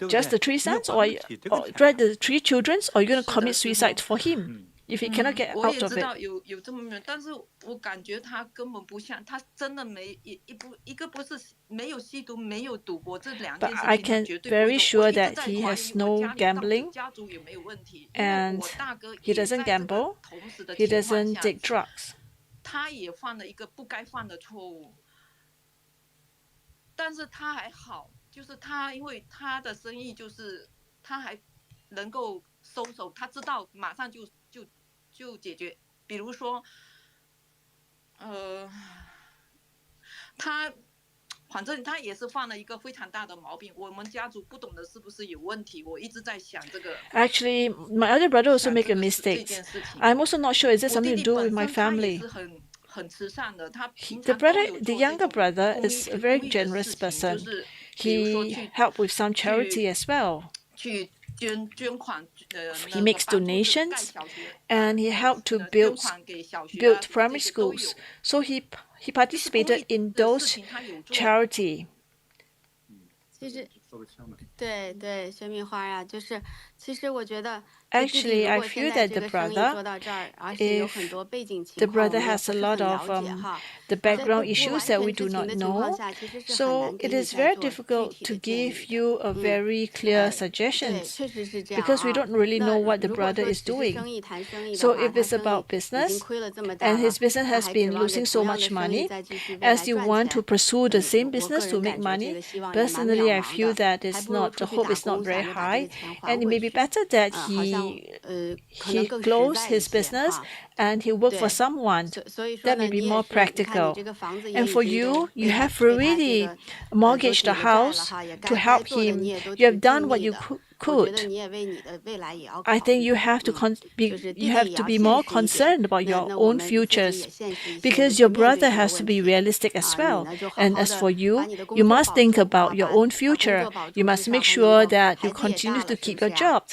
Just the 3 sons, or the 3 children, or you're going to commit suicide for him? if he cannot get 我 out 也 of 知 it. 道有这么远，但是我感觉他根本不像，他真的一个不是没有吸毒，没有赌博，这两 But 件事 I 情他 can 绝对不会 very 做。 sure 我一直 that 在 he 怀 has 疑我 no 家里到底 gambling 家族有没有问题，因为 and 我大哥 he 也 doesn't 在这个 gamble, 同时的 he 情况 doesn't 下， take drugs. 他也犯了一个不该犯的错误，但是他还好，就是他因为他的生意就是他还能够收手，他知道马上就解决，比如说，他反正他也是犯了一个非常大的毛病，我们家族不懂得是不是有问题，我一直在想这个。 Actually, my other brother also 想 make 这 a 个这 mistake. 件事情， I'm also not sure is it 我 something 弟 to 弟 do with 本 my 身他也 family. 是很慈善的，他平 The 常都 brother, 有 the 做这 younger 种 brother 公 is 益 a very 公益的 generous 事情，就 person. 是比如说 He helped with some charity as well. 去捐款， He 那个 makes 帮助这个盖 donations 小学， and he helped to 捐 build 款给小学 built 什么这 primary 些都有， schools. So he 就是公 participated 益 in 的 those 事情他有做。 charity. 其实，对，薛蜜花呀，其实我觉得，弟弟 Actually, 如 I 果现 feel 在 that 这 the 个生意 brother, 做到这儿，而且有 if 很多背景 the 情况，我 brother 们也 has 不 a 是 lot 很 of 了解哈， the 在 background 不 issues 完 that we 全 do 知情 not 的情况 know. 下，其实是很 So 难给 it 你 is 再 very 做具 difficult 体 to 的建 give 议。 you a very clear 对， suggestions 确实是这样 because we 啊。 don't really 那 know what the 如果 brother 说 is 只是 doing. 生意谈生意的 So 话， if 他 it's 生意 about 已经 business 亏了这么大 and 了， his business 他 has 还指 been 望着 losing so 同样 much 的生意 money, 再继续未来 as you 赚 want to 钱， pursue the same 我 business 个 to 人 make 感觉这 money, 个希望也蛮 personally, 渺 I 茫 feel 的， that 还 it's 不如 not, 出 the 去 hope 打 is not 工， very 想着把这 high, 个钱还 and it 回 may be 去。 better that 好像 可能 he 更实 closed 在一 his 些 business 哈。 and he worked for 对， someone 所以说 that 呢， may be 你也 more 是，你看你 practical. 这个房子 And 也已 for 经 you, 都 you 被他 have 被他这 already 个都 mortgaged 抵 the 了债了 house 哈，也 to 该 help 做的 him. 你也都 You 去 have done 尽 what 力 you 的。我觉得 could. 你也为你的未来也要 I 考 think 虑， you have to 就是弟 you 弟 have 也 to 要 be 现 more 实一点。 concerned about 那 your 那我 own 们自己 futures 也现实一些的 because 去 your 面对 brother 这个 has to 问 be 题。 realistic as 你 well. 呢就好 And 好 as 的 for 把 you, 你的工 you 作 must 保 think 住 about 啊， your 把 own 工 future. 作保 You 住，至 must 少 make 还能 sure 够 that you 孩子也 continue 大 to 了，是 keep 不 your 是呀？ jobs.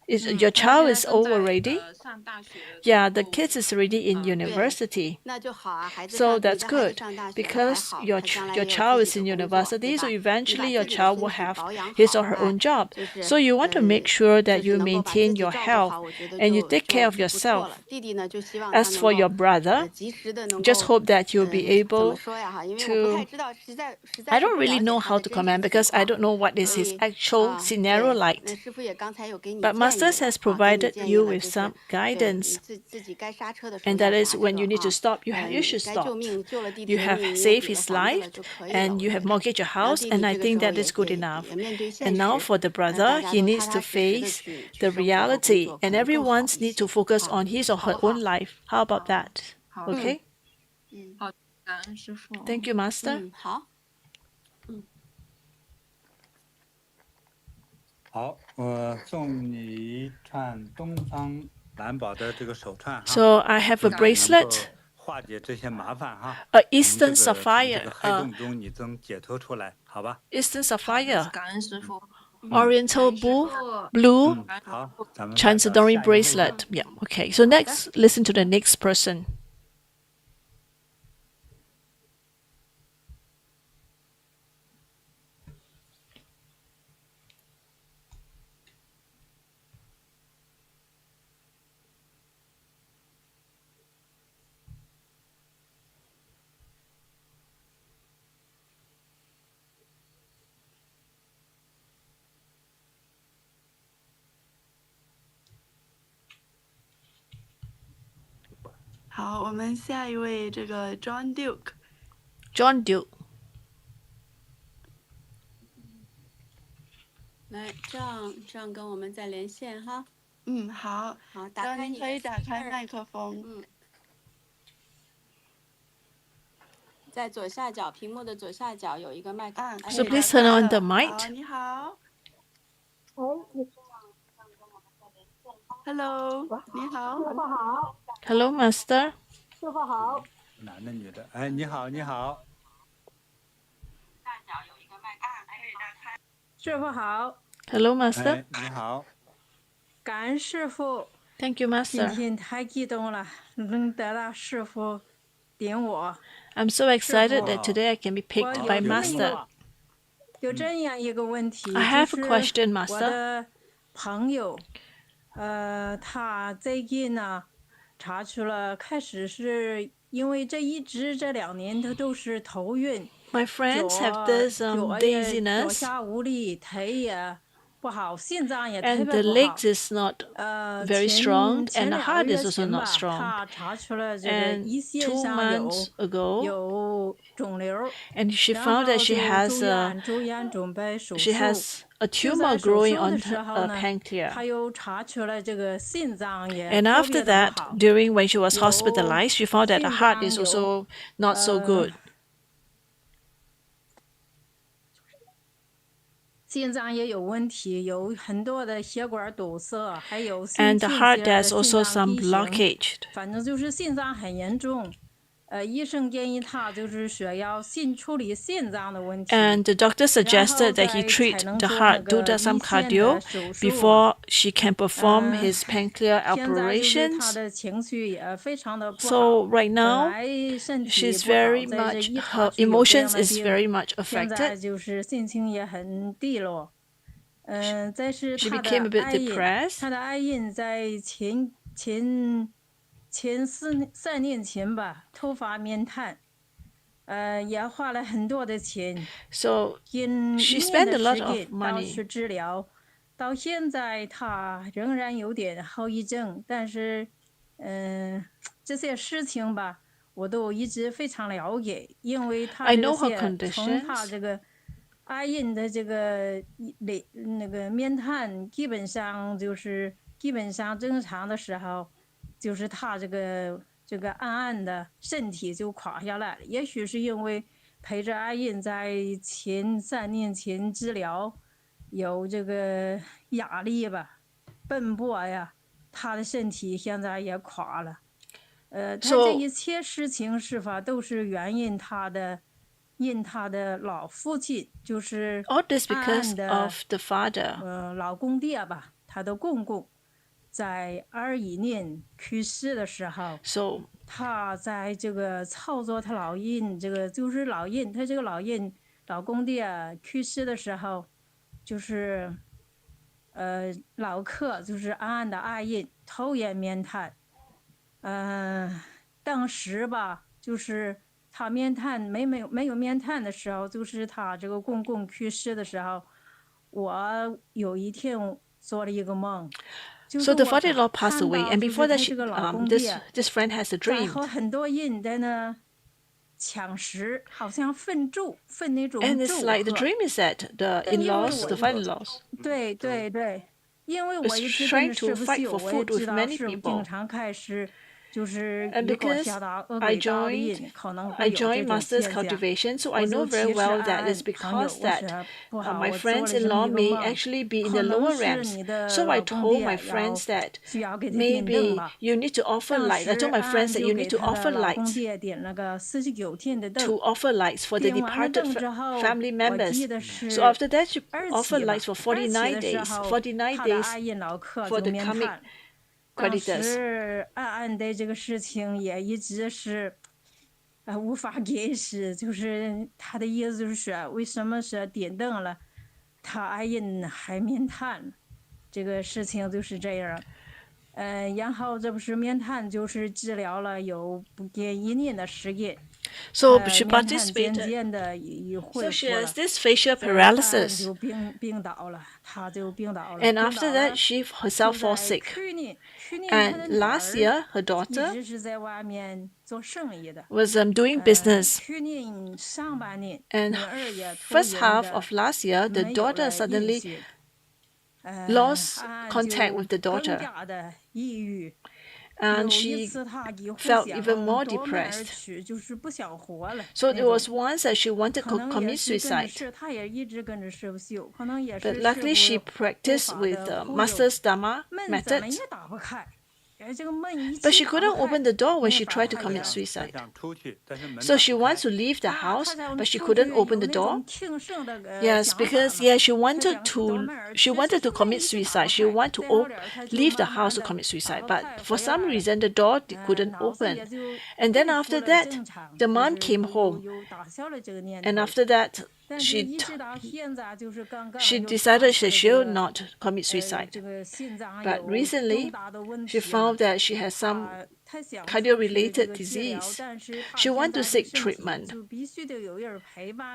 Your 他 child 现在 is 正 old 在 already. 上大学的时 Yeah, the 候， kids is already in 对， university. 那就好啊，孩子 So 上你 that's 的孩子 good 上大学了还 because 好， your 他将来 your 也有 child 自 is 己 in 的工作， university, 对 so 吧？你 eventually 把 your 自己的 child 身 will 体 have 保养 his 好， or her 哎，own job. 就是 So you want to make sure 就 that 是 you 能够把自 maintain 己 your 照顾 health 好，我觉得 and you 就 take care of 不错 yourself. 了。弟弟呢，就希望他 As 能 for 够 your brother, 及时的能 just 够 hope that you'll be 怎么 able 说呀哈？因为我不太 to. 知道，实在 I 是 don't 不 really 了解 know 他 how 的 to 真实 comment 情 because I 况， don't know what is 所 his 以 actual scenario 对， like. 那师傅也刚才有给你 But 建议 Masters 了 has 啊，给你 provided 建议 you 了， with 就是 some 对你 guidance. 自己该刹车的时候 And 要 that is 刹 when 车 you need to 啊， stop, you should 该救 stop. 命救了弟弟 You 的 have 命，你也 saved 抵了 his 房子 life 了就可以了， and 我 you 觉 have 得。 mortgaged your 然后 house, 弟 and 弟 I 这个 think 时候 that 也 is good 也 enough. 也面对 And 现 now 实， for the 大 brother, 家 he 都 needs 踏 to 踏实实的 face 去 the 生活和工 reality, 作，可 and 能更好 everyone's 一 need to 些 focus 啊， on his or 好 her 不 own 好？ life. How about 好 that? 好 Okay? 好，感恩师傅。 Thank you, Master. 好，好，我送你一串东方蓝宝的这个手串哈， So I have a 能够 bracelet, 化解这些麻烦哈， a 从这 Eastern 个从这 sapphire, 个黑洞中你能解脱出来，好吧？ Eastern 好的， sapphire, 感恩师傅。 Oriental 感恩师 blue, 傅。 blue 好，咱们 Chancedory 下一位吧 bracelet. Yeah. Okay. So next, listen to the next person. Duke。好，我们下一位这个 John Duke。 John Duke. 来，这样跟我们再连线哈。好，好，打让您开你的可以打开 speaker 麦克风。在左下角屏幕的左下角有一个麦克。可 So 以 please 打 turn 开 on 了 the 好， mic. 你好。Hello，你好。 Hello, Master. 男的女的？哎，你好，你好。师傅好， Hello, Master. 哎，你好。感恩师傅， Thank you, 今 Master. 天太激动了，能得到师傅点我。 I'm so excited 师傅， that today I can be 我 picked 有 by 这么一 Master. 个有这样一个问题， I 就 have a 是 question, 我 Master. 的朋友，他最近呢查出了，开始是因为这2年他都是头晕， My friends have this 脚 dizziness, 下无力，腿也不好，心脏也特 and 别 the 不好。 legs is not very strong, 前 and the 2 heart 个 is 月 also 前 not 吧， strong. 他查出了这个 And 胰腺 2上 months ago, 有肿瘤， and she 然 found that 后 she 就 has 住院准备手 she 术。 has a 就 tumor 在手 growing 术的 on 时 her 候呢， pancreas. 他又查出了这个心脏也 And 特 after 别的不 that, 好， during when she was 有 hospitalized, she found that the 心 heart 脏 is 有 also not so good. 心脏也有问题，有很多的血管堵塞，还有心 And the 倾 heart 斜 has 心 also 脏 some 地形， blockage. 反正就是心脏很严重。医生建议他就是说要先处理心脏的问题， And the doctor 然后 suggested that he 才 treat 能 the 做那 heart, do 个 some 胰腺 cardio 的手术。 before she can perform his pancreas 现在就是他 operations. 的情绪也非常的不好， So right 本 now, 来身体 she's 不好， very 在这 much, 一查 her 出有这样 emotions 的 is 病， very much 现在 affected. 就是心情也很低落。再是 She 他 became a 的 bit 爱印， depressed. 他的爱印在前3年前吧，头发面瘫，也花了很多的钱， So 近 she 1年 spent 的 a 时 lot of 间到 money. 处治疗，到现在他仍然有点后遗症，但是这些事情吧，我都一直非常了解，因为他 I 这 know her 些从他 conditions. 这个爱印的这个那个面瘫，基本上正常的时候，就是他这个暗暗的身体就垮下来了。也许是因为陪着爱印在3年前治疗，有这个压力吧，奔波呀，他的身体现在也垮了。他这一切事情是吧，都是原因他的老父亲，就是 All this 安 because 安的 of the father. 老公爹吧，他的公公，在21年去世的时候， So 他在这个操作他老印，这个就是老印，他这个老公爹去世的时候，就是老客就是安安的爱印，头也面瘫。当时吧，就是他面瘫没有面瘫的时候，就是他这个公公去世的时候，我有一天做了一个梦。 So the father-in-law passed away, and before that, this friend has a 在 dream. 和很多人在那抢食，好像分那种 And 粥 it's like the 喝。 dream is that the 但因为 in-laws, 我 the father-in-laws, 对对对，因为 was 我一直跟 trying 着 to 师傅 fight 修， for 我也 food 知 with 道 many 师傅 people. 经常开始就是And 一个 because 下到恶 I 鬼道的 joined, 人，可能 I 会有这 joined 种 master's 现象。 cultivation, so 我 I 就 know very 其实 well that 按 it's 朋友， because 我 that 说不好， my 我做了这么 friends-in-law 一个 may 梦， actually be in 可 the 能 lower 是 realms. 你的 So I 老公 told my 爹 friends that 需要给他点灯 maybe 吧。 you need to offer 当 light. I 时 told my 安 friends 安 that 就 you 给 need to 他的 offer 老公 lights, 爹点了个49天的灯。 to offer lights for the 点完了 departed 灯之后， family 我 members. 记得是 So after that, you 2 offer 期吧 lights for 2期 49的时 days, 候， 49他的 days 阿印老客 for 就 the 面 coming 瘫。当 creditors. 时安安的这个事情也一直是无法解释，就是他的意思就是说，为什么是点灯了，他阿印还面瘫，这个事情就是这样。然后这不是面瘫，就是治疗了有不见1年的时间。 So she 面瘫渐 participated. 渐的也恢 So 复 she 了。 has this facial 安安 paralysis. 就病倒了，他就病倒了。 And 病 after 倒 that, 了 she herself 就 falls 在 sick. 去年他的 And 女 last 儿 year, her 一 daughter 直是在外面做生意的。 was doing business. 去年上半年， And 女儿也头 first 晕 half 的 of last year, the 没有 daughter 了音 suddenly 讯。 lost 安安 contact 就 with the 更 daughter. 加的抑郁。 And 有一 she 次她几乎 felt 想 even more 夺门而 depressed. 去，就是不想活了 So 那 it was 种。 once that she wanted 可 to 能也 commit 是跟着 suicide. 师，她也一直跟着师傅修，可能也 But 是 luckily, 师 she 傅 practiced 法 with 的 the 护佑。 Master's Dharma 门怎么 methods. 也打不开，这个门一 But 起 she 打不 couldn't 开， open the door when 没 she 法 tried to 开 commit 呀。 suicide. 想出去，但是门 So 打 she 不 wants 开。 to leave the 她 house, 想 but she 出 couldn't 去 open 有 the 那 door. 种挺盛的 Yes, 想法 because 嘛。 yeah, she 她 wanted 想 to 夺门而 she 去， wanted 这 to 个门 commit 一直打 suicide. 不 She 开， wanted to 最后点她就 leave the 慢 house 慢 to 的 commit 打 suicide, 不 but 开， for 回 some 来了。 reason the door couldn't 脑子 open. 也就 And then 恢 after 复了 that, 正常， the 就 mom 是 came 又 home. 又打消了这个念 And 头。 after that, she decided that she'll not commit suicide. But recently, she found that she has some cardio-related disease. She wants to seek treatment.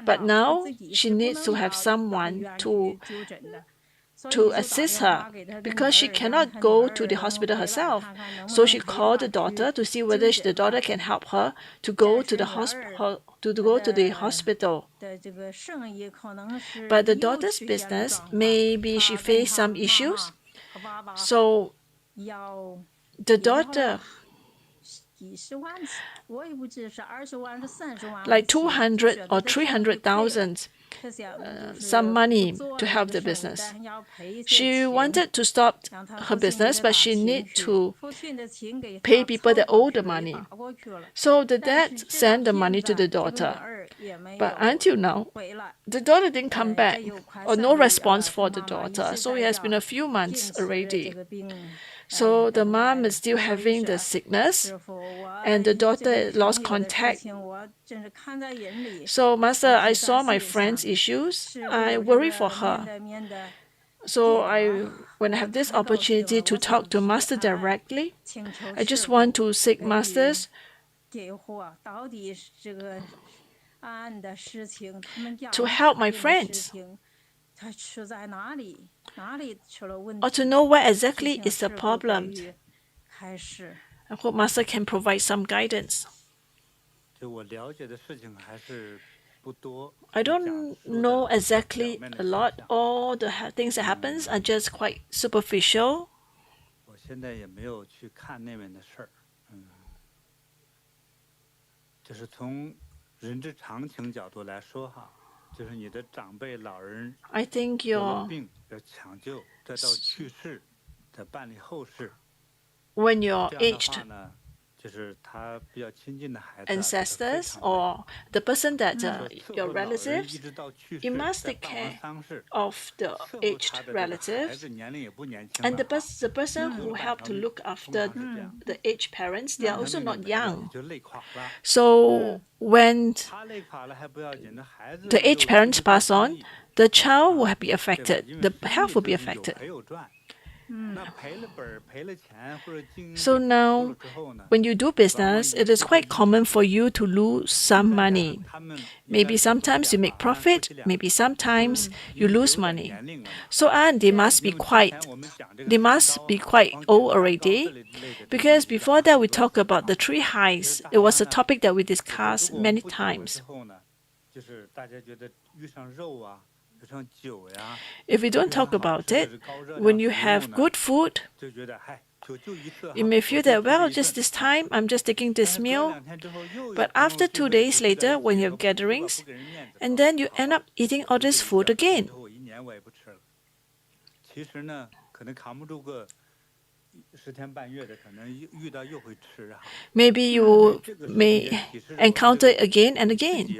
But now she needs to have someone to assist her because she cannot go to the hospital herself. So she called the daughter to see whether the daughter can help her to go to the hospital. But the daughter's business, maybe she faced some issues. So the daughter, like 200 or 300,000, some money to help the business. She wanted to stop her business, but she need to pay people that owe the money. So the dad sent the money to the daughter. But until now, the daughter didn't come back, or no response for the daughter. So it has been a few months already. So the mom is still having the sickness, and the daughter lost contact. So, Master, I saw my friend's issues. I worry for her. So when I have this opportunity to talk to Master directly, I just want to seek Masters to help my friends, or to know what exactly is the problem. I hope Master can provide some guidance. I don't know exactly a lot. All the things that happens are just quite superficial. I think when you're aged ancestors or the person that your relatives, you must take care of the aged relatives, and the person who help to look after the aged parents, they are also not young. So when the aged parents pass on, the child will be affected, the health will be affected. So now, when you do business, it is quite common for you to lose some money. Maybe sometimes you make profit, maybe sometimes you lose money. So they must be quite old already, because before that we talked about the three highs. It was a topic that we discussed many times. If we don't talk about it, when you have good food, you may feel that, well, just this time, I'm just taking this meal. But after 2 days later, when you have gatherings, and then you end up eating all this food again. Maybe you may encounter it again and again.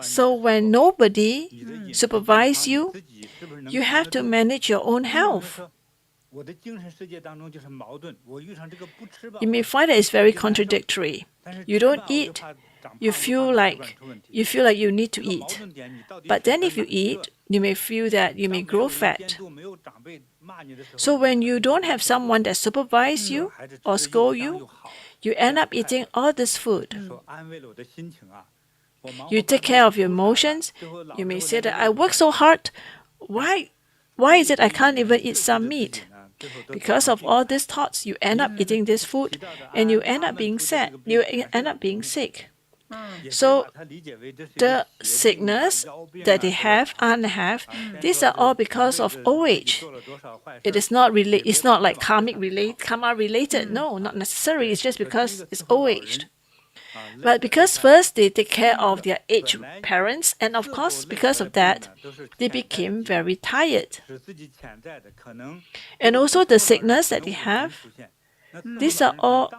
So when nobody supervises you, you have to manage your own health. You may find that it's very contradictory. You don't eat, you feel like you need to eat. But then if you eat, you may feel that you may grow fat. So when you don't have someone that supervises you or scolds you, you end up eating all this food. You take care of your emotions. You may say that I work so hard. Why is it I can't even eat some meat? Because of all these thoughts, you end up eating this food, and you end up being sad. You end up being sick. So the sickness that they have and have, these are all because of old age. It is not it's not like karma related. No, not necessarily. It's just because it's old aged. But because first they take care of their aged parents, and of course because of that, they became very tired. And also the sickness that they have, these are all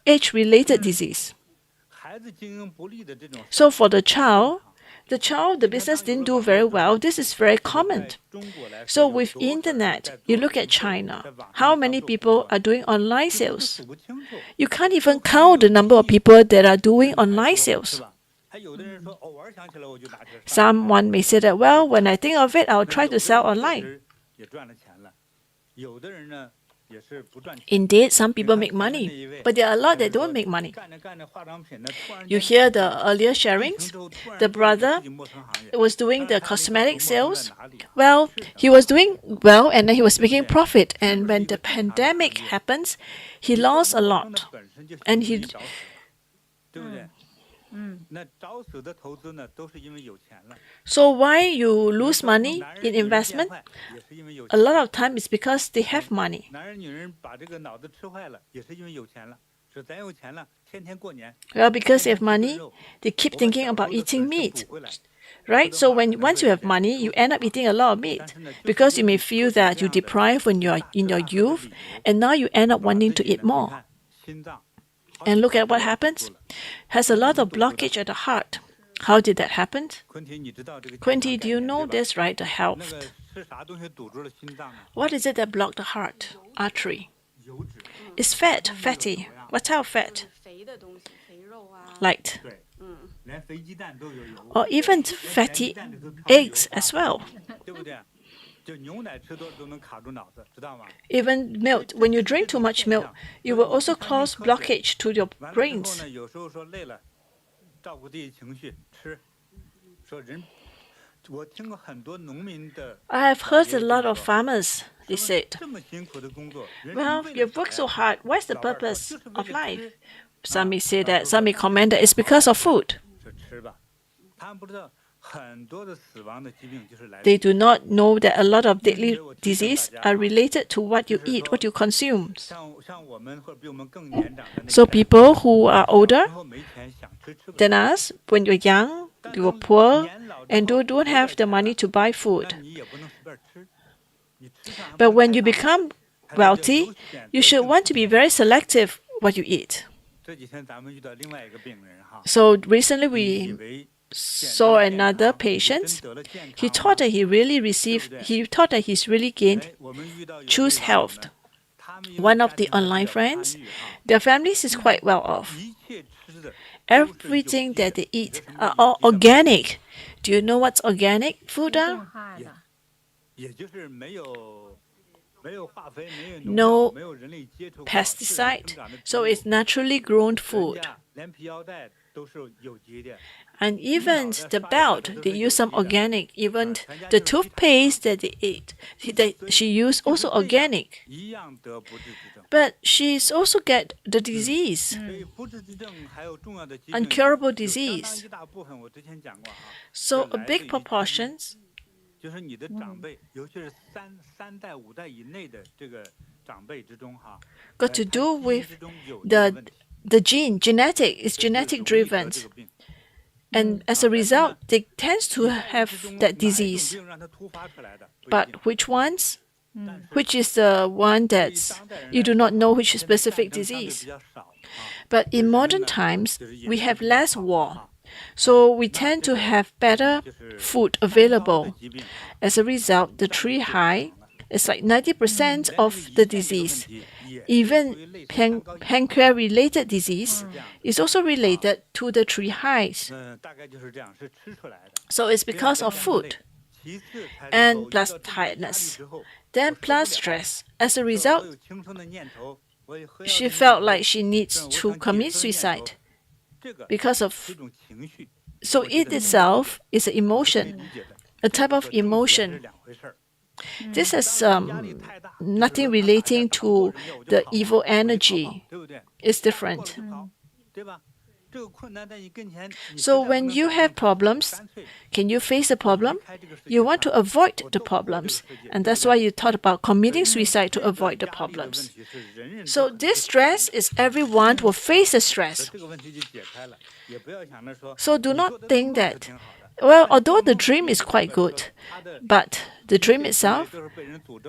age-related disease. So for the child, the business didn't do very well. This is very common. So with internet, you look at China, how many people are doing online sales? You can't even count the number of people that are doing online sales. Someone may say that, well, when I think of it, I'll try to sell online. Indeed, some people make money, but there are a lot that don't make money. You hear the earlier sharings? The brother was doing the cosmetic sales. Well, he was doing well and then he was making profit. And when the pandemic happens, he lost a lot. And he... So why you lose money in investment? A lot of time is because they have money. Well, because they have money, they keep thinking about eating meat. Right? So once you have money, you end up eating a lot of meat because you may feel that you deprived when you're in your youth, and now you end up wanting to eat more. And look at what happens. Has a lot of blockage at the heart. How did that happen? Quinty, do you know this, right? The health. What is it that blocked the heart artery? It's fat, fatty. What type of fat? Light. Or even fatty eggs as well. Even milk. When you drink too much milk, you will also cause blockage to your brains. I have heard a lot of farmers, they said, well, you've worked so hard, what's the purpose of life? Some may say that, some may comment that it's because of food. They do not know that a lot of deadly diseases are related to what you eat, what you consume. So people who are older than us, when you're young, you are poor, and don't have the money to buy food. But when you become wealthy, you should want to be very selective what you eat. So recently we saw another patient. He thought that he's really gained Choose Health. One of the online friends, their families is quite well off. Everything that they eat are all organic. Do you know what's organic food are? No pesticide, so it's naturally grown food. And even the belt, they use some organic. Even the toothpaste that they eat, she used also organic. But she's also get the disease, incurable disease. So a big proportion got to do with the gene, genetic. It's genetic driven. And as a result, they tend to have that disease. But which ones? Which is the one that you do not know which specific disease? But in modern times, we have less war. So we tend to have better food available. As a result, the tree high is like 90% of the disease. Even pancreas-related disease is also related to the tree highs. So it's because of food and plus tiredness, then plus stress. As a result, she felt like she needs to commit suicide because of. So it itself is an emotion, a type of emotion. This has nothing relating to the evil energy. It's different. So when you have problems, can you face the problem? You want to avoid the problems. And that's why you thought about committing suicide to avoid the problems. So this stress is everyone will face the stress. So do not think that, well, although the dream is quite good, but the dream itself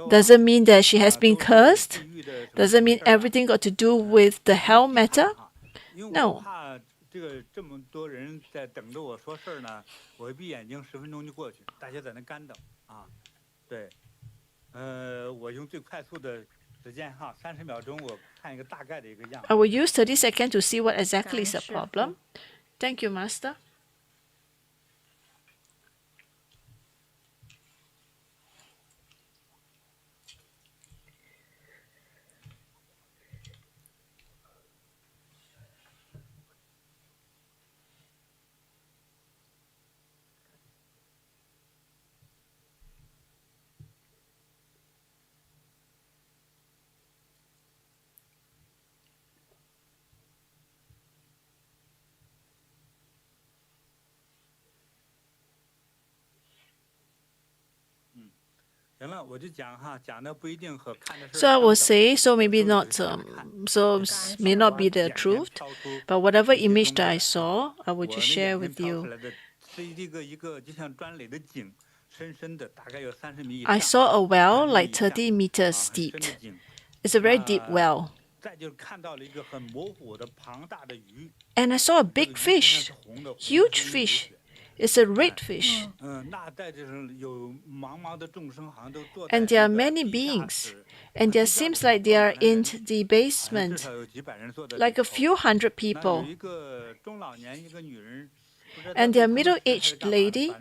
doesn't mean that she has been cursed, doesn't mean everything got to do with the hell matter. No. I will use 30 seconds to see what exactly is the problem. Thank you, Master. So I will say, so maybe not, may not be the truth, but whatever image that I saw, I will just share with you. I saw a well like 30 meters deep. It's a very deep well. And I saw a big fish, huge fish. It's a red fish. And there are many beings. And there seems like they are in the basement, like a few hundred people. And they're middle-aged lady.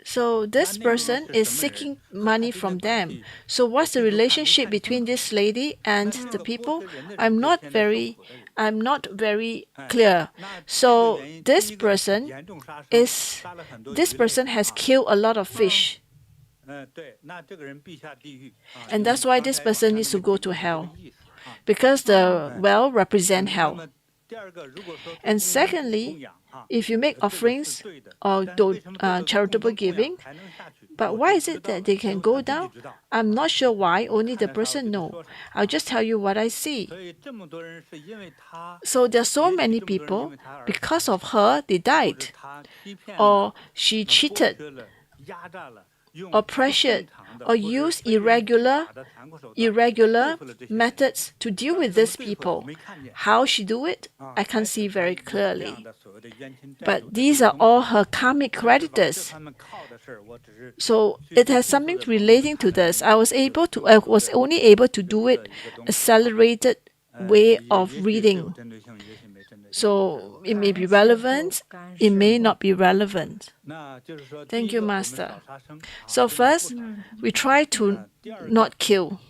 So this person is seeking money from them. So what's the relationship between this lady and the people? I'm not very clear. So this person has killed a lot of fish. And that's why this person needs to go to hell, because the well represents hell. And secondly, if you make offerings or do charitable giving, but why is it that they can go down? I'm not sure why, only the person knows. I'll just tell you what I see. So there are so many people, because of her, they died. Or she cheated, or pressured, or used irregular methods to deal with these people. How she do it, I can't see very clearly. But these are all her karmic creditors. So it has something relating to this. I was only able to do it accelerated way of reading. So it may be relevant, it may not be relevant. Thank you, Master. So first, we try to not kill.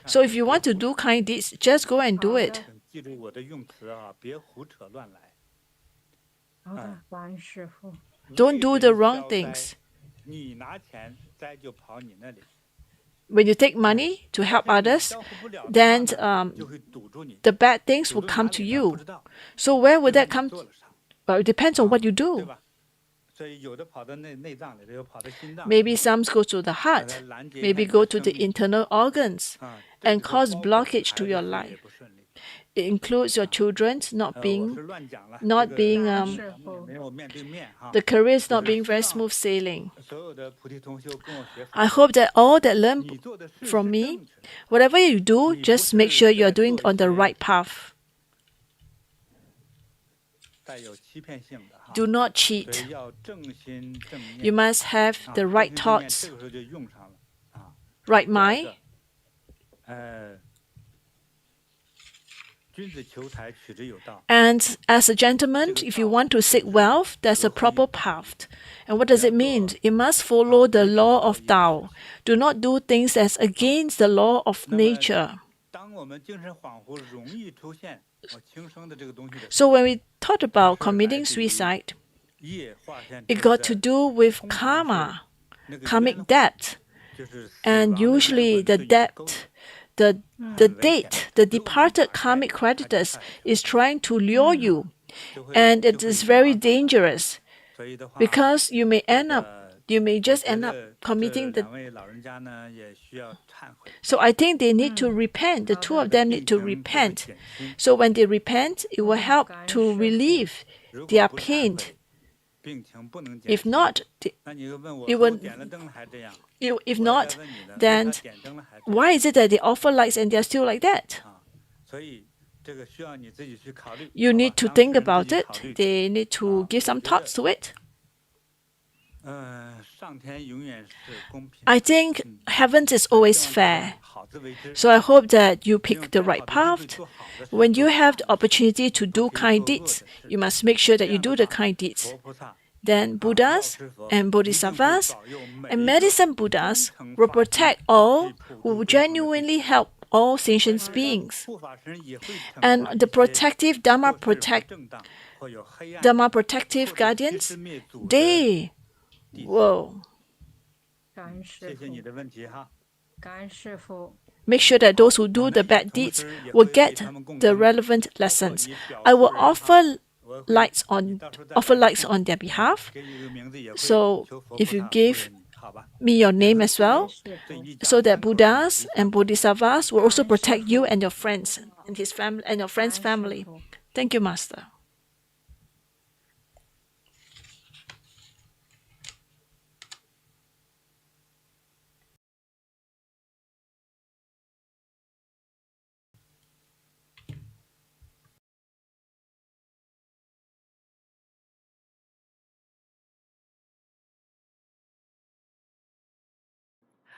So if you want to do kind deeds, just go and do it. Don't do the wrong things. When you take money to help others, then the bad things will come to you. So where would that come? Well, it depends on what you do. Maybe some go to the heart, maybe go to the internal organs and cause blockage to your life. It includes your children not being, the careers not being very smooth sailing. I hope that all that learn from me, whatever you do, just make sure you are doing on the right path. Do not cheat. You must have the right thoughts, right mind. And as a gentleman, if you want to seek wealth, there's a proper path. And what does it mean? You must follow the law of Tao. Do not do things that's against the law of nature. So when we thought about committing suicide, it got to do with karma, karmic debt. And usually the debt, the departed karmic creditors is trying to lure you. And it is very dangerous, because you may just end up committing the... So I think they need to repent. The two of them need to repent. So when they repent, it will help to relieve their pain. If not, then why is it that they offer lights and they are still like that? You need to think about it. They need to give some thoughts to it. I think heaven is always fair. So I hope that you pick the right path. When you have the opportunity to do kind deeds, you must make sure that you do the kind deeds. Then Buddhas and Bodhisattvas and medicine Buddhas will protect all who will genuinely help all sentient beings. And the protective Dharma protective guardians, they will make sure that those who do the bad deeds will get the relevant lessons. I will offer lights on their behalf. So if you give me your name as well, so that Buddhas and Bodhisattvas will also protect you and your friends and his family and your friend's family. Thank you, Master.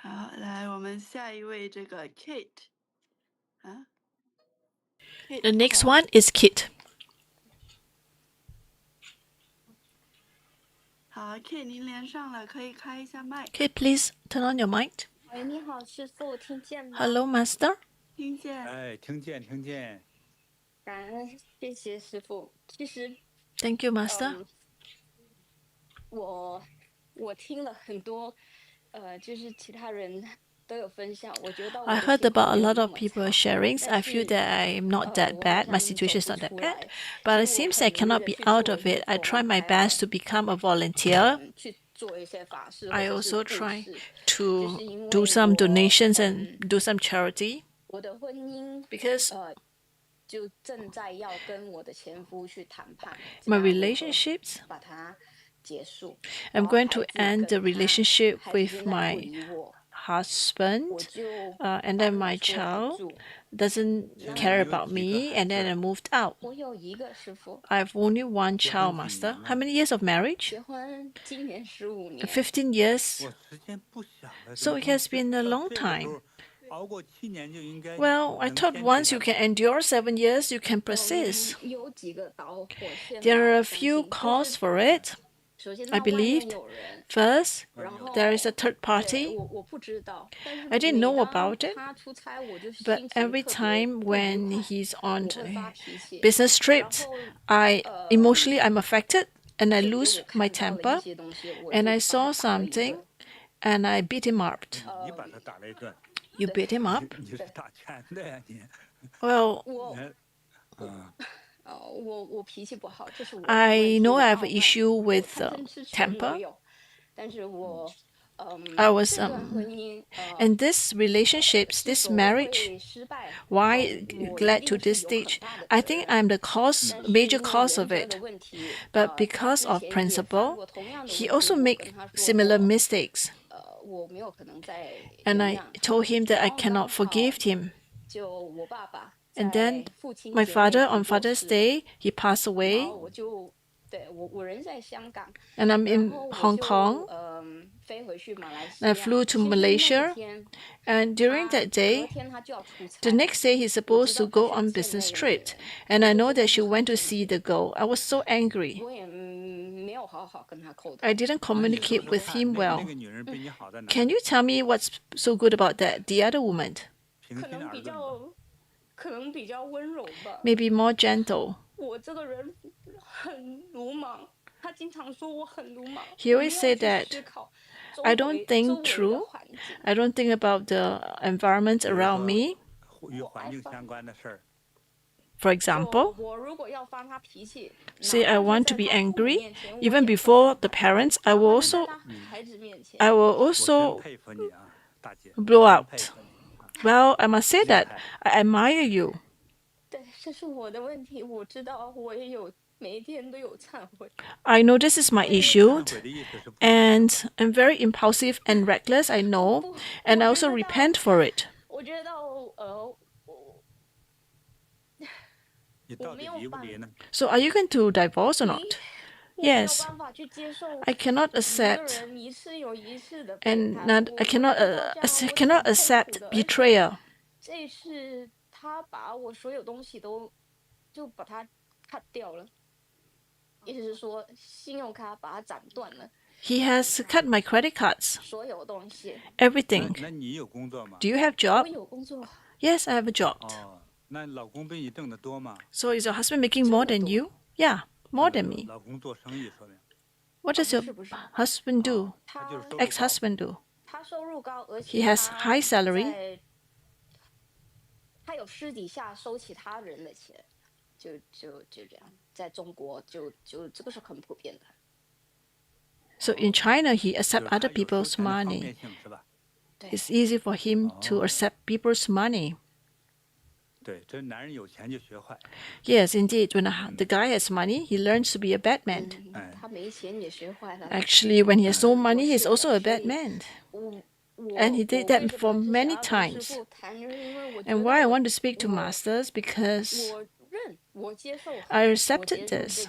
好，来，我们下一位这个 Kate， 啊 The next one is Kit. 好 ，Kate 您连上了，可以开一下麦。Kit, please turn on your mic. 喂，你好，师傅，听见吗？ Hello, Master. 听见。哎，听见听见。感恩，谢谢师傅。其实 Thank you, Master. 我听了很多，就是其他人都有分享，我觉得 I heard about a lot of people sharing. I feel that I'm not that bad. My situation is not that bad. But it seems I cannot be out of it. I try my best to become a volunteer. 去做一些法事， I 或者是 also 布 try 施 to do some donations and do some charity. 我的婚姻 Because 就正在要跟我的前夫去谈判 my 怎么样如何 relationships, 把它结束。 I'm 然后 going to 孩子 end the 跟他 relationship 孩子 with 现在不 my 理我， husband, 我就 and 搬 then 了 my 出来 child 住。 doesn't 那 care about me, and then I moved out. 我有一个师傅， I've only one child, Master. How many years of marriage? 结婚今年15年。 15 years. 我时间不小了。 So it has been a long 到这个时 time. 候熬过7年就应该 Well, I 能 thought 坚持 once 下 you 去 can endure 7 years, you can persist. 有几个导火线 There 吧 are 我 a 相 few 信 causes for it. 首先 I 他外面 believed. 有人， First, 然后 there is a third 对 party. 我不知道，但是 I didn't 每 know 当 about it. 他出差，我就 But 心情 every 特别 time 不愉 when 快， he's on 我会发脾气。 business 然 trips, 后 I emotionally I'm affected and I 特别 lose 我 my 看到了一 temper 些东西，我 and 就 I 把 saw 他打了一 something 顿。 and I beat him up. 你把他打了一顿。 You beat him up? 你是打拳的呀你。 Well, 我嗯。我脾气不好，这是我的 I 问题， know 我 I 傲 have an 慢， issue 我 with 贪嗔痴拳我 temper. 有，但是我 I was 这段婚姻 and this relationships, 是 this 否 marriage, 会失败， why 我 it 一 led to 定是 this 有很 stage? 大的 I 责 think 任。 I'm the cause, 但是 major 因为 cause 原 of 则的 it. 问题， But 他 because 之 of 前也犯 principle, 过同样的 he 问 also 题，我 make 跟他说 similar 过， mistakes. 我没有可能再 And 原 I 谅。 told him that I 然后 cannot 刚好 forgive him. 就我爸爸 And 在 then 父亲 my 节那 father 天 on 过 Father's 世了， Day, he passed 然 away. 后我就对我人在香港， And I'm 然 in 后我 Hong 就 Kong. 飞回去马来 And 西 I 亚。 flew 其 to 实那 Malaysia. 天 And during 他 that 隔 day, 天他就要出 the 差， next day he's 我 supposed 知 to 道他 go 去 on 见 business 那个女 trip. 人， And 我 I 就 know 跟他 that 不 she 好 went to 天 see 气， the girl. I was so angry. 我也没有好好跟他沟 I 通。 didn't 那你是 communicate 不是 with 看 him 那 well. 个女人比你好在哪？ Can you tell me what's so good about that, the other woman? 平心可能而论吧。比较，可能比较温柔吧。 Maybe more gentle. 我这个人很鲁莽，他经常说我很鲁莽。 He 我 always 没有 say 去 that 思考周 I don't 围 think 周围的 through. 环境。 I don't think about the environment 比如 around 说 me. 与环境相关的事儿。 For 就 example, 我如果要发他脾气，哪 say I 怕是 want 在 to be 他父母 angry, 面前，我 even 也会 before 发 the 他， parents, I 哪 will 怕是在 also 他孩子面前。 I will 我真 also 佩服你啊，大姐。 blow 真 out. 佩服你。 Well, I must say 厉 that 害。 I admire you. 对，这是我的问题，我知道，我也有每一天都有忏悔。 I know this is my 忏 issue, 悔的意思是不一样的。 and I'm very impulsive and reckless, I know, 不， and I 我 also 觉得 repent for it. 我觉得我你到底没有办离不离呢？ So are you going to divorce or 离， not? 我没有 Yes. 办法去接受 I cannot 一个 accept 人一次又一次的背 and 叛， not, 我 I 我 cannot 知道这样 I 我 cannot 挺痛苦 accept 的，而且 betrayal. 这次他把我所有东西都就把它 cut 掉了，意思是说信用卡把它斩断了， He has cut my credit cards, 所有东西。那 everything. 那你有工作吗？ Do you have 我 job? 有工作， Yes, I have a job. 哦，那老公比你挣得多吗？ So is your husband making more than you? Yeah, more than me. 老公做生意说明。 What does your 不是 husband do? 他就是收入高。 Ex-husband do? 他收入高，而 He 且 has 他 high salary. 在他有私底下收其他人的钱，就这样，在中国就这个是很普遍的。So in China, he accepts other people's money. It's easy for him to accept people's money. Yes, indeed. When the guy has money, he learns to be a bad man. Actually, when he has no money, he's also a bad man. And he did that for many times. And why I want to speak to masters, because I accepted this.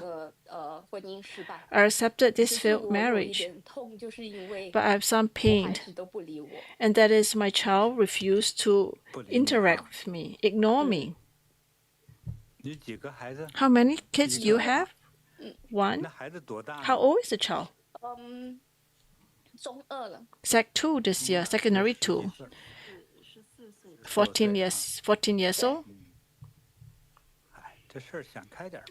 I accepted this failed marriage. But I have some pain. And that is my child refused to interact with me, ignore me. How many kids do you have? One. How old is the child? Sec 2 this year, secondary 2. 14 years old.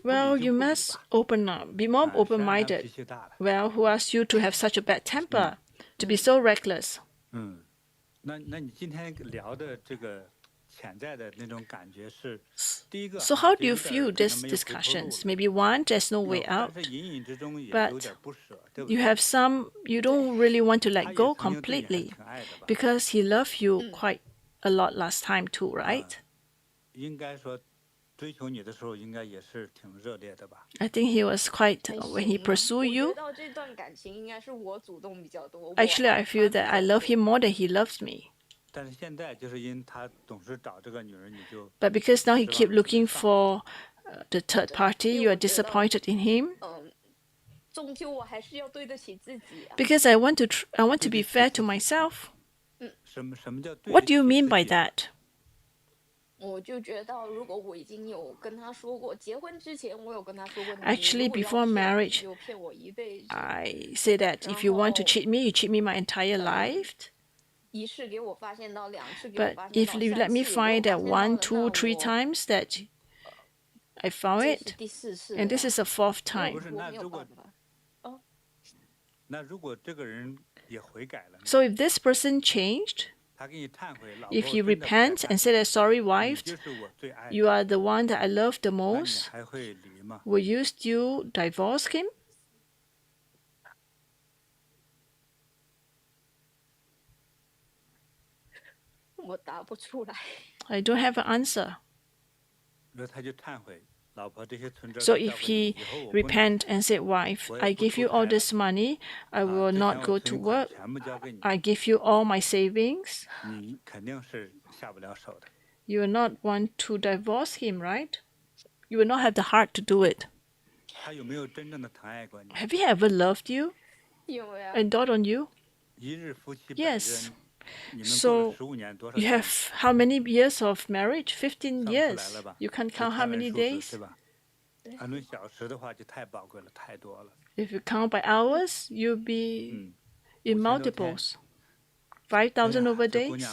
Well, you must open up, be more open-minded. Well, who asked you to have such a bad temper, to be so reckless? So how do you feel these discussions? Maybe one, there's no way out, but you don't really want to let go completely, because he loved you quite a lot last time too, right? I think he was quite, when he pursued you. Actually, I feel that I love him more than he loves me. But because now he keeps looking for the third party, you are disappointed in him. Because I want to be fair to myself. What do you mean by that? Actually, before marriage, I say that if you want to cheat me, you cheat me my entire life. But if you let me find that 1, 2, 3 times that I found it, and this is the 4th time. So if this person changed, if he repents and said, sorry, wife, you are the one that I love the most, will you still divorce him? I don't have an answer. So if he repent and said, wife, I give you all this money, I will not go to work, I give you all my savings, you will not want to divorce him, right? You will not have the heart to do it. Have he ever loved you and thought on you? Yes. So you have how many years of marriage? 15 years. You can't count how many days? If you count by hours, you'll be in multiples. 5,000 over days.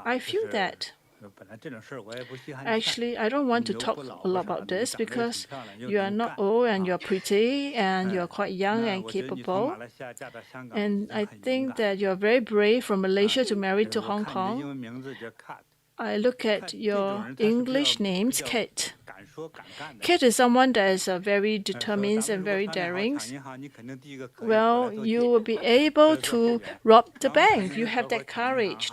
I feel that. Actually, I don't want to talk a lot about this because you are not old and you're pretty and you're quite young and capable. And I think that you're very brave from Malaysia to marry to Hong Kong. I look at your English names, Kate. Kate is someone that is very determined and very daring. Well, you will be able to rob the bank. You have that courage.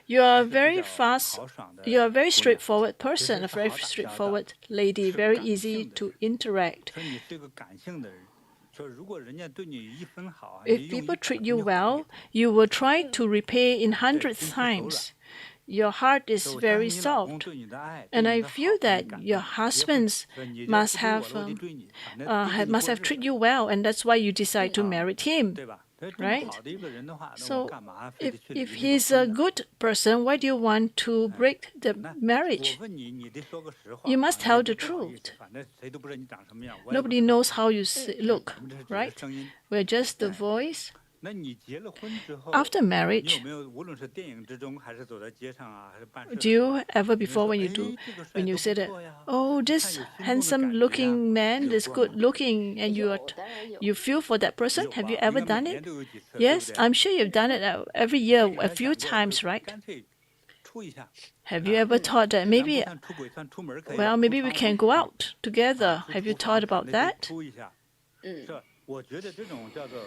You are very fast. You are a very straightforward person, a very straightforward lady, very easy to interact. If people treat you well, you will try to repay in hundreds times. Your heart is very soft, and I feel that your husbands must have treated you well, and that's why you decide to marry him. Right? So, if he's a good person, why do you want to break the marriage? You must tell the truth. Nobody knows how you look, right? We're just the voice. After marriage, do you ever before when you say that, oh, this handsome-looking man is good-looking, and you feel for that person? Have you ever done it? Yes, I'm sure you've done it every year a few times, right? Have you ever thought that maybe, well, maybe we can go out together? Have you thought about that? 是，我觉得这种叫做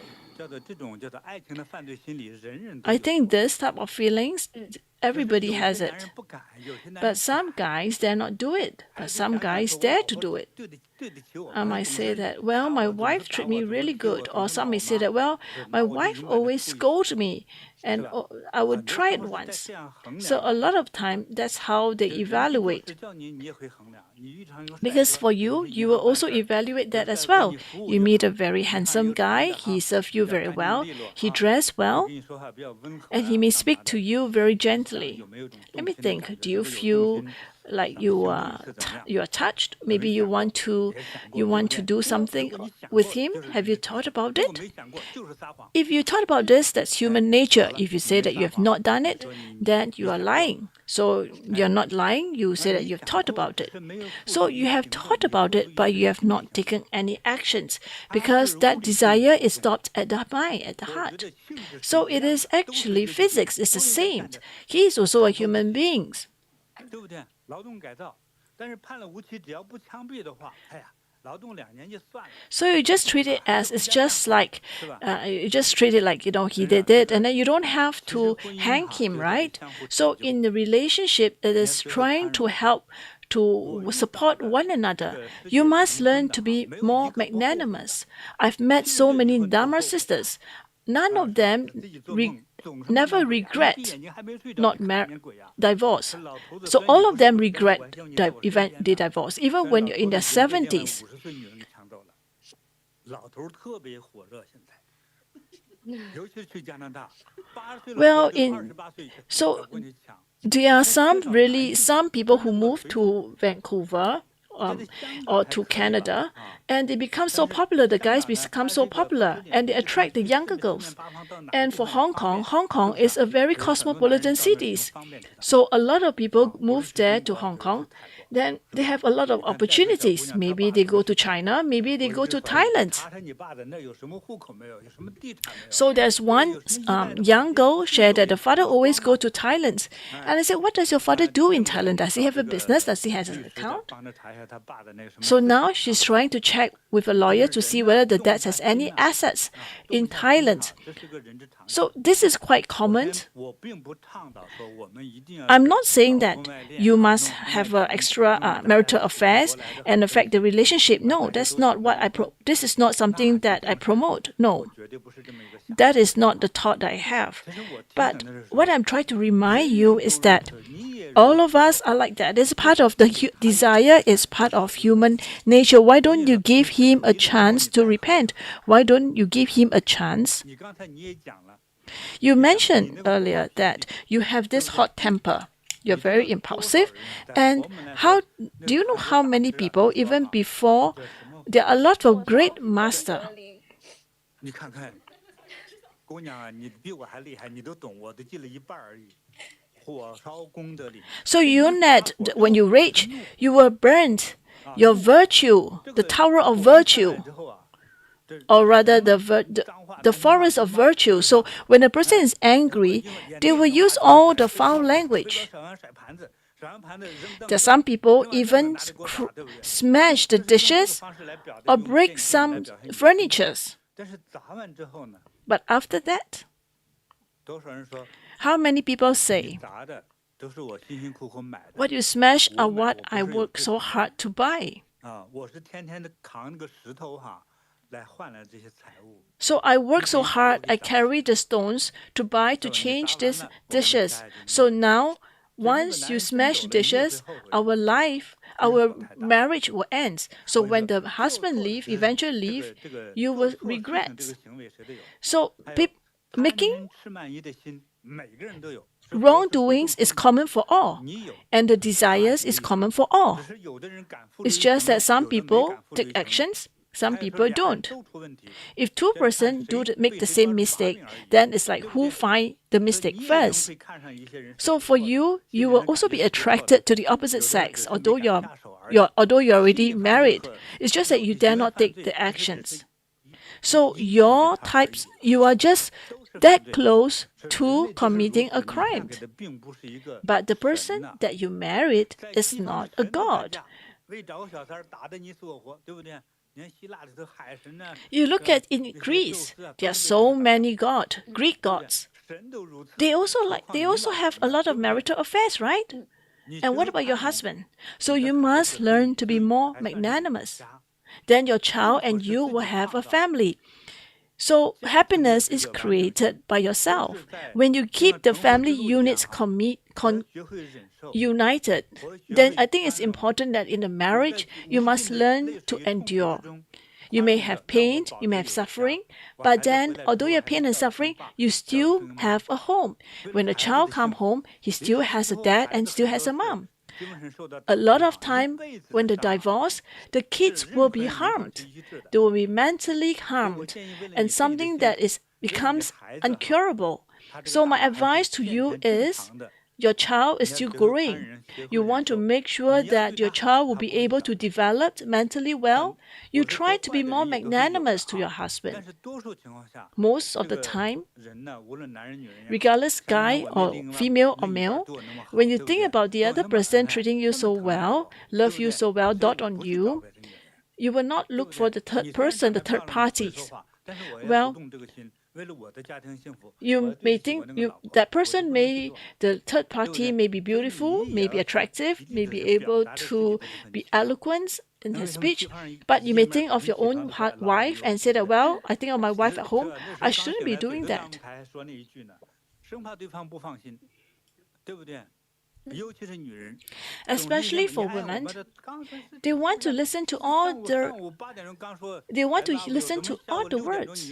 爱情的犯罪心理，人人都 I 有。 think this type of feelings, everybody has it. But some guys dare not do it. But some guys dare to do it. I might say that, well, my wife treat me really good. Or some may say that, well, my wife always scolds me. And I would try it once. So a lot of time, that's how they evaluate. Because for you, you will also evaluate that as well. You meet a very handsome guy, he serves you very well, he dressed well, and he may speak to you very gently. Let me think, do you feel like you are touched? Maybe you want to do something with him? Have you thought about it? If you thought about this, that's human nature. If you say that you have not done it, then you are lying. So you're not lying, you say that you've thought about it. So you have thought about it, but you have not taken any actions because that desire is stopped at the mind, at the heart. So it is actually physics, it's the same. He is also a human being. 对不对？劳动改造，但是判了无期，只要不枪毙的话，哎呀，劳动2年就算了。 So you just treat it as it's just like you just treat it like he did it, and then you don't have to hang him, right? So in the relationship, it is trying to help to support one another. You must learn to be more magnanimous. I've met so many Dharma sisters. None of them never regret not divorce. So all of them regret the divorce, even when you're in their 70s. Well, so there are some people who move to Vancouver or to Canada, and they become so popular. The guys become so popular, and they attract the younger girls. And for Hong Kong is a very cosmopolitan city. So a lot of people move there to Hong Kong. Then they have a lot of opportunities. Maybe they go to China, maybe they go to Thailand. So there's one young girl shared that the father always go to Thailand. And I said, what does your father do in Thailand? Does he have a business? Does he have an account? So now she's trying to check with a lawyer to see whether the dad has any assets in Thailand. So this is quite common. I'm not saying that you must have extra marital affairs and affect the relationship. No, that's not what this is not something that I promote. No, that is not the thought that I have. But what I'm trying to remind you is that all of us are like that. It's part of the desire, is part of human nature. Why don't you give him a chance to repent? Why don't you give him a chance? You mentioned earlier that you have this hot temper. You're very impulsive. And how do you know how many people, even before, there are a lot of great masters. So you know that when you rage, you will burn your virtue, the tower of virtue, or rather the forest of virtue. So when a person is angry, they will use all the foul language. There are some people even smash the dishes or break some furniture. But after that, how many people say, what you smash are what I work so hard to buy? So I work so hard, I carry the stones to change these dishes. So now, once you smash the dishes, our marriage will end. So when the husband eventually leave, you will regret. So making wrongdoings is common for all, and the desires is common for all. It's just that some people take actions, some people don't. If two persons make the same mistake, then it's like who find the mistake first. So for you, you will also be attracted to the opposite sex, although you're already married. It's just that you dare not take the actions. So your types, you are just that close to committing a crime. But the person that you married is not a god. You look at in Greece, there are so many gods, Greek gods. They also have a lot of marital affairs, right? And what about your husband? So you must learn to be more magnanimous. Then your child and you will have a family. So happiness is created by yourself. When you keep the family units united, then I think it's important that in a marriage, you must learn to endure. You may have pain, you may have suffering, but then, although you have pain and suffering, you still have a home. When a child comes home, he still has a dad and still has a mom. A lot of time, when they divorce, the kids will be harmed. They will be mentally harmed, and something that becomes incurable. So my advice to you is, your child is still growing. You want to make sure that your child will be able to develop mentally well. You try to be more magnanimous to your husband. Most of the time, regardless guy or female or male, when you think about the other person treating you so well, love you so well, dot on you, you will not look for the third person, the third parties. Well, you may think that person the third party may be beautiful, may be attractive, may be able to be eloquent in his speech, but you may think of your own wife and say that, well, I think of my wife at home, I shouldn't be doing that. Especially for women, they want to listen to all the words.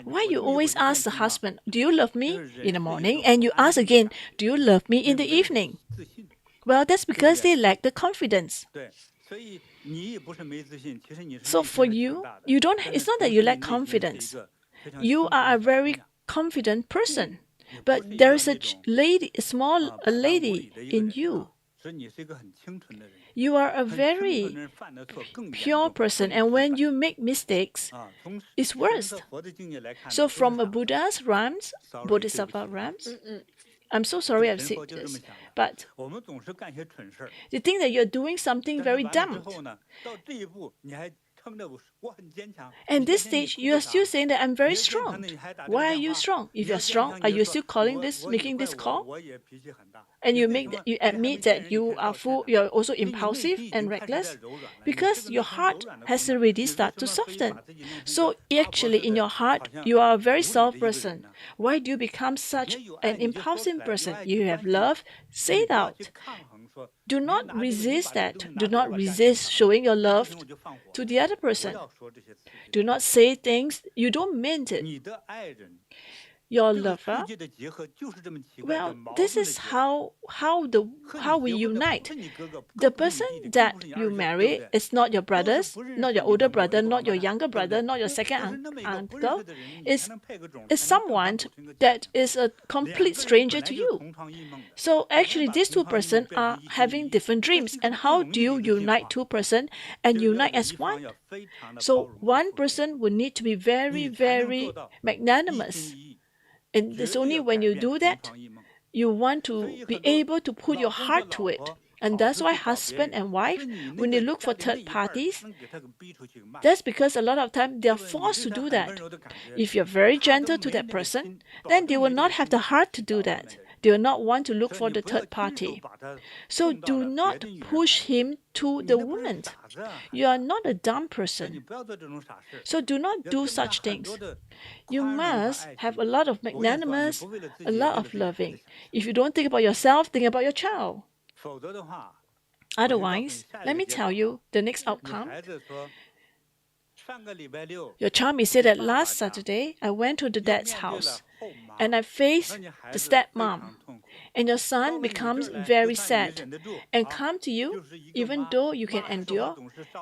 Why you always ask the husband, do you love me in the morning? And you ask again, do you love me in the evening? Well, that's because they lack the confidence. So for you, it's not that you lack confidence. You are a very confident person. But there is a lady in you. You are a very pure person, and when you make mistakes, it's worse. So from a Buddha's realms, Bodhisattva realms, I'm so sorry I've said this, but you think that you're doing something very dumb. And this stage, you are still saying that I'm very strong. Why are you strong? If you're strong, are you still making this call? And you admit that you're also impulsive and reckless? Because your heart has already started to soften. So actually, in your heart, you are a very soft person. Why do you become such an impulsive person? You have love, say it out. Do not resist that. Do not resist showing your love to the other person. Do not say things you don't mean it. Your lover, well, this is how we unite. The person that you marry is not your brothers, not your older brother, not your younger brother, not your second uncle. Is someone that is a complete stranger to you. So actually, these two persons are having different dreams. And how do you unite two persons and unite as one? So one person would need to be very, very magnanimous. And it's only when you do that, you want to be able to put your heart to it. And that's why husband and wife, when they look for third parties, that's because a lot of time they are forced to do that. If you're very gentle to that person, then they will not have the heart to do that. They will not want to look for the third party. So do not push him to the woman. You are not a dumb person. So do not do such things. You must have a lot of magnanimous, a lot of loving. If you don't think about yourself, think about your child. Otherwise, let me tell you the next outcome. Your child may say that last Saturday, I went to the dad's house and I faced the stepmom. And your son becomes very sad and come to you, even though you can endure.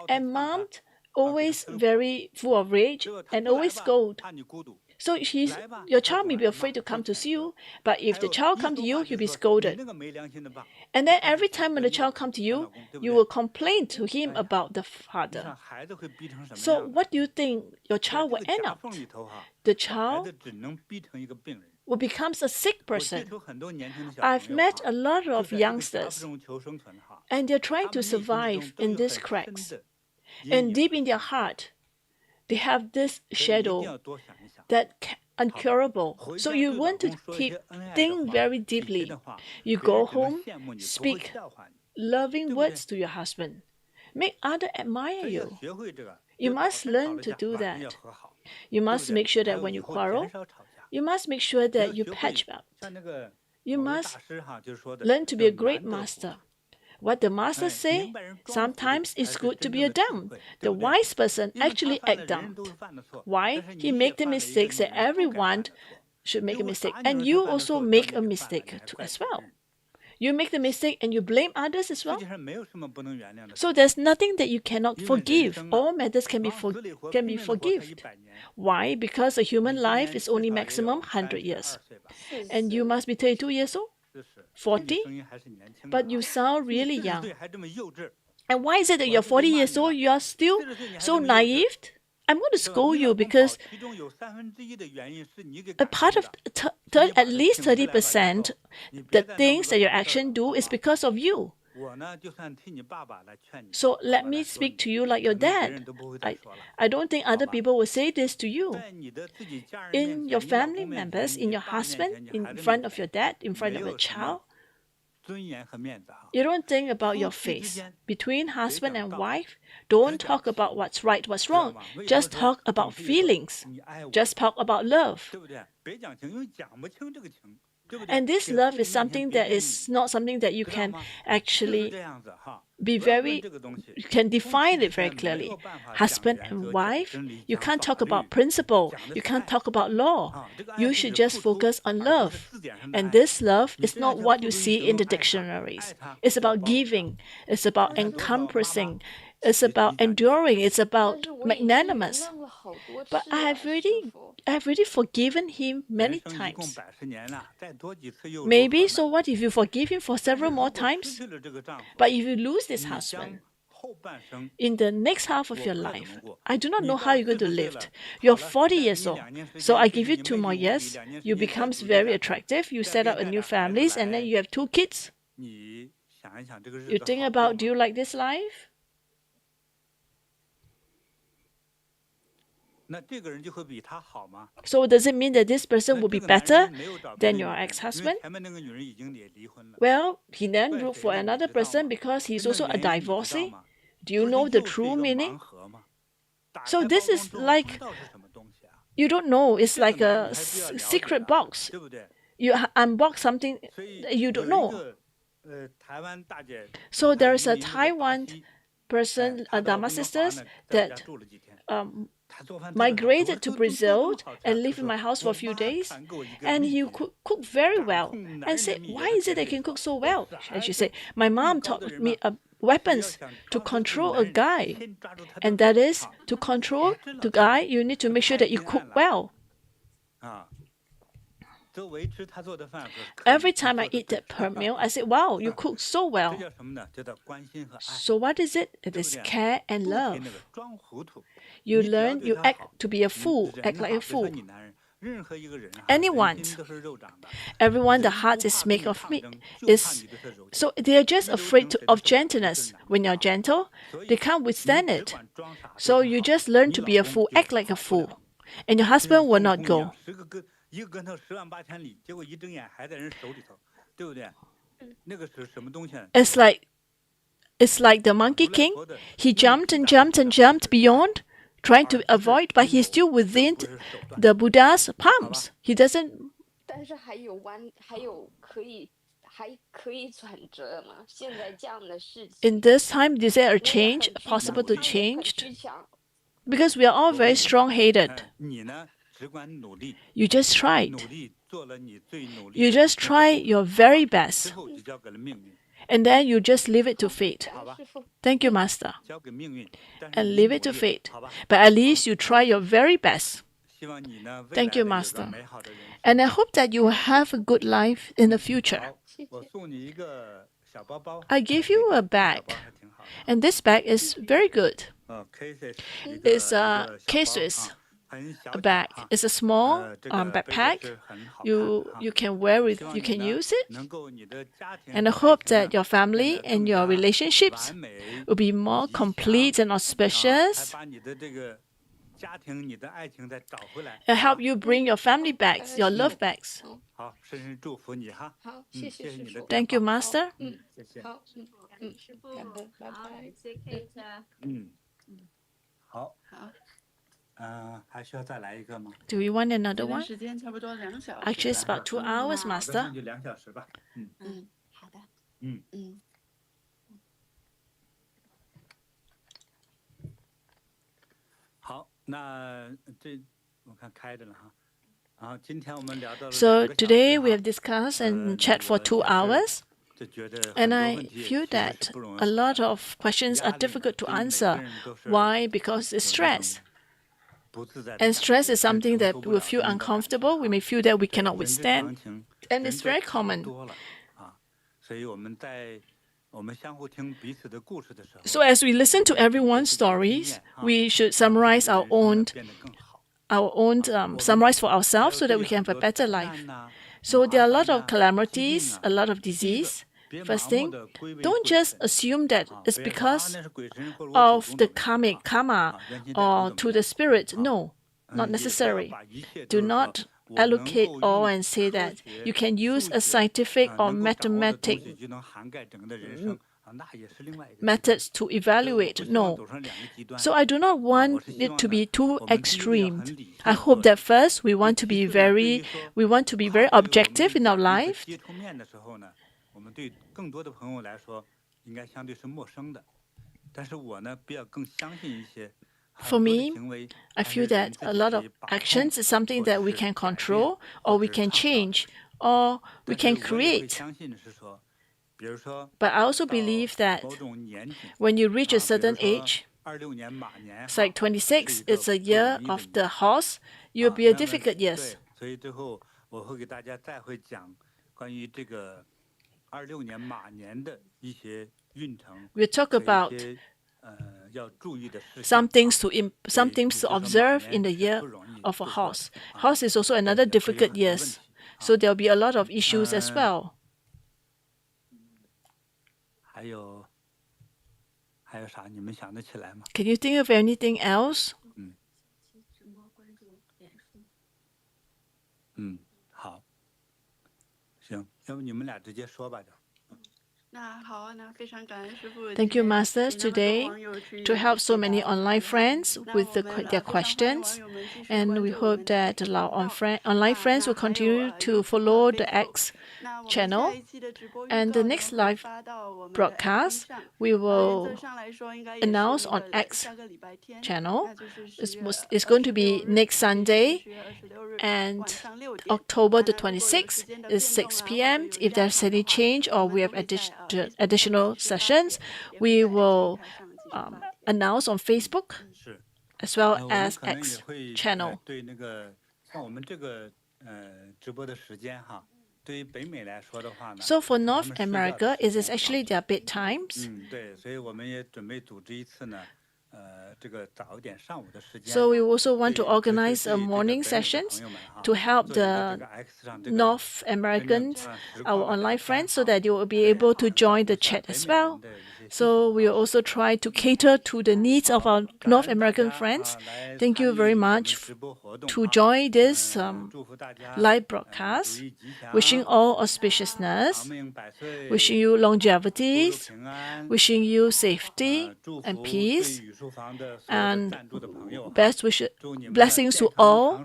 And mom always very full of rage and always scold. So your child may be afraid to come to see you, but if the child comes to you, he'll be scolded. And then every time when the child comes to you, you will complain to him about the father. So what do you think your child will end up? The child will become a sick person. I've met a lot of youngsters, and they're trying to survive in these cracks. And deep in their heart, they have this shadow that uncurable. So you want to think very deeply. You go home, speak loving words to your husband. Make others admire you. You must learn to do that. You must make sure that when you quarrel, you must make sure that you patch up. You must learn to be a great master. What the master say, sometimes it's good to be a dumb. The wise person actually act dumb. Why? He make the mistakes that everyone should make a mistake. And you also make a mistake too, as well. You make the mistake and you blame others as well. So there's nothing that you cannot forgive. All matters can be forgiven. Why? Because a human life is only maximum 100 years. And you must be 32 years old? 40? But you sound really young. And why is it that you're 40 years old, you are still so naive? I'm going to scold you because a part of at least 30% the things that your action do is because of you. So let me speak to you like your dad. I don't think other people will say this to you. In your family members, in your husband, in front of your dad, in front of your child, you don't think about your face. Between husband and wife, don't talk about what's right, what's wrong. Just talk about feelings. Just talk about love. And this love is something that is not something that you can actually you can define it very clearly. Husband and wife, you can't talk about principle. You can't talk about law. You should just focus on love. And this love is not what you see in the dictionaries. It's about giving. It's about encompassing. It's about enduring. It's about magnanimous. But I have already forgiven him many times. Maybe, so what if you forgive him for several more times? But if you lose this husband, in the next half of your life, I do not know how you're going to live. You're 40 years old, so I give you 2 more years. You become very attractive. You set up a new family, and then you have 2 kids. You think about, do you like this life? So does it mean that this person will be better than your ex-husband? Well, he then looked for another person because he's also a divorcee. Do you know the true meaning? So this is like, you don't know, it's like a secret box. You unbox something you don't know. So there is a Taiwan person, Dharma sisters, that migrated to Brazil and lived in my house for a few days, and he cook very well. And said, why is it they can cook so well? And she said, my mom taught me weapons to control a guy, and that is, to control the guy, you need to make sure that you cook well. Every time I eat that per meal, I say, wow, you cook so well. So what is it? It is care and love. You learn, you act to be a fool, act like a fool. Anyone, everyone, the heart is made of meat. So they are just afraid of gentleness. When you're gentle, they can't withstand it. So you just learn to be a fool, act like a fool. And your husband will not go. It's like the Monkey King. He jumped and jumped and jumped beyond, trying to avoid, but he's still within the Buddha's palms. He doesn't. In this time, is there a change possible to change? Because we are all very strong-headed. You just tried. You just try your very best. And then you just leave it to fate. Thank you, Master. And leave it to fate. But at least you try your very best. Thank you, Master. And I hope that you will have a good life in the future. I give you a bag, and this bag is very good. It's a cases bag. It's a small backpack. You can wear it. You can use it. And I hope that your family and your relationships will be more complete and auspicious. And help you bring your family back, your love backs. Thank you, Master. Do we want another one? Actually, it's about 2 hours, Master. So today we have discussed and chat for 2 hours. And I feel that a lot of questions are difficult to answer. Why? Because it's stress. And stress is something that we feel uncomfortable. We may feel that we cannot withstand. And it's very common. So as we listen to everyone's stories, we should summarize our own summarize for ourselves so that we can have a better life. So there are a lot of calamities, a lot of disease. First thing, don't just assume that it's because of the karma or to the spirit. No, not necessary. Do not allocate all and say that you can use a scientific or mathematic methods to evaluate. No. So I do not want it to be too extreme. I hope that first we want to be very objective in our life. For me, I feel that a lot of actions is something that we can control, or we can change, or we can create. But I also believe that when you reach a certain age, it's like 26, it's a year of the horse, you'll be a difficult years. We'll talk about some things to observe in the year of a horse. Horse is also another difficult years, so there'll be a lot of issues as well. Can you think of anything else? Thank you, Masters, today to help so many online friends with their questions. And we hope that our online friends will continue to follow the X channel. And the next live broadcast, we will announce on X channel. It's going to be next Sunday, and October the 26th is 6 p.m. If there's any change or we have additional sessions, we will announce on Facebook as well as X channel. So for North America, it is actually their bedtimes. So we also want to organize morning sessions to help the North Americans, our online friends, so that they will be able to join the chat as well. So we will also try to cater to the needs of our North American friends. Thank you very much to join this live broadcast. Wishing all auspiciousness, wishing you longevity, wishing you safety and peace, and blessings to all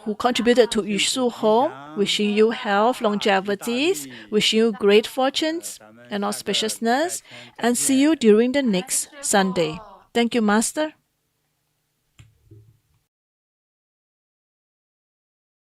who contributed to Yushu Home. Wishing you health, longevity, wishing you great fortunes and auspiciousness, and see you during the next Sunday. Thank you, Master.